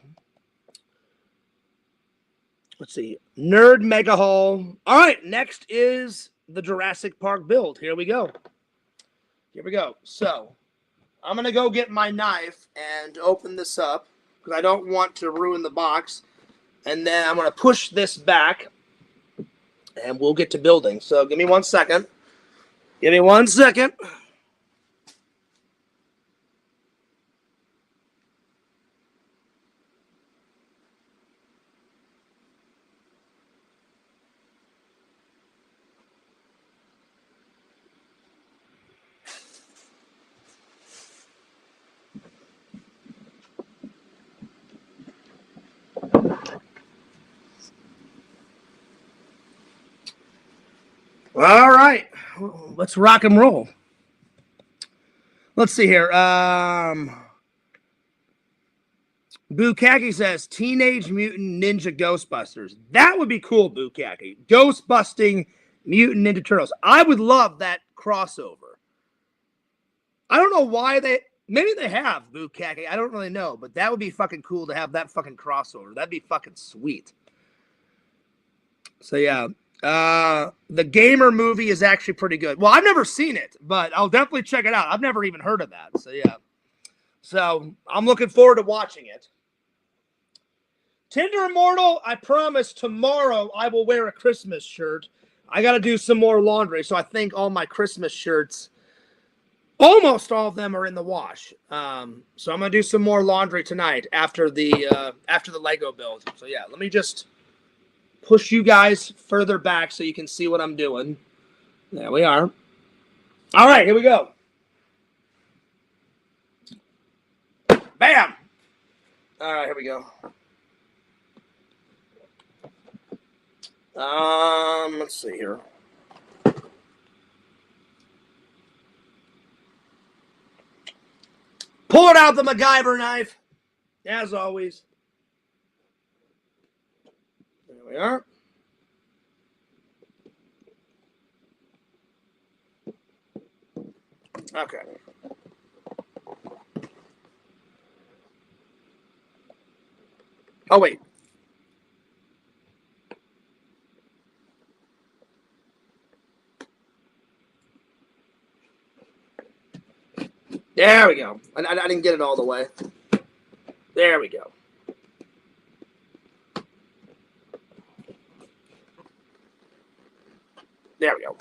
Let's see. Nerd Mega Haul. All right, next is the Jurassic Park build. Here we go. So, I'm going to go get my knife and open this up because I don't want to ruin the box. And then I'm going to push this back and we'll get to building. So, give me 1 second. All right, let's rock and roll. Let's see here. Bukaki says Teenage Mutant Ninja Ghostbusters. That would be cool, Bukaki. Ghostbusting Mutant Ninja Turtles. I would love that crossover. I don't know why maybe they have Bukaki. I don't really know, but that would be fucking cool to have that fucking crossover. That'd be fucking sweet. So yeah. The Gamer movie is actually pretty good. Well, I've never seen it, but I'll definitely check it out. I've never even heard of that. So yeah. So I'm looking forward to watching it. Tinder Immortal, I promise tomorrow I will wear a Christmas shirt. I got to do some more laundry, so I think all my Christmas shirts, almost all of them are in the wash. So I'm going to do some more laundry tonight after the Lego build. So yeah, let me just push you guys further back so you can see what I'm doing. There we are. All right, here we go. Bam! All right, here we go. Let's see here. Pulling out the MacGyver knife, as always. There we are. Okay. Oh, wait. There we go. I didn't get it all the way. There we go. There we go.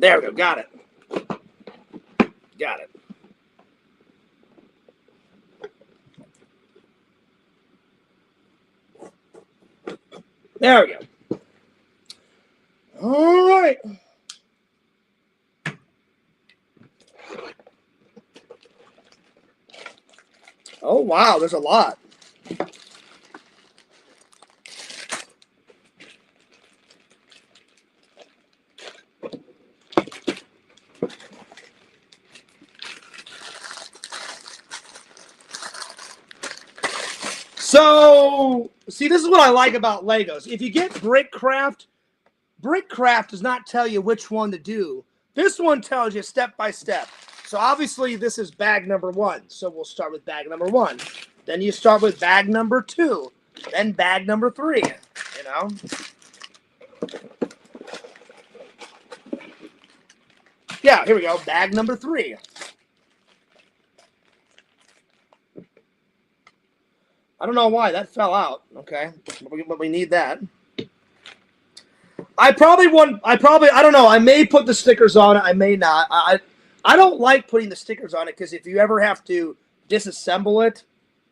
There we go. Got it. Got it. There we go. All right. Oh, wow. There's a lot. So, see, this is what I like about Legos. If you get BrickCraft, BrickCraft does not tell you which one to do. This one tells you step by step. So obviously this is bag number 1. So we'll start with bag number 1. Then you start with bag number 2. Then bag number 3. You know? Yeah, here we go. Bag number 3. I don't know why that fell out. Okay, but we need that. I don't know. I may put the stickers on it. I may not. I don't like putting the stickers on it because if you ever have to disassemble it,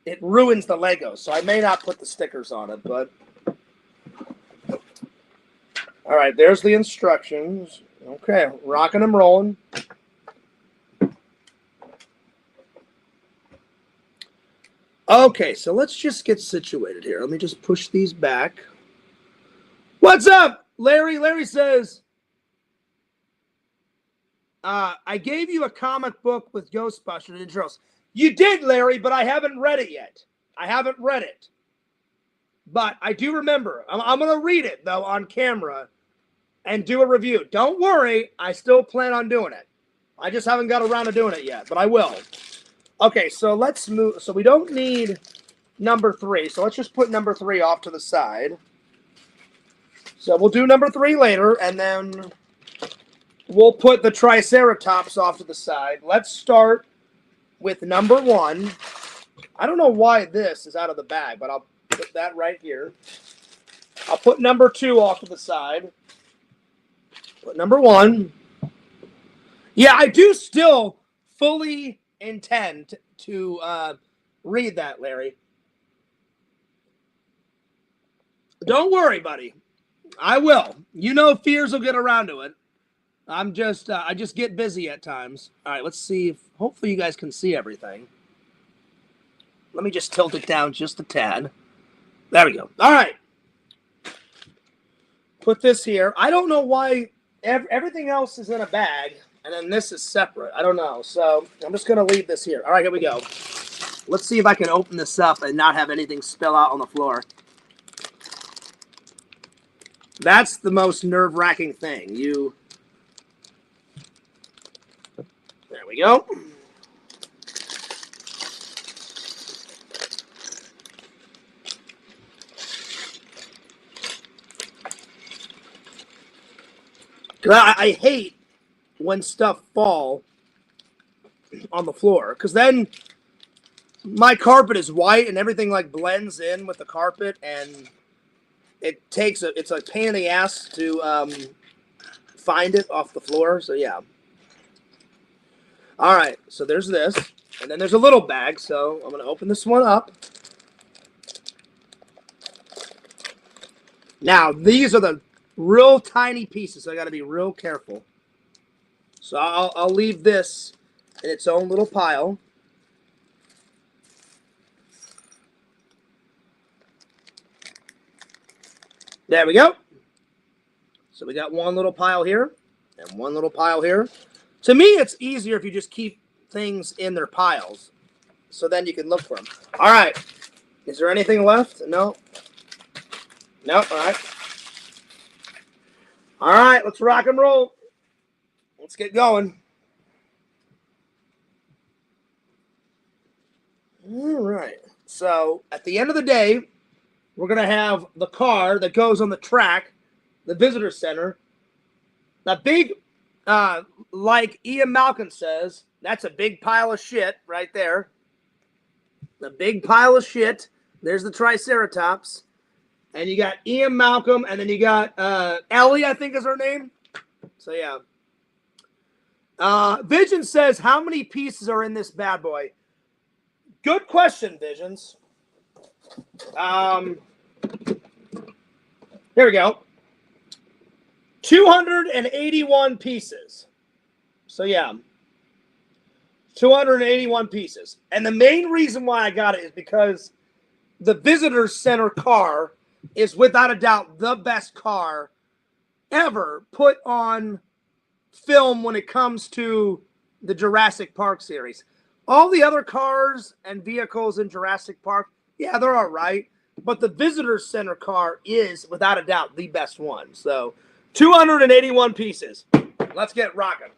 it ruins the Legos. So I may not put the stickers on it. But all right, there's the instructions. Okay, rocking and rolling. Okay, so let's just get situated here. Let me just push these back. What's up, Larry? Larry says, I gave you a comic book with Ghostbusters intros. You did, Larry, but I haven't read it yet. I haven't read it. But I do remember. I'm going to read it, though, on camera and do a review. Don't worry. I still plan on doing it. I just haven't got around to doing it yet, but I will. Okay, so let's move. So we don't need number 3. So let's just put number 3 off to the side. So we'll do number 3 later, and then we'll put the Triceratops off to the side. Let's start with number 1. I don't know why this is out of the bag, but I'll put that right here. I'll put number 2 off to the side. Put number 1. Yeah, I do still fully intend to read that, Larry. Don't worry, buddy. I will. You know, Fears will get around to it. I just get busy at times. All right, let's see if hopefully you guys can see everything. Let me just tilt it down just a tad. There we go. All right. Put this here. I don't know why everything else is in a bag. And then this is separate. I don't know. So I'm just going to leave this here. All right, here we go. Let's see if I can open this up and not have anything spill out on the floor. That's the most nerve-wracking thing. There we go. I hate when stuff fall on the floor, because then my carpet is white and everything like blends in with the carpet, and it's a pain in the ass to find it off the floor. So yeah. All right, so there's this, and then there's a little bag. So I'm gonna open this one up. Now these are the real tiny pieces, so I got to be real careful. So I'll leave this in its own little pile. There we go. So we got one little pile here and one little pile here. To me, it's easier if you just keep things in their piles. So then you can look for them. All right. Is there anything left? No. No. All right. All right. Let's rock and roll. Let's get going. All right. So at the end of the day, we're going to have the car that goes on the track, the visitor center. The big, like Ian Malcolm says, that's a big pile of shit right there. The big pile of shit. There's the Triceratops. And you got Ian Malcolm, and then you got Ellie, I think is her name. So, yeah. Vision says, how many pieces are in this bad boy? Good question, Visions. Here we go. 281 pieces. So, yeah. 281 pieces. And the main reason why I got it is because the Visitor Center car is without a doubt the best car ever put on film when it comes to the Jurassic Park series. All the other cars and vehicles in Jurassic Park, yeah, they're all right. But the Visitor Center car is, without a doubt, the best one. So, 281 pieces. Let's get rocking.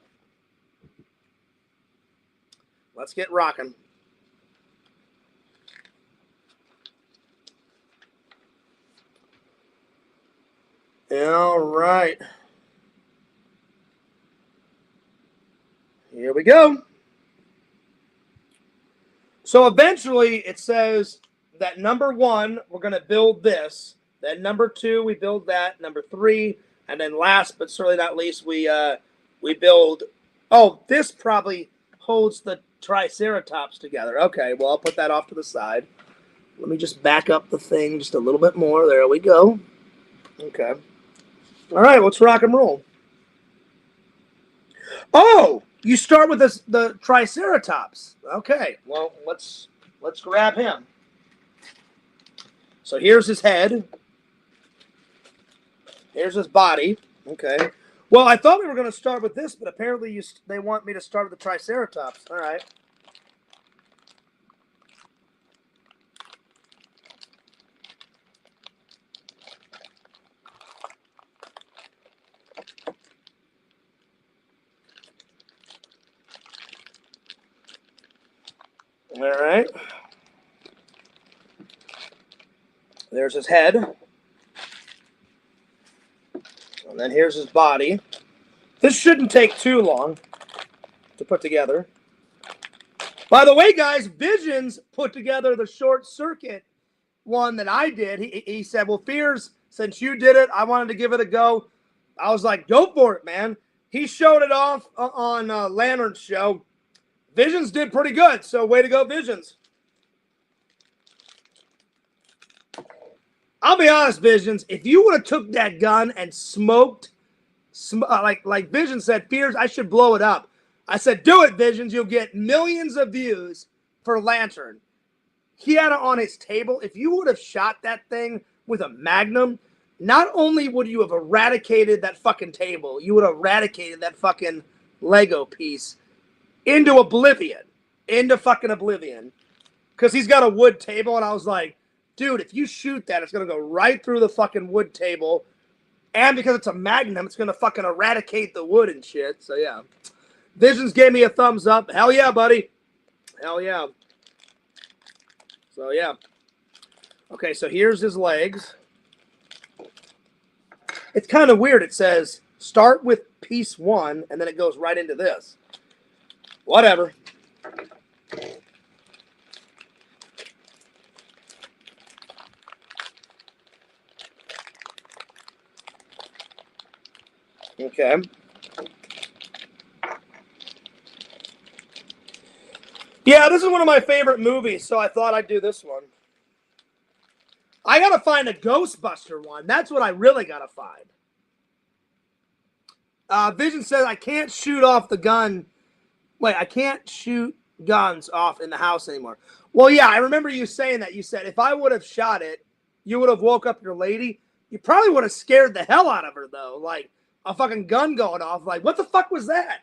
Let's get rocking. All right. Here we go. So eventually it says that number 1, we're going to build this. Then number 2, we build that. Number 3, and then last but certainly not least, we build. Oh, this probably holds the Triceratops together. Okay, well, I'll put that off to the side. Let me just back up the thing just a little bit more. There we go. Okay. All right, let's rock and roll. Oh, you start with the Triceratops. Okay, well, let's grab him. So here's his head. Here's his body. Okay. Well, I thought we were going to start with this, but apparently they want me to start with the Triceratops. All right. All right. There's his head. And then here's his body. This shouldn't take too long to put together. By the way, guys, Visions put together the short circuit one that I did. He said, well, Fears, since you did it, I wanted to give it a go. I was like, go for it, man. He showed it off on Lantern's show. Visions did pretty good, so way to go, Visions. I'll be honest, Visions, if you would have took that gun and smoked, like Vision said, Fears, I should blow it up. I said, do it, Visions. You'll get millions of views for Lantern. He had it on his table. If you would have shot that thing with a Magnum, not only would you have eradicated that fucking table, you would have eradicated that fucking Lego piece into oblivion. Into fucking oblivion. Because he's got a wood table, and I was like, dude, if you shoot that, it's going to go right through the fucking wood table. And because it's a Magnum, it's going to fucking eradicate the wood and shit. So, yeah. Visions gave me a thumbs up. Hell yeah, buddy. Hell yeah. So, yeah. Okay, so here's his legs. It's kind of weird. It says, start with piece 1, and then it goes right into this. Whatever. Okay. Yeah, this is one of my favorite movies, so I thought I'd do this one. I gotta find a Ghostbuster one. That's what I really gotta find. Vision says I can't shoot off the gun. Wait, I can't shoot guns off in the house anymore. Well, yeah, I remember you saying that. You said if I would have shot it, you would have woke up your lady. You probably would have scared the hell out of her, though. Like, a fucking gun going off. Like, what the fuck was that?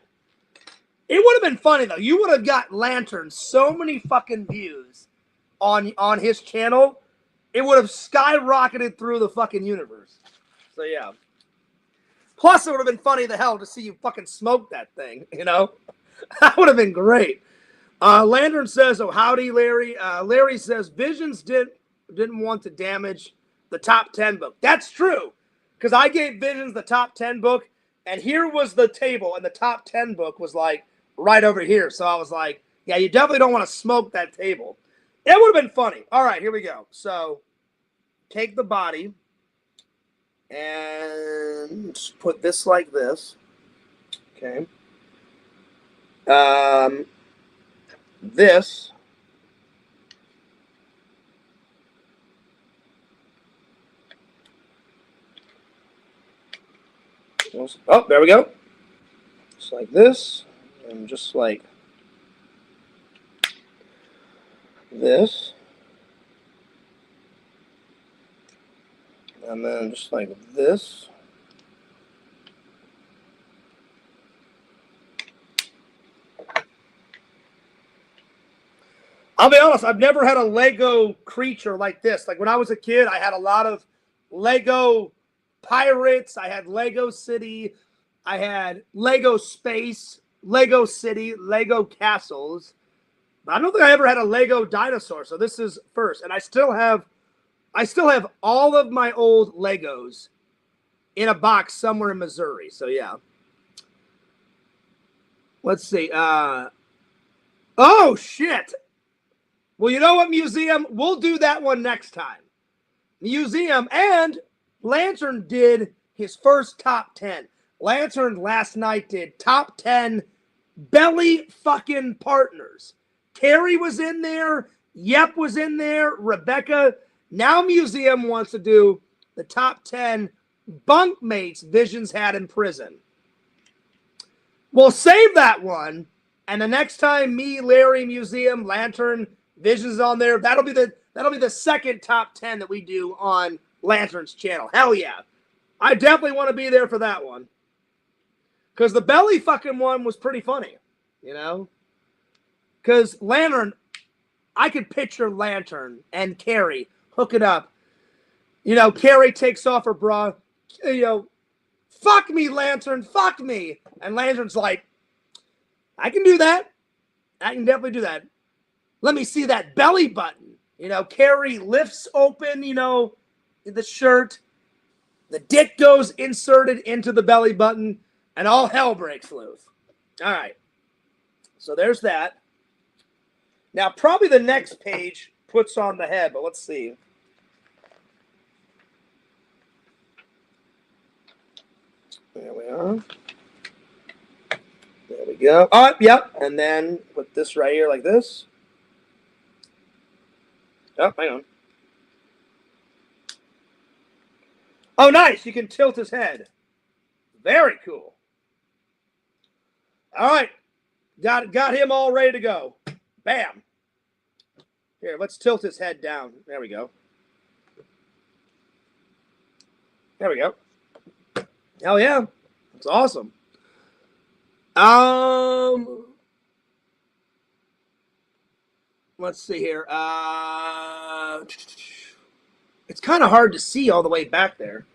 It would have been funny, though. You would have got Lantern so many fucking views on his channel. It would have skyrocketed through the fucking universe. So, yeah. Plus, it would have been funny the hell to see you fucking smoke that thing, you know? That would have been great. Lantern says, oh, howdy, Larry. Larry says, Visions didn't want to damage the top 10 book. That's true. Because I gave Visions the top 10 book, and here was the table, and the top 10 book was, like, right over here. So I was like, yeah, you definitely don't want to smoke that table. It would have been funny. All right, here we go. So take the body and put this like this. Okay. This. Oh, there we go. Just like this, and just like this, and then just like this. I'll be honest, I've never had a Lego creature like this. Like when I was a kid, I had a lot of Lego Pirates, I had Lego City, I had Lego Space, Lego City, Lego Castles. But I don't think I ever had a Lego dinosaur, so this is first. And I still have all of my old Legos in a box somewhere in Missouri. So yeah. Let's see. Oh shit. Well, you know what, Museum? We'll do that one next time. Museum and Lantern did his first top 10. Lantern last night did top 10 belly fucking partners. Carrie was in there. Yep was in there. Rebecca. Now Museum wants to do the top 10 bunk mates Visions had in prison. We'll save that one. And the next time me, Larry, Museum, Lantern, Visions on there, that'll be the second top 10 that we do on Lantern's channel. Hell yeah. I definitely want to be there for that one. Because the belly fucking one was pretty funny, you know? Because Lantern, I could picture Lantern and Carrie hook it up. You know, Carrie takes off her bra, you know, fuck me, Lantern, fuck me. And Lantern's like, I can do that. I can definitely do that. Let me see that belly button. You know, Carrie lifts open, you know, the shirt. The dick goes inserted into the belly button, and all hell breaks loose. All right. So there's that. Now, probably the next page puts on the head, but let's see. There we are. There we go. Oh, yep. And then put this right here like this. Oh, hang on. Oh, nice. You can tilt his head. Very cool. All right. Got him all ready to go. Bam. Here, let's tilt his head down. There we go. There we go. Hell yeah. That's awesome. Let's see here. It's kind of hard to see all the way back there.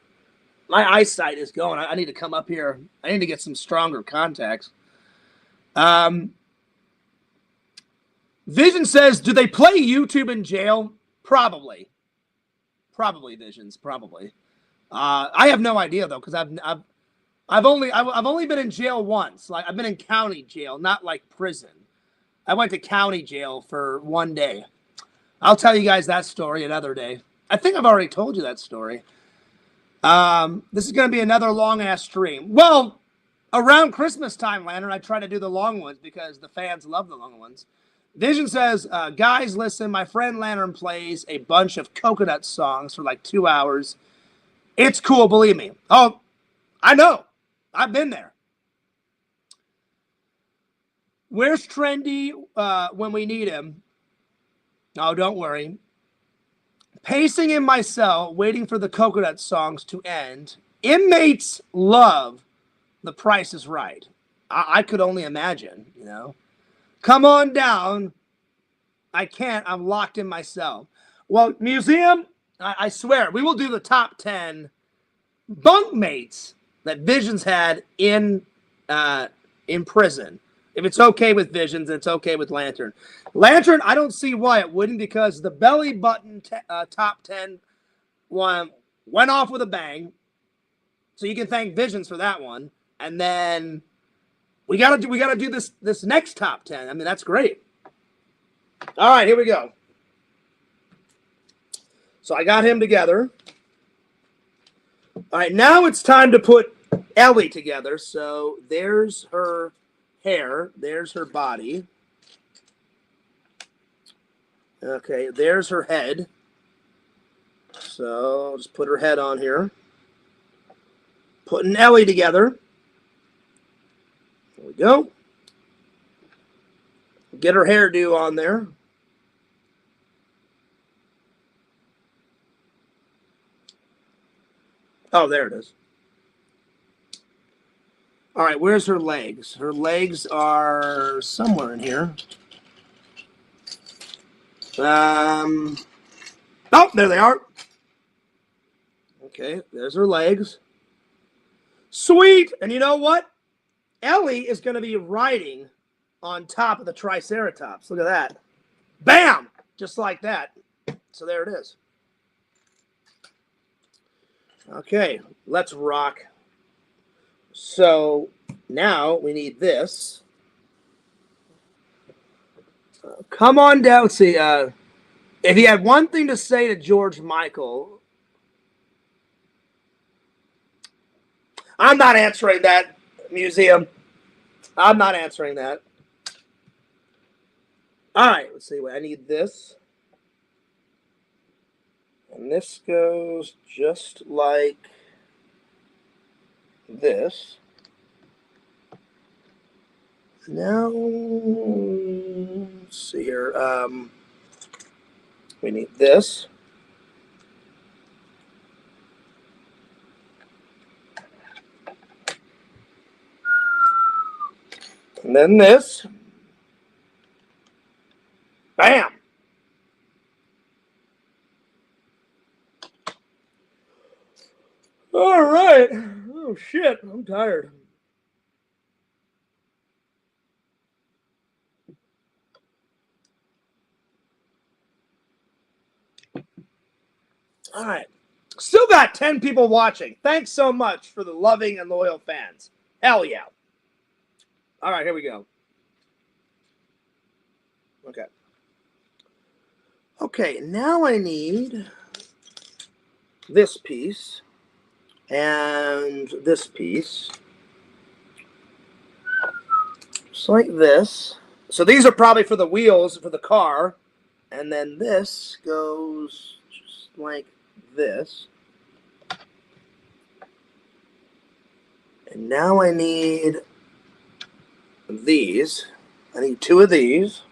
My eyesight is going. I need to come up here. I need to get some stronger contacts. Vision says, do they play YouTube in jail? Probably. Probably, Visions. Probably. I have no idea though, because I've only been in jail once. Like I've been in county jail, not like prison. I went to county jail for one day. I'll tell you guys that story another day. I think I've already told you that story. This is going to be another long-ass stream. Well, around Christmas time, Lantern, I try to do the long ones because the fans love the long ones. Vision says, guys, listen, my friend Lantern plays a bunch of Coconut songs for like 2 hours. It's cool, believe me. Oh, I know. I've been there. Where's Trendy when we need him? Oh, don't worry. Pacing in my cell, waiting for the Coconut songs to end. Inmates love The Price is Right. I could only imagine, you know. Come on down. I can't. I'm locked in my cell. Well, Museum, I swear, we will do the top 10 bunkmates that Visions had in prison. If it's okay with Visions, it's okay with Lantern. Lantern, I don't see why it wouldn't, because the belly button top 10 one went off with a bang. So you can thank Visions for that one. And then we gotta do this next top 10. I mean, that's great. All right, here we go. So I got him together. All right, now it's time to put Ellie together. So there's her hair. There's her body. Okay, there's her head. So just put her head on here. Putting Ellie together. There we go. Get her hairdo on there. Oh, there it is. All right, where's her legs? Her legs are somewhere in here. Oh, there they are. Okay, there's her legs. Sweet. And you know what? Ellie is going to be riding on top of the Triceratops. Look at that. Bam! Just like that. So there it is. Okay, let's rock. So now we need this. Come on down. See, if you had one thing to say to George Michael, I'm not answering that, museum. I'm not answering that. All right, let's see. I need this. And this goes just like this. Now, let's see here. We need this. And then this. Bam! All right. Oh, shit. I'm tired. All right. Still got 10 people watching. Thanks so much for the loving and loyal fans. Hell yeah. All right, here we go. Okay. Okay, now I need this piece and this piece. Just like this. So these are probably for the wheels for the car. And then this goes just like this. And now I need these. I need 2 of these.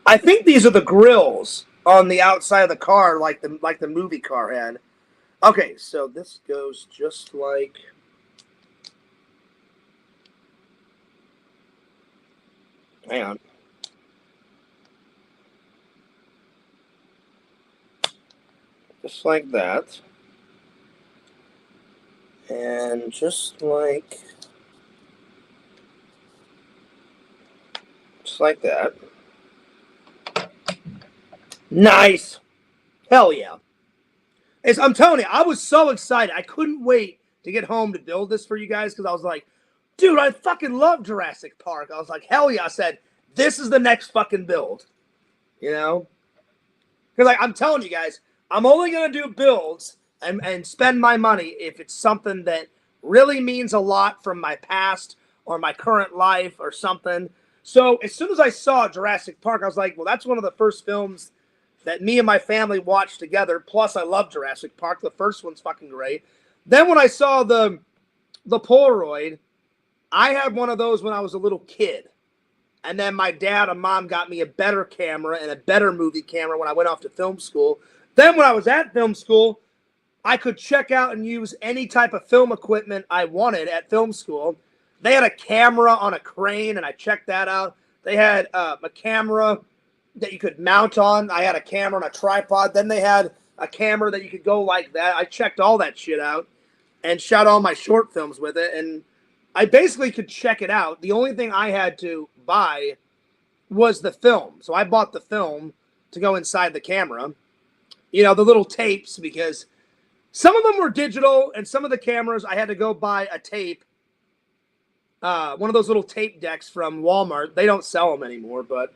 I think these are the grills on the outside of the car, like the movie car had. Okay, so this goes just like hang on. Just like that. And just like that. Nice. Hell yeah. I'm telling you, I was so excited. I couldn't wait to get home to build this for you guys because I was like, dude, I fucking love Jurassic Park. I was like, hell yeah. I said, this is the next fucking build. You know? Because like, I'm telling you guys, I'm only going to do builds and spend my money if it's something that really means a lot from my past or my current life or something. So as soon as I saw Jurassic Park, I was like, well, that's one of the first films that me and my family watched together. Plus, I love Jurassic Park. The first one's fucking great. Then when I saw the Polaroid, I had one of those when I was a little kid. And then my dad and mom got me a better camera and a better movie camera when I went off to film school. Then when I was at film school, I could check out and use any type of film equipment I wanted at film school. They had a camera on a crane, and I checked that out. They had a camera that you could mount on. I had a camera on a tripod. Then they had a camera that you could go like that. I checked all that shit out and shot all my short films with it. And I basically could check it out. The only thing I had to buy was the film. So I bought the film to go inside the camera. You know, the little tapes, because some of them were digital and some of the cameras I had to go buy a tape. One of those little tape decks from Walmart. They don't sell them anymore, but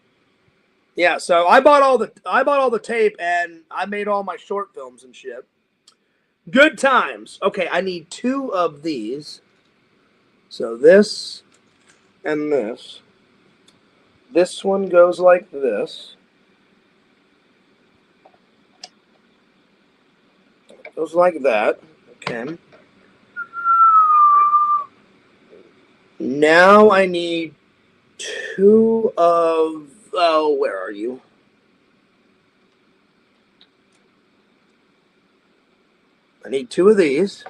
yeah, so I bought all the tape and I made all my short films and shit. Good times. Okay, I need 2 of these. So this and this. This one goes like this. Goes like that. Okay. Now I need two of... Oh, where are you? I need two of these.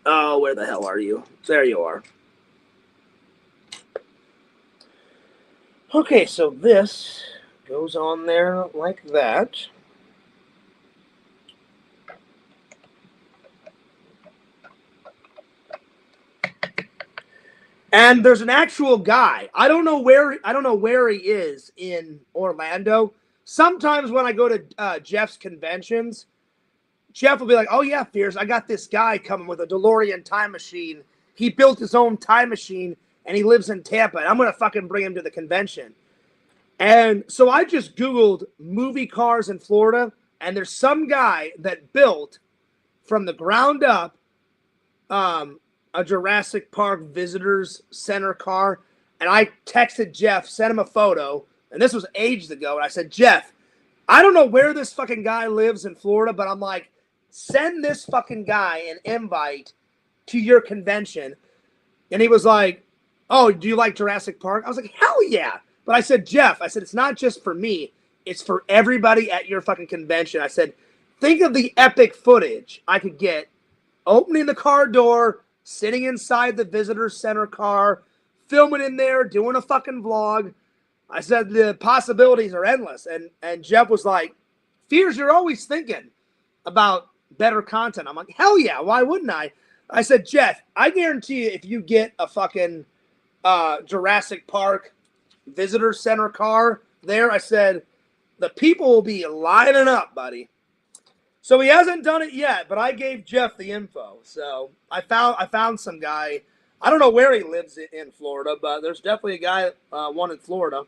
Oh, where the hell are you? There you are. Okay, so this goes on there like that. And there's an actual guy. I don't know where he is in Orlando. Sometimes when I go to Jeff's conventions, Jeff will be like, "Oh yeah, Fierce, I got this guy coming with a DeLorean time machine. He built his own time machine and he lives in Tampa. And I'm gonna fucking bring him to the convention." And so I just Googled movie cars in Florida, and there's some guy that built from the ground up a Jurassic Park Visitors Center car. And I texted Jeff, sent him a photo, and this was ages ago. And I said, "Jeff, I don't know where this fucking guy lives in Florida, but I'm like, send this fucking guy an invite to your convention." And he was like, "Oh, do you like Jurassic Park?" I was like, "Hell yeah." But I said, "Jeff," I said, "it's not just for me. It's for everybody at your fucking convention." I said, "Think of the epic footage I could get opening the car door, sitting inside the visitor center car, filming in there, doing a fucking vlog." I said, "The possibilities are endless." And Jeff was like, "Fears, you're always thinking about better content." I'm like, "Hell yeah, why wouldn't I?" I said, "Jeff, I guarantee you if you get a fucking Jurassic Park visitor center car there," I said, "the people will be lining up, buddy." So he hasn't done it yet, but I gave Jeff the info. So I found some guy. I don't know where he lives in Florida, but there's definitely a guy, one in Florida.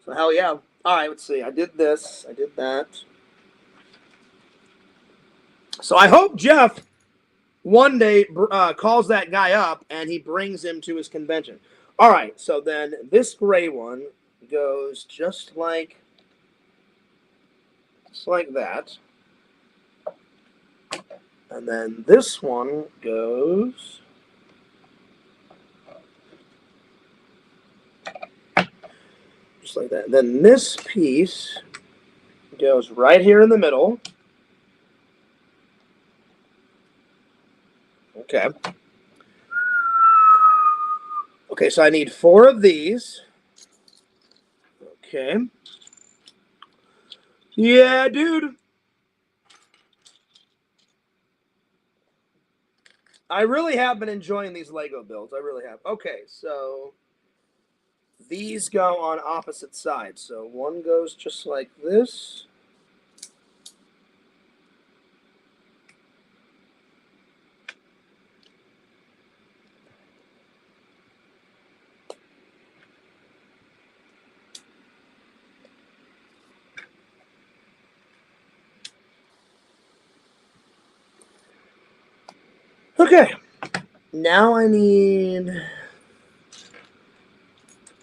So hell yeah. All right, let's see. I did this. I did that. So I hope Jeff one day calls that guy up and he brings him to his convention. All right, so then this gray one goes just like that. And then this one goes just like that. Then this piece goes right here in the middle. Okay. Okay, so I need 4 of these. Okay. Yeah, dude. I really have been enjoying these Lego builds. I really have. Okay, so these go on opposite sides. So one goes just like this. Okay, now I need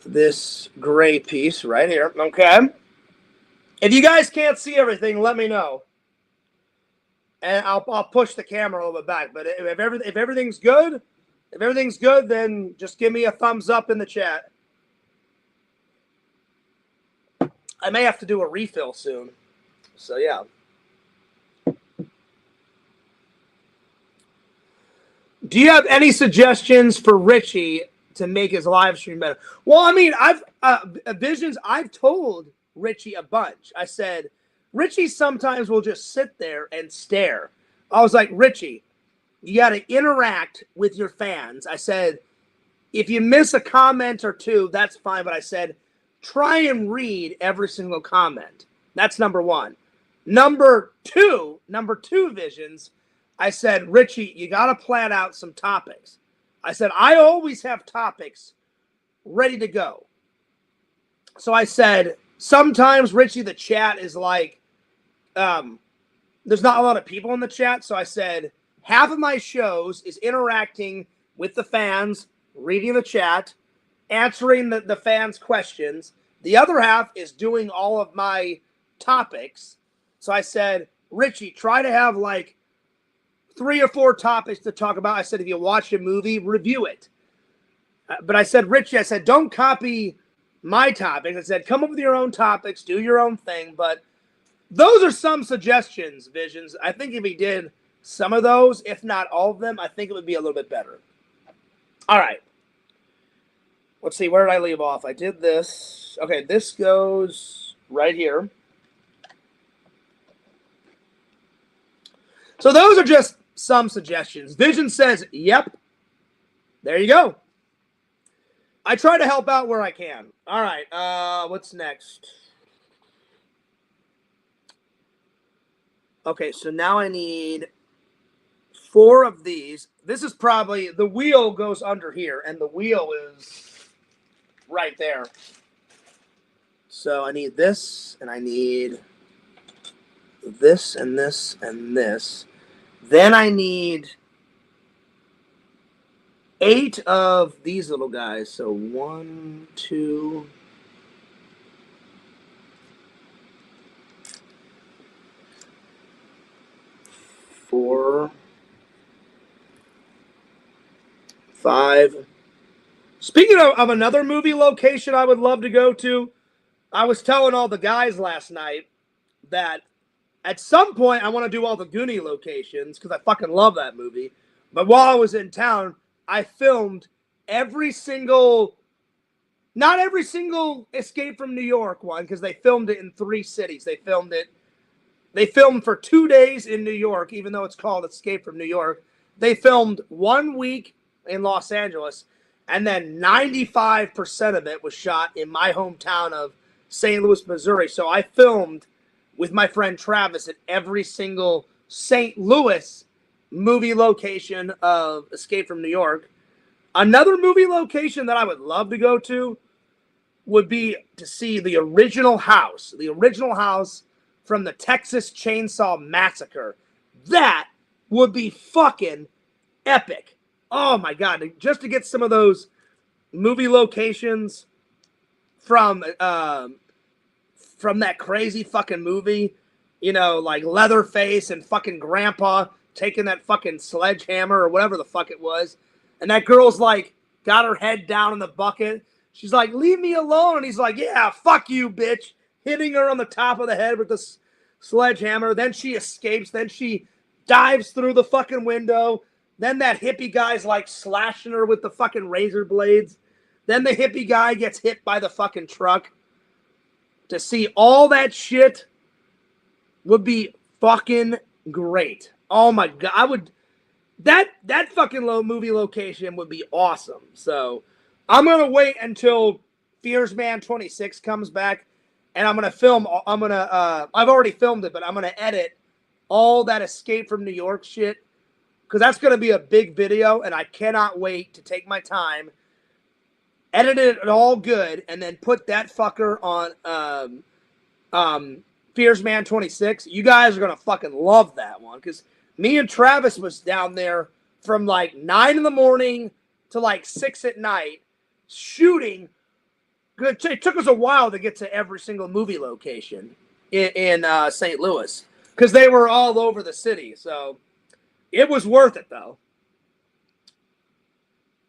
this gray piece right here. Okay, if you guys can't see everything, let me know, and I'll push the camera a little bit back. But if everything's good, then just give me a thumbs up in the chat. I may have to do a refill soon, so yeah. Do you have any suggestions for Richie to make his live stream better? Well, I mean, I've told Richie a bunch. I said, Richie sometimes will just sit there and stare. I was like, Richie, you got to interact with your fans. I said, if you miss a comment or two, that's fine. But I said, try and read every single comment. That's number one. Number two, Visions, I said, Richie, you got to plan out some topics. I said, I always have topics ready to go. So I said, sometimes, Richie, the chat is like, there's not a lot of people in the chat, so I said half of my shows is interacting with the fans, reading the chat, answering the fans' questions. The other half is doing all of my topics. So I said, Richie, try to have like 3 or 4 topics to talk about. I said, if you watch a movie, review it. But I said, Richie, I said, don't copy my topics. I said, come up with your own topics, do your own thing. But those are some suggestions, Visions. I think if he did some of those, if not all of them, I think it would be a little bit better. All right. Let's see, where did I leave off? I did this. Okay, this goes right here. So those are just some suggestions. Vision says, yep. There you go. I try to help out where I can. All right, what's next? Okay, so now I need 4 of these. This is probably, the wheel goes under here, and the wheel is right there. So I need this, and I need this, and this, and this. Then I need 8 of these little guys. So 1, 2, 4, 5. Speaking of another movie location I would love to go to, I was telling all the guys last night that at some point I want to do all the Goonie locations because I fucking love that movie. But while I was in town, I filmed every single, not every single Escape from New York one, because they filmed it in 3 cities. They filmed for 2 days in New York, even though it's called Escape from New York. They filmed 1 week in Los Angeles, and then 95% of it was shot in my hometown of St. Louis, Missouri. So I filmed with my friend Travis at every single St. Louis movie location of Escape from New York. Another movie location that I would love to go to would be to see the original house from the Texas Chainsaw Massacre. That would be fucking epic. Oh my God. Just to get some of those movie locations from that crazy fucking movie, you know, like Leatherface and fucking Grandpa taking that fucking sledgehammer or whatever the fuck it was. And that girl's like, got her head down in the bucket. She's like, leave me alone. And he's like, yeah, fuck you, bitch. Hitting her on the top of the head with the sledgehammer. Then she escapes. Then she dives through the fucking window. Then that hippie guy's like slashing her with the fucking razor blades. Then the hippie guy gets hit by the fucking truck. To see all that shit would be fucking great. Oh my God. I would, that fucking movie location would be awesome. So I'm going to wait until Fearsman 26 comes back, and I'm going to film, I've already filmed it, but I'm going to edit all that Escape from New York shit, because that's going to be a big video, and I cannot wait to take my time, edit it all good, and then put that fucker on Fearsman 26. You guys are going to fucking love that one, because me and Travis was down there from like 9 in the morning to like 6 at night shooting. It took us a while to get to every single movie location in St. Louis, because they were all over the city. So it was worth it, though.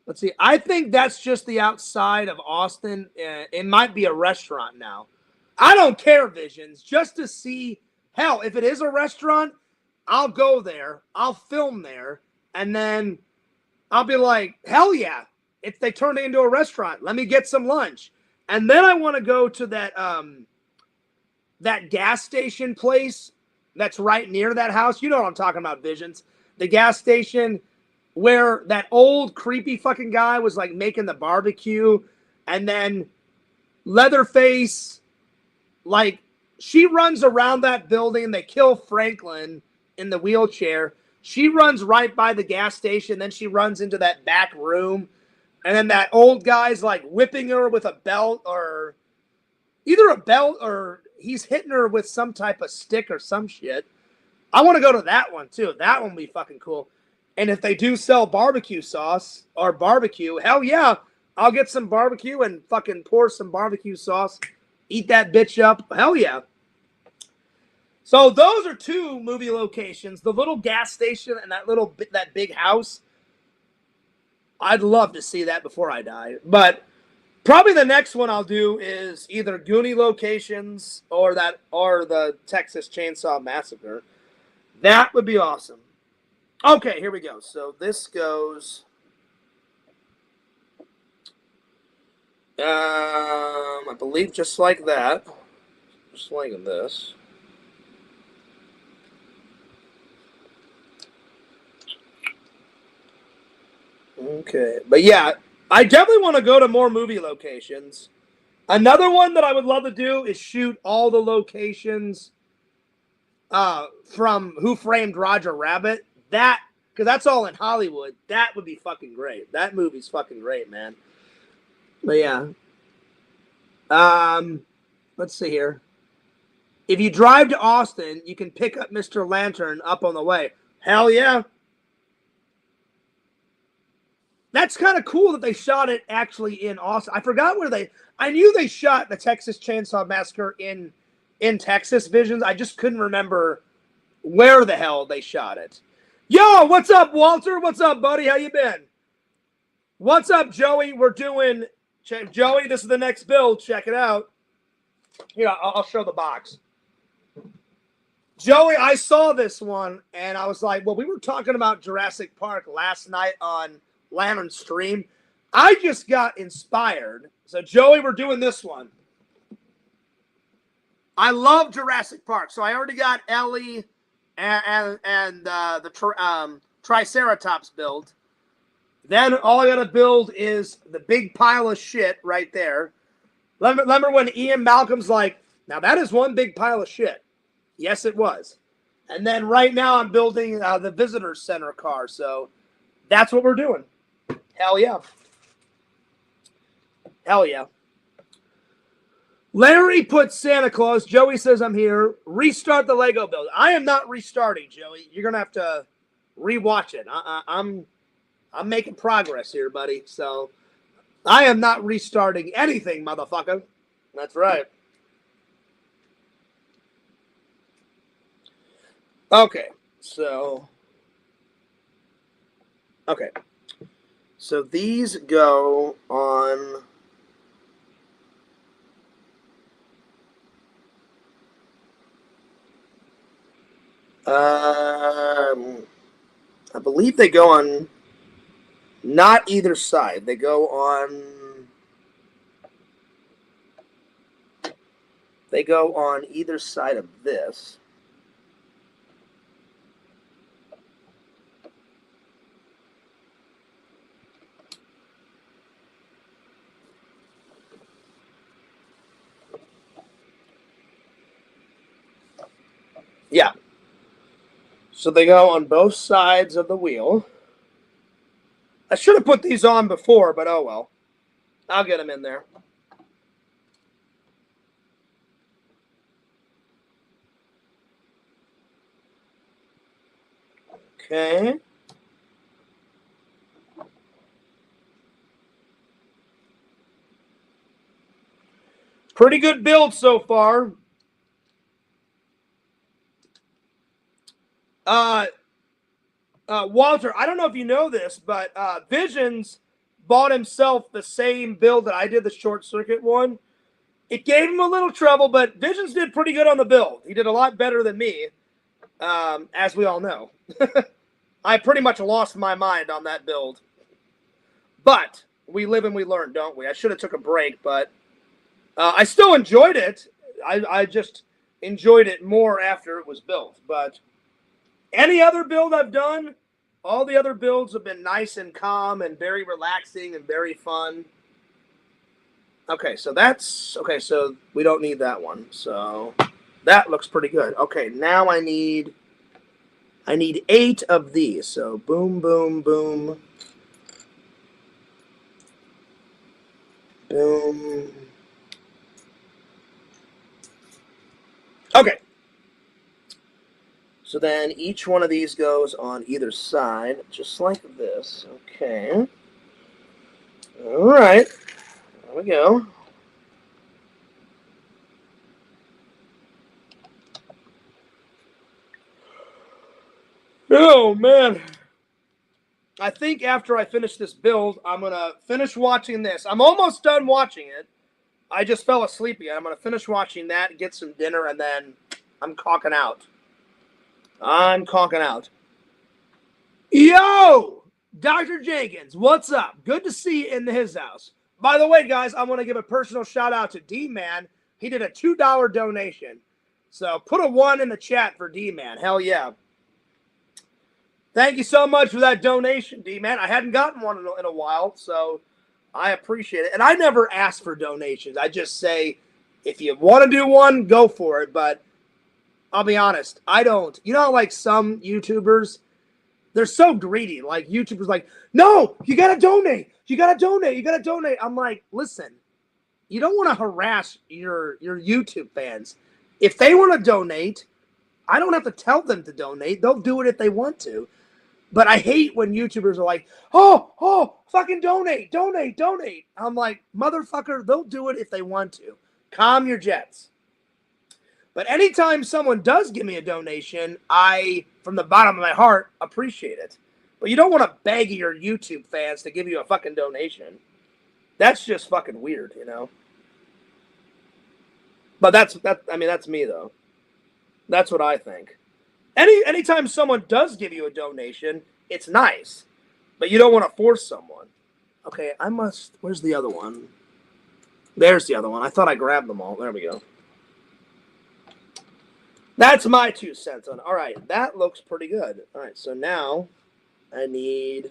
Let's see. I think that's just the outside of Austin. It might be a restaurant now. I don't care, Visions. Just to see, hell, if it is a restaurant, I'll go there. I'll film there. And then I'll be like, hell yeah. If they turn it into a restaurant, let me get some lunch. And then I want to go to that gas station place that's right near that house. You know what I'm talking about, Visions. The gas station where that old creepy fucking guy was like making the barbecue, and then Leatherface, like, she runs around that building. They kill Franklin in the wheelchair. She runs right by the gas station. Then she runs into that back room. And then that old guy's like whipping her with a belt, or either a belt or he's hitting her with some type of stick or some shit. I want to go to that one too. That one would be fucking cool. And if they do sell barbecue sauce or barbecue, hell yeah, I'll get some barbecue and fucking pour some barbecue sauce. Eat that bitch up. Hell yeah. So those are 2 movie locations. The little gas station and that big house. I'd love to see that before I die. But probably the next one I'll do is either Goonie locations or the Texas Chainsaw Massacre. That would be awesome. Okay, here we go. So this goes. I believe just like that. Just like this. Okay. But yeah, I definitely want to go to more movie locations. Another one that I would love to do is shoot all the locations from Who Framed Roger Rabbit. Because that's all in Hollywood. That would be fucking great. That movie's fucking great, man. But yeah. Let's see here. If you drive to Austin, you can pick up Mr. Lantern up on the way. Hell yeah. That's kind of cool that they shot it actually in Austin. I forgot where I knew they shot the Texas Chainsaw Massacre in Texas Visions. I just couldn't remember where the hell they shot it. Yo, what's up, Walter? What's up, buddy? How you been? What's up, Joey? We're doing... Joey, this is the next build. Check it out. Here, I'll show the box. Joey, I saw this one, and I was like, well, we were talking about Jurassic Park last night on Lantern Stream. I just got inspired. So, Joey, we're doing this one. I love Jurassic Park, so I already got Ellie and the Triceratops build. Then all I gotta build is the big pile of shit right there. Remember when Ian Malcolm's like, now that is one big pile of shit. Yes, it was. And then right now I'm building the visitor center car. So that's what we're doing. Hell yeah. Hell yeah. Larry put Santa Claus. Joey says I'm here. Restart the Lego build. I am not restarting, Joey. You're gonna have to rewatch it. I'm making progress here, buddy. So I am not restarting anything, motherfucker. That's right. Okay. So these go on I believe they go on not either side. They go on either side of this. Yeah. So they go on both sides of the wheel. I should have put these on before, but oh well. I'll get them in there. Okay. Pretty good build so far. Walter, I don't know if you know this, but Visions bought himself the same build that I did, the short circuit one. It gave him a little trouble, but Visions did pretty good on the build. He did a lot better than me, as we all know. I pretty much lost my mind on that build. But we live and we learn, don't we? I should have took a break, but I still enjoyed it. I just enjoyed it more after it was built. But any other build I've done, all the other builds have been nice and calm and very relaxing and very fun. Okay, so so we don't need that one. So that looks pretty good. Okay, now I need 8 of these. So boom, boom, boom. Boom. Okay. So then each one of these goes on either side, just like this. Okay. All right. There we go. Oh, man. I think after I finish this build, I'm going to finish watching this. I'm almost done watching it. I just fell asleep again. I'm going to finish watching that, get some dinner, and then I'm conking out. I'm conking out. Yo! Dr. Jenkins, what's up? Good to see you in his house. By the way, guys, I want to give a personal shout out to D-Man. He did a $2 donation. So put a 1 in the chat for D-Man. Hell yeah. Thank you so much for that donation, D-Man. I hadn't gotten one in a while, so I appreciate it. And I never ask for donations. I just say, if you want to do one, go for it. But I'll be honest, I don't. You know, like some YouTubers, they're so greedy. Like YouTubers, like, no, you gotta donate. You gotta donate. You gotta donate. I'm like, listen, you don't want to harass your YouTube fans. If they want to donate, I don't have to tell them to donate. They'll do it if they want to. But I hate when YouTubers are like, oh, fucking donate. I'm like, motherfucker, they'll do it if they want to. Calm your jets. But anytime someone does give me a donation, I, from the bottom of my heart, appreciate it. But you don't want to beg your YouTube fans to give you a fucking donation. That's just fucking weird, you know? But that's me, though. That's what I think. Anytime someone does give you a donation, it's nice. But you don't want to force someone. Okay, where's the other one? There's the other one. I thought I grabbed them all. There we go. That's my 2 cents on it. All right, that looks pretty good. All right, so now I need...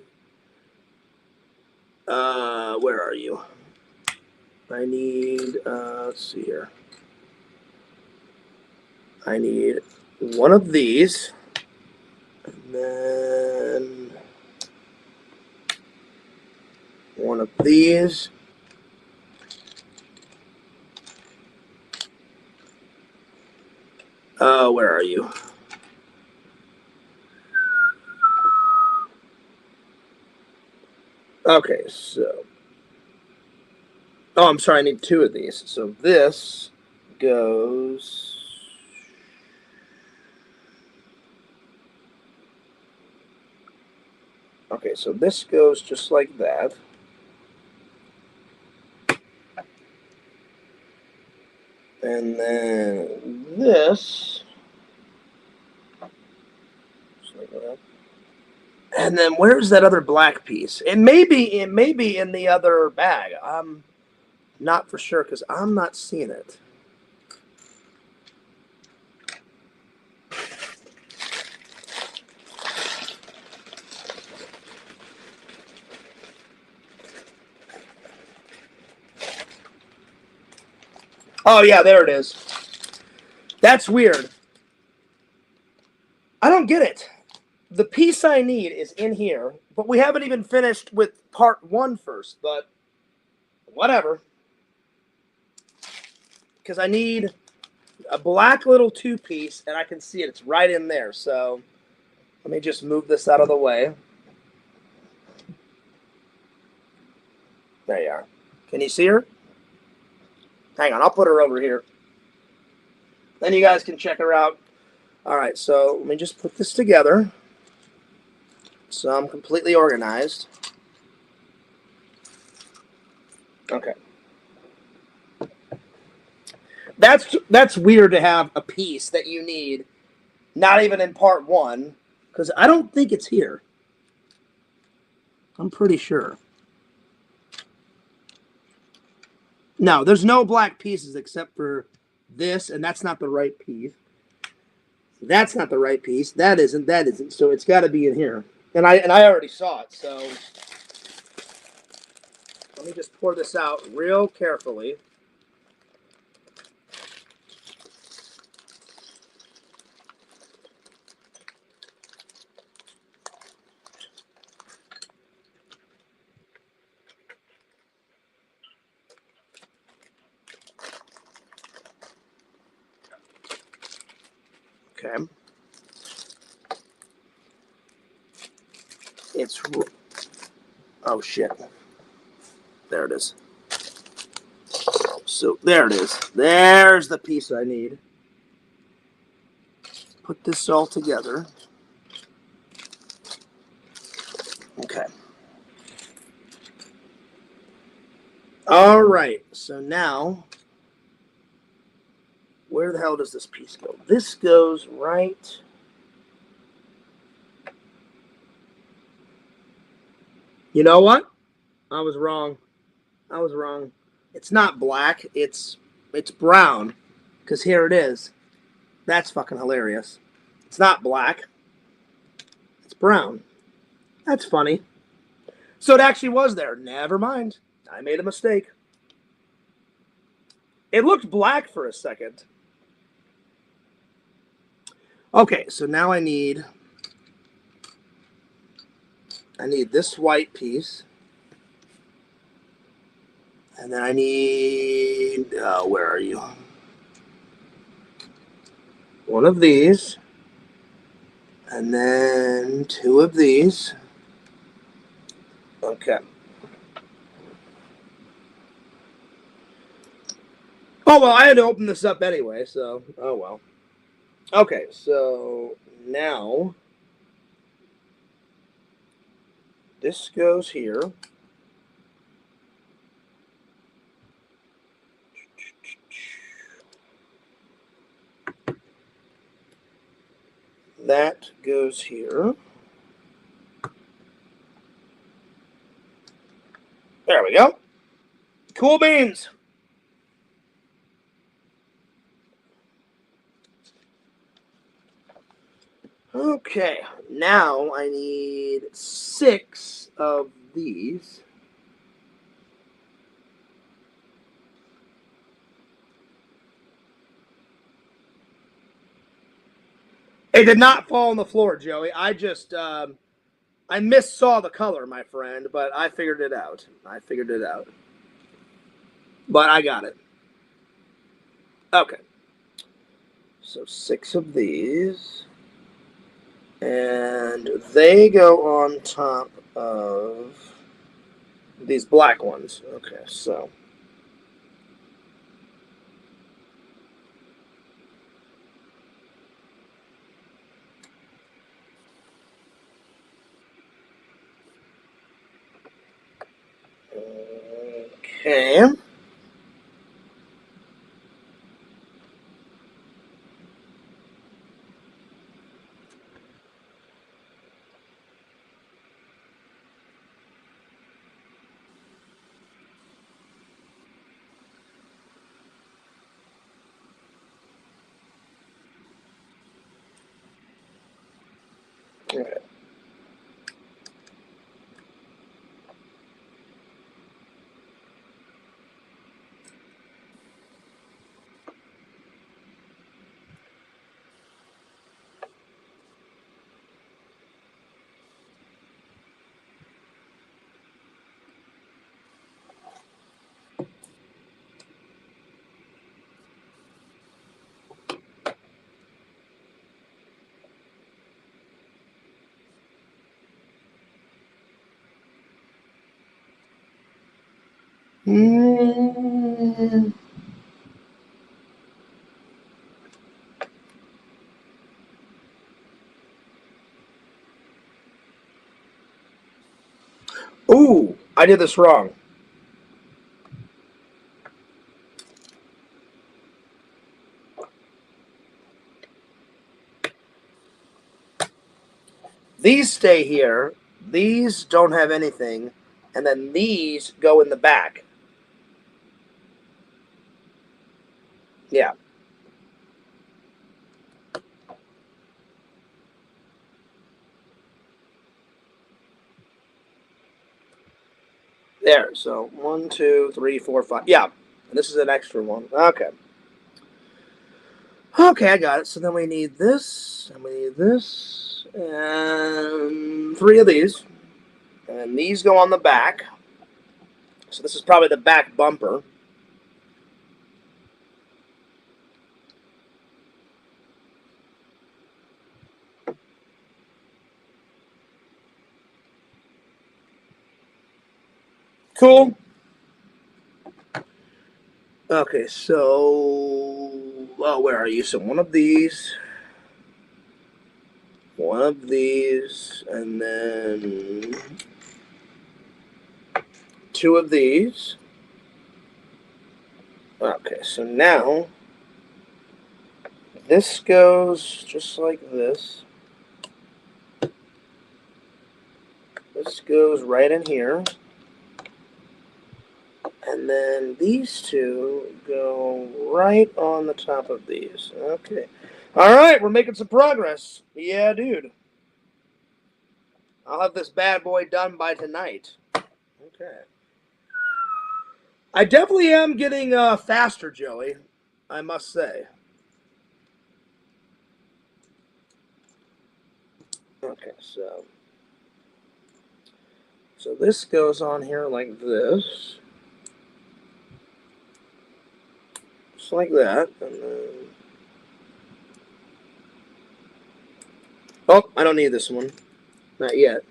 where are you? I need... let's see here. I need one of these. And then one of these. Where are you? Okay, so... Oh, I'm sorry, I need 2 of these. So this goes... Okay, so this goes just like that. And then this... Just like that. And then where's that other black piece? It may be in the other bag. I'm not for sure because I'm not seeing it. Oh yeah, there it is. That's weird. I don't get it. The piece I need is in here, but we haven't even finished with part 1 first, but whatever. Because I need a black little 2-piece, and I can see it. It's right in there. So let me just move this out of the way. There you are. Can you see her? Hang on, I'll put her over here. Then you guys can check her out. All right, so let me just put this together. So I'm completely organized. Okay. That's weird to have a piece that you need, not even in part 1, because I don't think it's here. I'm pretty sure. No, there's no black pieces except for this, and that's not the right piece. That's not the right piece. That isn't. So it's got to be in here. And I already saw it, so let me just pour this out real carefully. Okay. It's, oh shit. There it is. So there it is. There's the piece I need. Put this all together. Okay. All right. So now, where the hell does this piece go? This goes right. You know what? I was wrong. It's not black. It's brown. Because here it is. That's fucking hilarious. It's not black. It's brown. That's funny. So it actually was there. Never mind. I made a mistake. It looked black for a second. Okay, so now I need this white piece. And then I need, where are you? One of these. And then two of these. Okay. Oh, well, I had to open this up anyway, so, oh well. Okay, so now this goes here. That goes here. There we go. Cool beans. Okay, now I need 6 of these. It did not fall on the floor, Joey. I just, I missaw the color, my friend, but I figured it out. But I got it. Okay. So 6 of these. And they go on top of these black ones. Okay, so. Okay. Okay. Mm. Ooh, I did this wrong. These stay here. These don't have anything. And then these go in the back. Yeah. There. So 1, 2, 3, 4, 5. Yeah. And this is an extra one. Okay. Okay, I got it. So then we need this, and we need this, and 3 of these. And these go on the back. So this is probably the back bumper. Cool. Okay, so where are you? So one of these, and then two of these. Okay, so now this goes just like this. This goes right in here. And then these two go right on the top of these. Okay. All right, we're making some progress. Yeah, dude. I'll have this bad boy done by tonight. Okay. I definitely am getting faster, Joey. I must say. Okay, so this goes on here like this. Just like that. And then... Oh, I don't need this one. Not yet.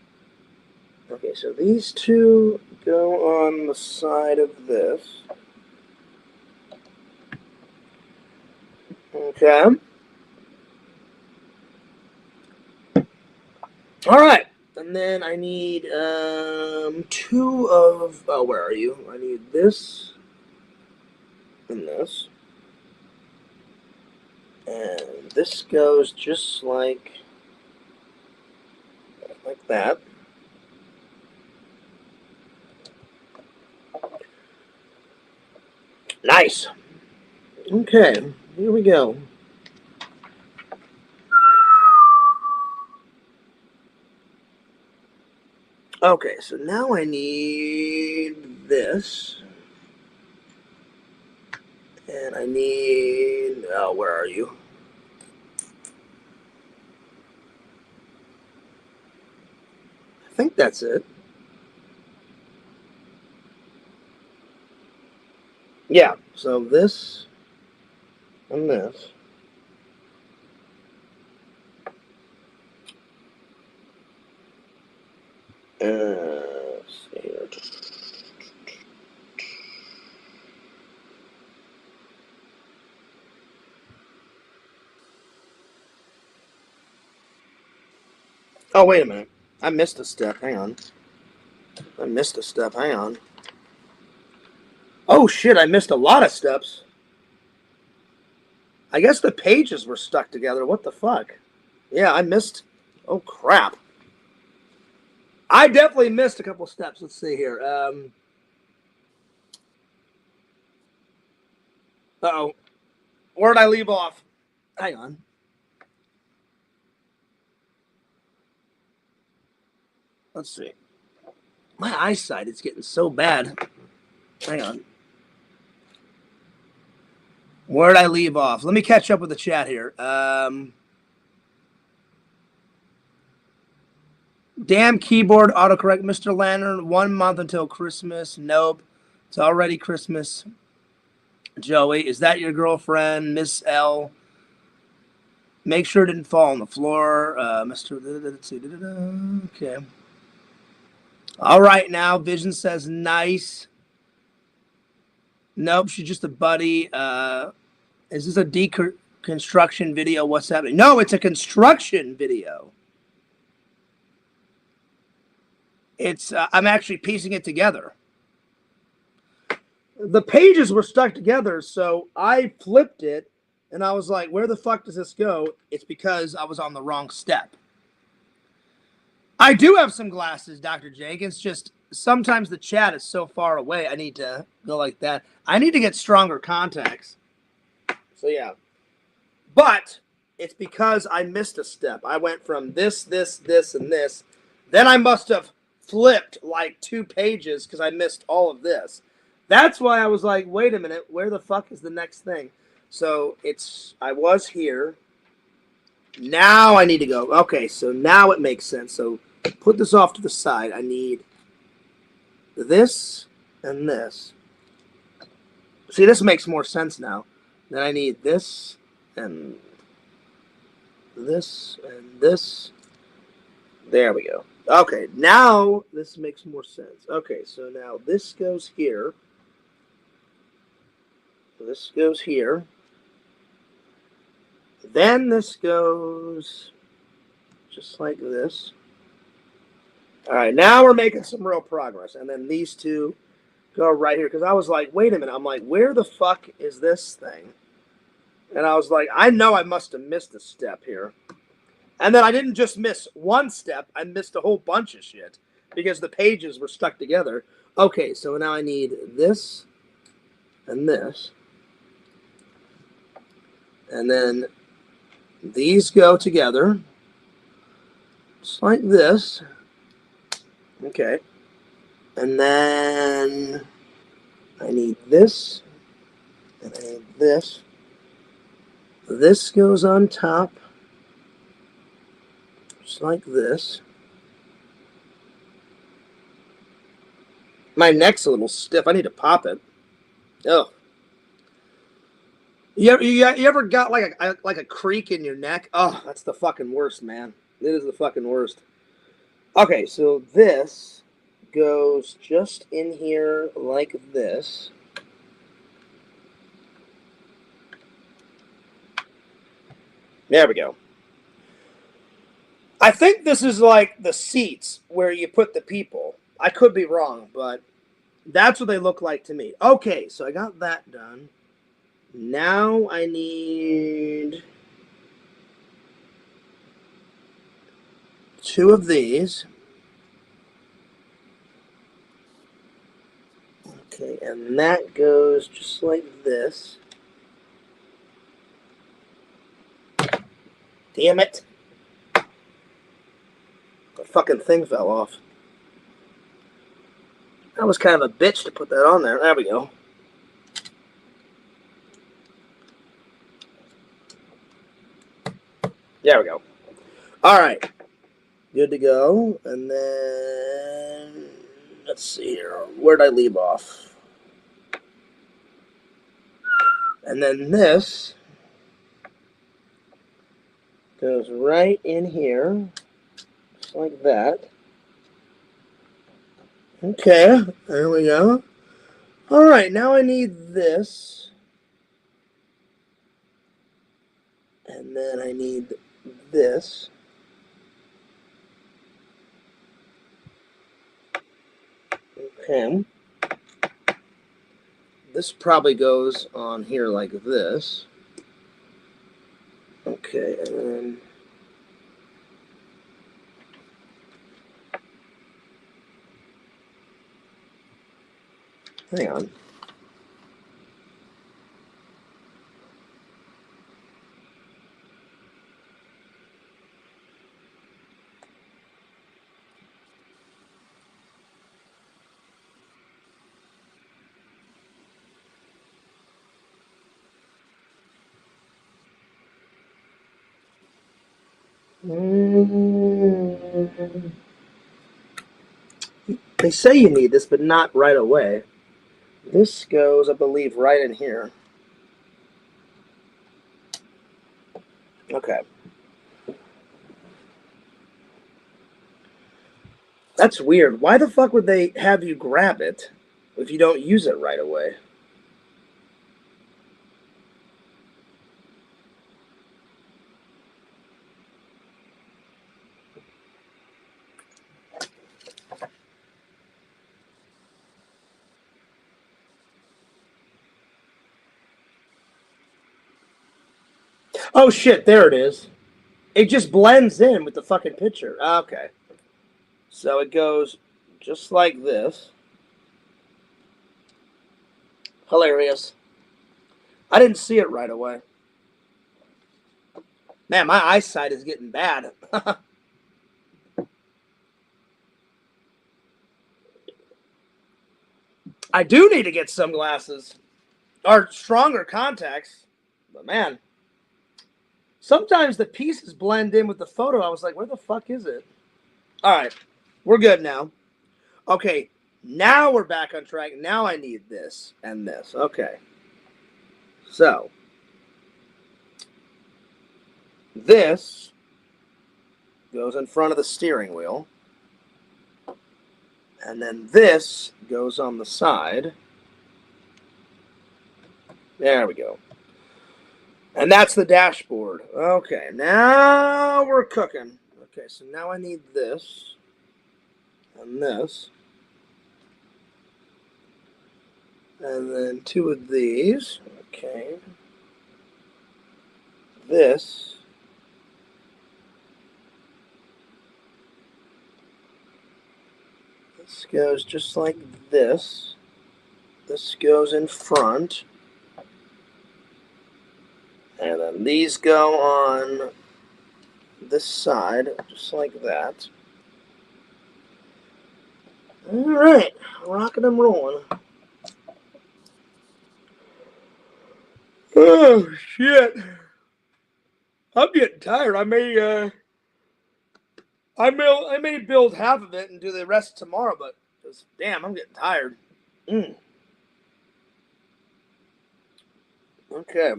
Okay, so these two go on the side of this. Okay. All right. And then I need two of... Oh, where are you? I need this and this. And this goes just like that. Nice. Okay, here we go. Okay, so now I need this. And I need... Oh, where are you? I think that's it. Yeah, so this and this. Let's see here. Oh, wait a minute. I missed a step. Hang on. Hang on. Oh, shit, I missed a lot of steps. I guess the pages were stuck together. What the fuck? Yeah, I missed... Oh, crap. I definitely missed a couple steps. Let's see here. Uh-oh. Where did I leave off? Hang on. Let's see. My eyesight is getting so bad. Hang on. Where did I leave off? Let me catch up with the chat here. Damn keyboard autocorrect, Mr. Lantern. 1 month until Christmas. Nope. It's already Christmas. Joey, is that your girlfriend? Miss L. Make sure it didn't fall on the floor. Mr. Okay. All right now. Vision says nice. Nope, she's just a buddy. Is this a deconstruction video? What's happening? No, it's a construction video. It's I'm actually piecing it together. The pages were stuck together, so I flipped it, and I was like, where the fuck does this go? It's because I was on the wrong step. I do have some glasses, Dr. Jake. It's just sometimes the chat is so far away, I need to go like that. I need to get stronger contacts. So, yeah. But it's because I missed a step. I went from this, and this. Then I must have flipped like 2 pages because I missed all of this. That's why I was like, wait a minute, where the fuck is the next thing? So I was here. Now I need to go. Okay, so now it makes sense. So put this off to the side. I need this and this. See, this makes more sense now. Then I need this and this and this. There we go. Okay, now this makes more sense. Okay, so now this goes here. This goes here. Then this goes just like this. All right, now we're making some real progress. And then these two go right here. Because I was like, wait a minute. I'm like, where the fuck is this thing? And I was like, I know I must have missed a step here. And then I didn't just miss one step. I missed a whole bunch of shit. Because the pages were stuck together. Okay, so now I need this and this. And then these go together. Just like this. Okay. And then I need this. And I need this. This goes on top. Just like this. My neck's a little stiff. I need to pop it. Oh. You ever got like a creak in your neck? Oh, that's the fucking worst, man. It is the fucking worst. Okay, so this goes just in here like this. There we go. I think this is like the seats where you put the people. I could be wrong, but that's what they look like to me. Okay, so I got that done. Now I need two of these. Okay, and that goes just like this. Damn it. The fucking thing fell off. That was kind of a bitch to put that on there. There we go. There we go. All right. Good to go. And then, let's see here. Where'd I leave off? And then this goes right in here. Just like that. Okay. There we go. All right. Now I need this. And then I need this. Okay. This probably goes on here like this. Okay, and then hang on. They say you need this, but not right away. This goes, I believe, right in here. Okay. That's weird. Why the fuck would they have you grab it if you don't use it right away? Oh shit, there it is. It just blends in with the fucking picture. Okay. So it goes just like this. Hilarious. I didn't see it right away. Man, my eyesight is getting bad. I do need to get sunglasses or stronger contacts. But man, sometimes the pieces blend in with the photo. I was like, where the fuck is it? All right, we're good now. Okay, now we're back on track. Now I need this and this. Okay. So, this goes in front of the steering wheel. And then this goes on the side. There we go. And that's the dashboard. Okay, now we're cooking. Okay, so now I need this and this. And then 2 of these. Okay. This. This goes just like this. This goes in front. And then these go on this side, just like that. All right, rocking and rolling. Oh shit! I'm getting tired. I may build half of it and do the rest tomorrow, but damn, I'm getting tired. Okay.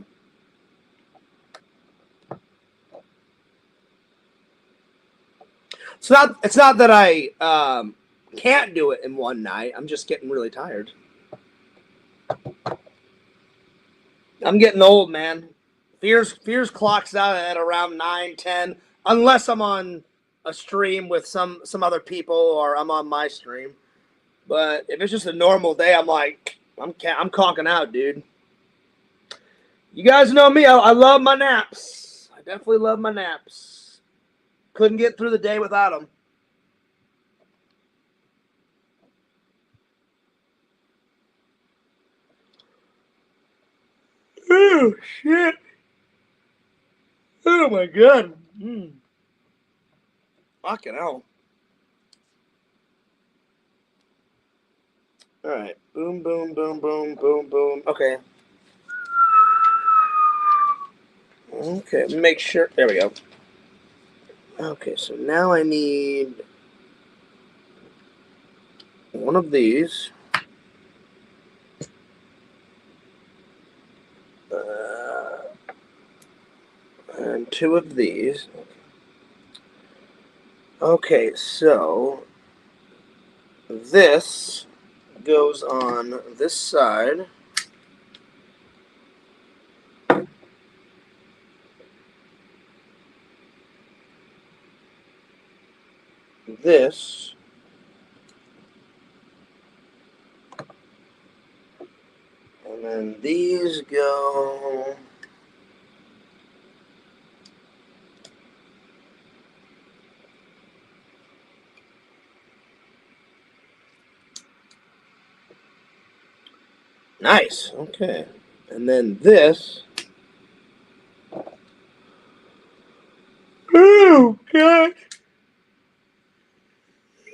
It's not that I can't do it in one night. I'm just getting really tired. I'm getting old, man. Fears clocks out at around 9, 10, unless I'm on a stream with some other people or I'm on my stream. But if it's just a normal day, I'm like, I'm conking out, dude. You guys know me. I love my naps. I definitely love my naps. Couldn't get through the day without them. Oh, shit. Oh, my God. Fucking hell. All right. Boom, boom, boom, boom, boom, boom. Okay. Okay, make sure. There we go. Okay, so now I need one of these. And 2 of these. Okay, so this goes on this side. This. And then these go. Nice. Okay. And then this. Oh, God.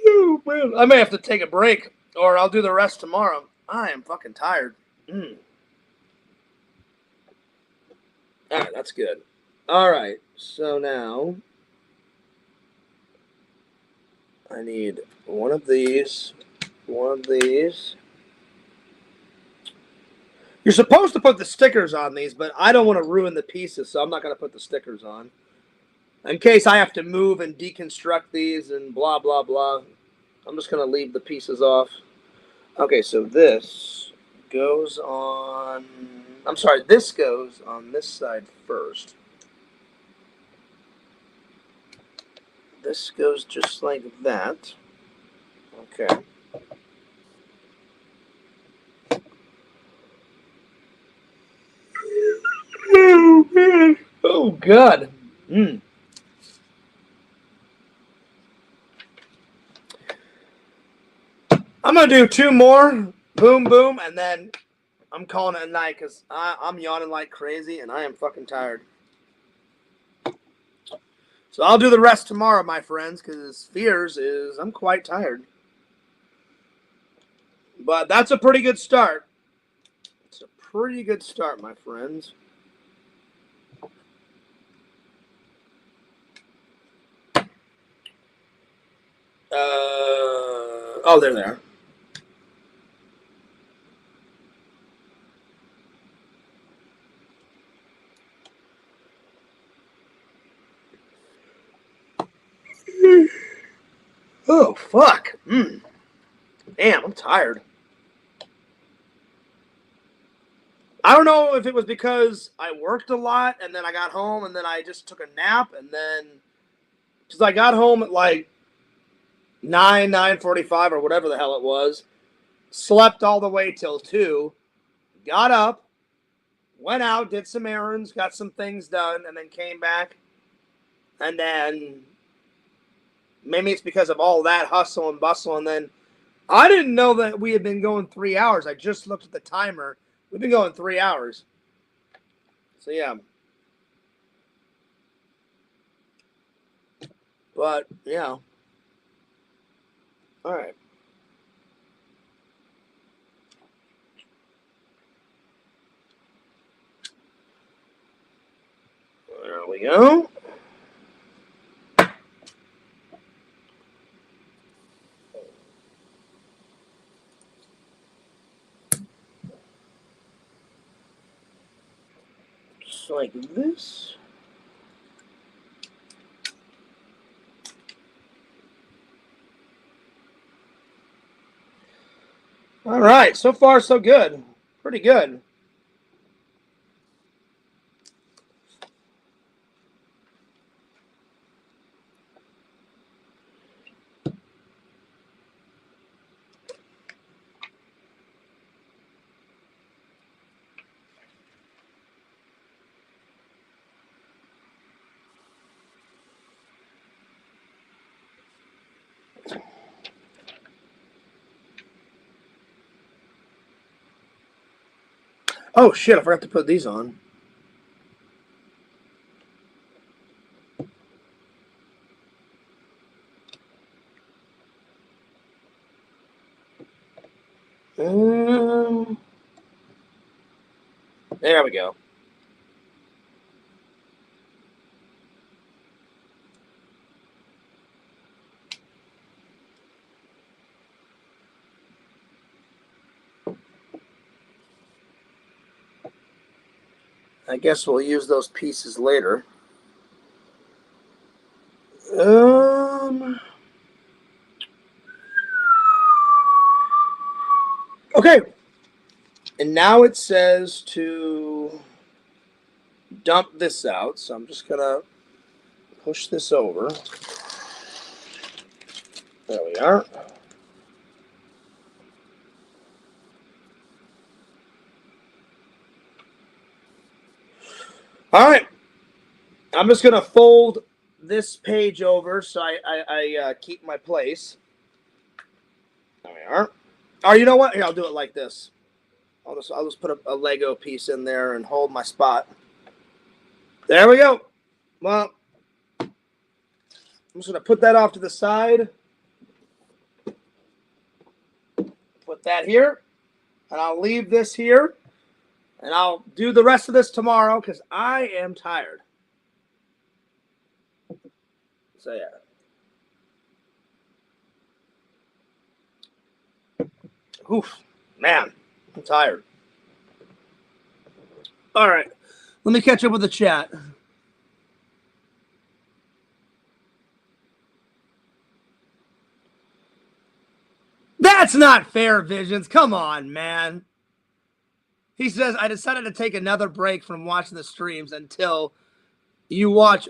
Oh, man. I may have to take a break, or I'll do the rest tomorrow. I am fucking tired. All right, that's good. All right, so now I need one of these, one of these. You're supposed to put the stickers on these, but I don't want to ruin the pieces, so I'm not going to put the stickers on. In case I have to move and deconstruct these and blah, blah, blah. I'm just going to leave the pieces off. Okay, so this goes on... I'm sorry, this goes on this side first. This goes just like that. Okay. Oh, man. Oh, God. I'm going to do 2 more. Boom, boom. And then I'm calling it a night because I'm yawning like crazy and I am fucking tired. So I'll do the rest tomorrow, my friends, because I'm quite tired. But that's a pretty good start. It's a pretty good start, my friends. Oh, there they are. Oh, fuck. Damn, I'm tired. I don't know if it was because I worked a lot and then I got home and then I just took a nap and then because I got home at like 9:45 or whatever the hell it was, slept all the way till 2, got up, went out, did some errands, got some things done, and then came back. And then maybe it's because of all that hustle and bustle. And then I didn't know that we had been going 3 hours. I just looked at the timer. We've been going 3 hours. So, yeah. But, yeah. All right. There we go. Just like this. All right, so far so good. Pretty good. Oh shit, I forgot to put these on. There we go. I guess we'll use those pieces later. Okay. And now it says to dump this out. So I'm just going to push this over. There we are. All right. I'm just going to fold this page over so I keep my place. There we are. Oh, you know what? Here, I'll do it like this. I'll just put a Lego piece in there and hold my spot. There we go. Well, I'm just going to put that off to the side. Put that here. And I'll leave this here. And I'll do the rest of this tomorrow because I am tired. So, yeah. Oof, man, I'm tired. All right. Let me catch up with the chat. That's not fair, Visions. Come on, man. He says, I decided to take another break from watching the streams until you watch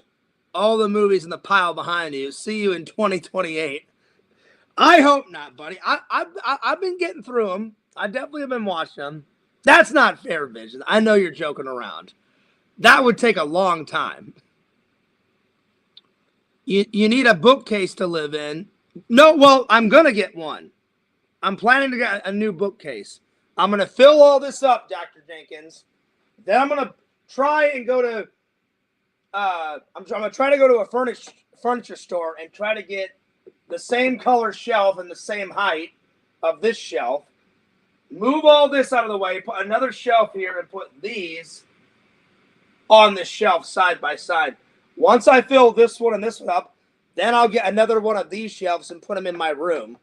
all the movies in the pile behind you. See you in 2028. I hope not, buddy. I've been getting through them. I definitely have been watching them. That's not fair, Vision. I know you're joking around. That would take a long time. You need a bookcase to live in. No, well, I'm going to get one. I'm planning to get a new bookcase. I'm going to fill all this up, Dr. Jenkins. Then I'm going to try and go to I'm going to try to go to a furniture store and try to get the same color shelf and the same height of this shelf. Move all this out of the way, put another shelf here, and put these on this shelf side by side. Once I fill this one and this one up, then I'll get another one of these shelves and put them in my room.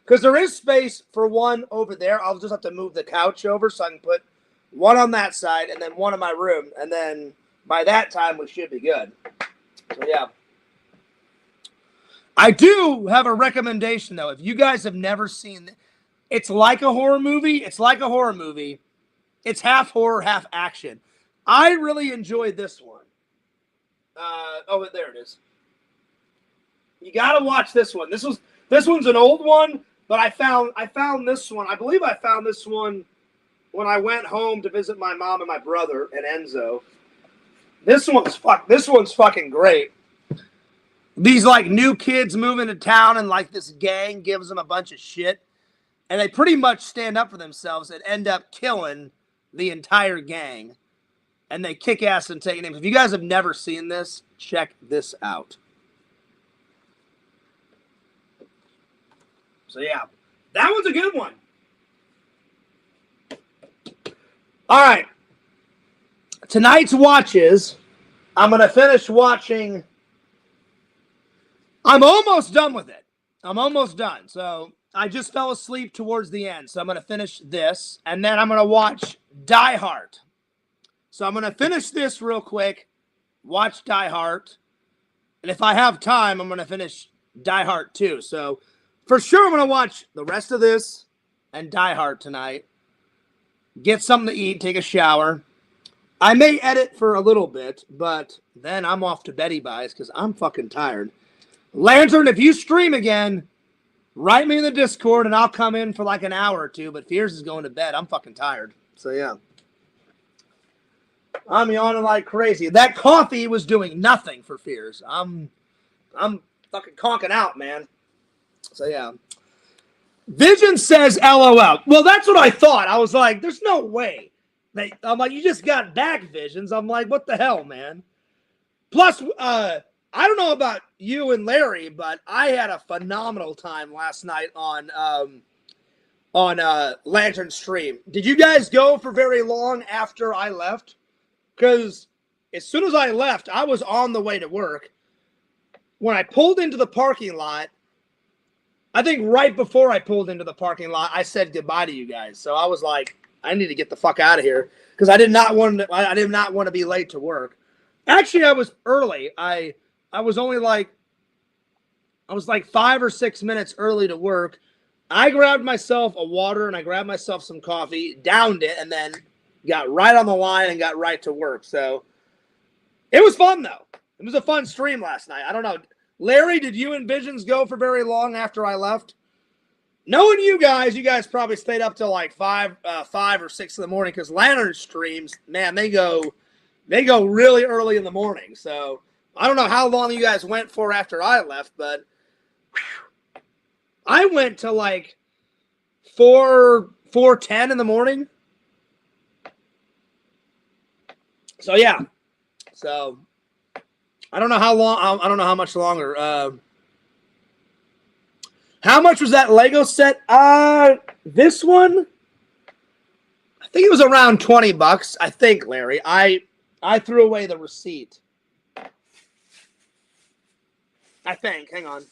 Because there is space for one over there. I'll just have to move the couch over so I can put one on that side and then one in my room. And then by that time, we should be good. So, yeah. I do have a recommendation, though. If you guys have never seen It's like a horror movie. It's like a horror movie. It's half horror, half action. I really enjoyed this one. Oh, there it is. You got to watch this one. This one's an old one, but I found this one. I believe I found this one when I went home to visit my mom and my brother and Enzo. This one's fucking great. These like new kids move into town and like this gang gives them a bunch of shit. And they pretty much stand up for themselves and end up killing the entire gang. And they kick ass and take names. If you guys have never seen this, check this out. So yeah, that one's a good one. All right. Tonight's watches, I'm going to finish watching. I'm almost done with it. I'm almost done. So I just fell asleep towards the end. So I'm going to finish this. And then I'm going to watch Die Hard. So I'm going to finish this real quick. Watch Die Hard. And if I have time, I'm going to finish Die Hard too. So for sure, I'm going to watch the rest of this and Die Hard tonight. Get something to eat. Take a shower. I may edit for a little bit. But then I'm off to Betty Buys because I'm fucking tired. Lantern, if you stream again, write me in the Discord and I'll come in for like an hour or two. But Fears is going to bed. I'm fucking tired. So, yeah. I'm yawning like crazy. That coffee was doing nothing for Fears. I'm fucking conking out, man. So, yeah. Vision says LOL. Well, that's what I thought. I was like, there's no way. I'm like, you just got back, Visions. I'm like, what the hell, man? Plus, I don't know about you and Larry, but I had a phenomenal time last night on Lantern stream. Did you guys go for very long after I left? Because as soon as I left, I was on the way to work. When I pulled into the parking lot, I think right before I pulled into the parking lot, I said goodbye to you guys. So I was like, I need to get the fuck out of here because I did not want to be late to work. Actually, I was early. I was like 5 or 6 minutes early to work. I grabbed myself a water and I grabbed myself some coffee, downed it, and then got right on the line and got right to work. So it was fun, though. It was a fun stream last night. I don't know. Larry, did you and Visions go for very long after I left? Knowing you guys probably stayed up till like 5 or 6 in the morning because Lantern streams, man, they go really early in the morning. So I don't know how long you guys went for after I left, but whew, I went to like 4:10 in the morning. So yeah. So I don't know how long. I don't know how much longer. How much was that Lego set? This one, I think it was around $20. I think, Larry. I threw away the receipt. I think. Hang on.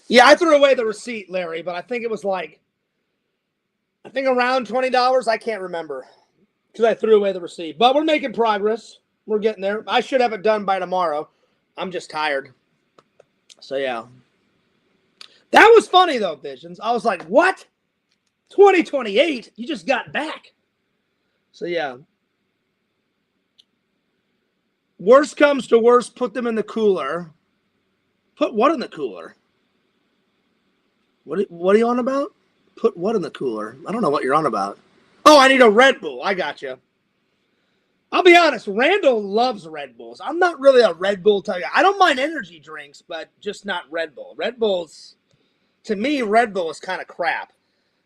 Yeah, I threw away the receipt, Larry, but I think it was like, around $20. I can't remember because I threw away the receipt. But we're making progress. We're getting there. I should have it done by tomorrow. I'm just tired. So, yeah. That was funny, though, Visions. I was like, what? 2028? You just got back. So, yeah. Worst comes to worst, put them in the cooler. Put what in the cooler? What are you on about? Put what in the cooler? I don't know what you're on about. Oh, I need a Red Bull. I got you. I'll be honest. Randall loves Red Bulls. I'm not really a Red Bull type guy. I don't mind energy drinks, but just not Red Bull. Red Bulls, to me, Red Bull is kind of crap.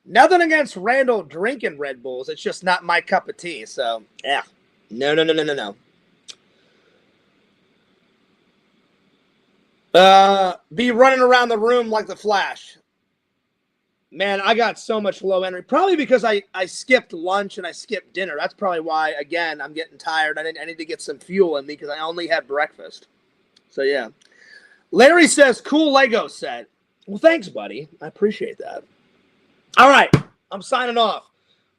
Nothing against Randall drinking Red Bulls. It's just not my cup of tea. So, yeah. No. Be running around the room like the Flash. Man, I got so much low energy. Probably because I skipped lunch and I skipped dinner. That's probably why, again, I'm getting tired. I need to get some fuel in me because I only had breakfast. So, yeah. Larry says, cool Lego set. Well, thanks, buddy. I appreciate that. All right. I'm signing off.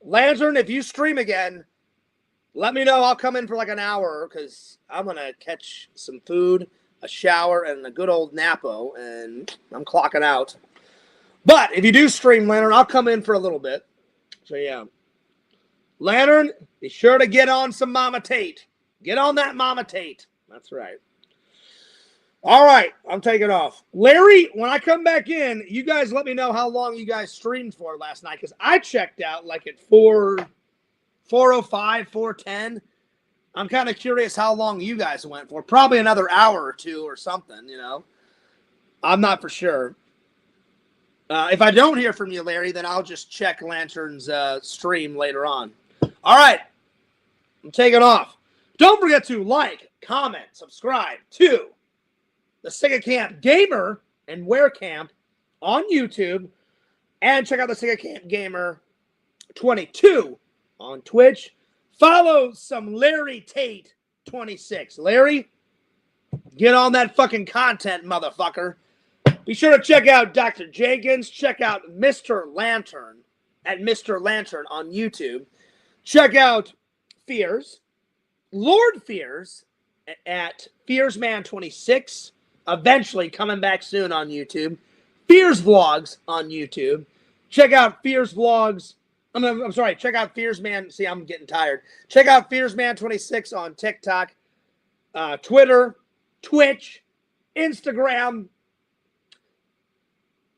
Lantern, if you stream again, Let me know. I'll come in for like an hour because I'm going to catch some food, a shower, and a good old Napo, and I'm clocking out. But if you do stream, Lantern, I'll come in for a little bit. So, yeah. Lantern, be sure to get on some Mama Tate. Get on that Mama Tate. That's right. All right, I'm taking off. Larry, when I come back in, you guys let me know how long you guys streamed for last night because I checked out like at 4:05, 4:10. I'm kind of curious how long you guys went for. Probably another hour or two or something, you know. I'm not for sure. If I don't hear from you, Larry, then I'll just check Lantern's stream later on. All right, I'm taking off. Don't forget to like, comment, subscribe to the Sega Camp Gamer and Wear Camp on YouTube, and check out the Sega Camp Gamer 22 on Twitch. Follow some Larry Tate 26. Larry, get on that fucking content, motherfucker. Be sure to check out Dr. Jenkins. Check out Mr. Lantern at Mr. Lantern on YouTube. Check out Fears, Lord Fears at FearsMan26. Eventually coming back soon on YouTube. Fears Vlogs on YouTube. Check out Fears Vlogs. I'm sorry. Check out Fearsman. See, I'm getting tired. Check out Fearsman26 on TikTok, Twitter, Twitch, Instagram,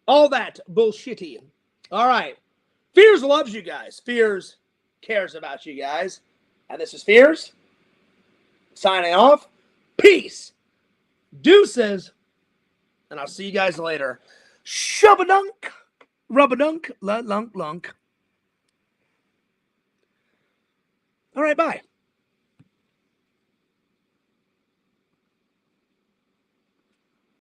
all that bullshitty. All right. Fears loves you guys. Fears cares about you guys. And this is Fears signing off. Peace. Deuces. And I'll see you guys later. Shubba-dunk. Rubba-dunk. La-lunk-lunk. All right, bye.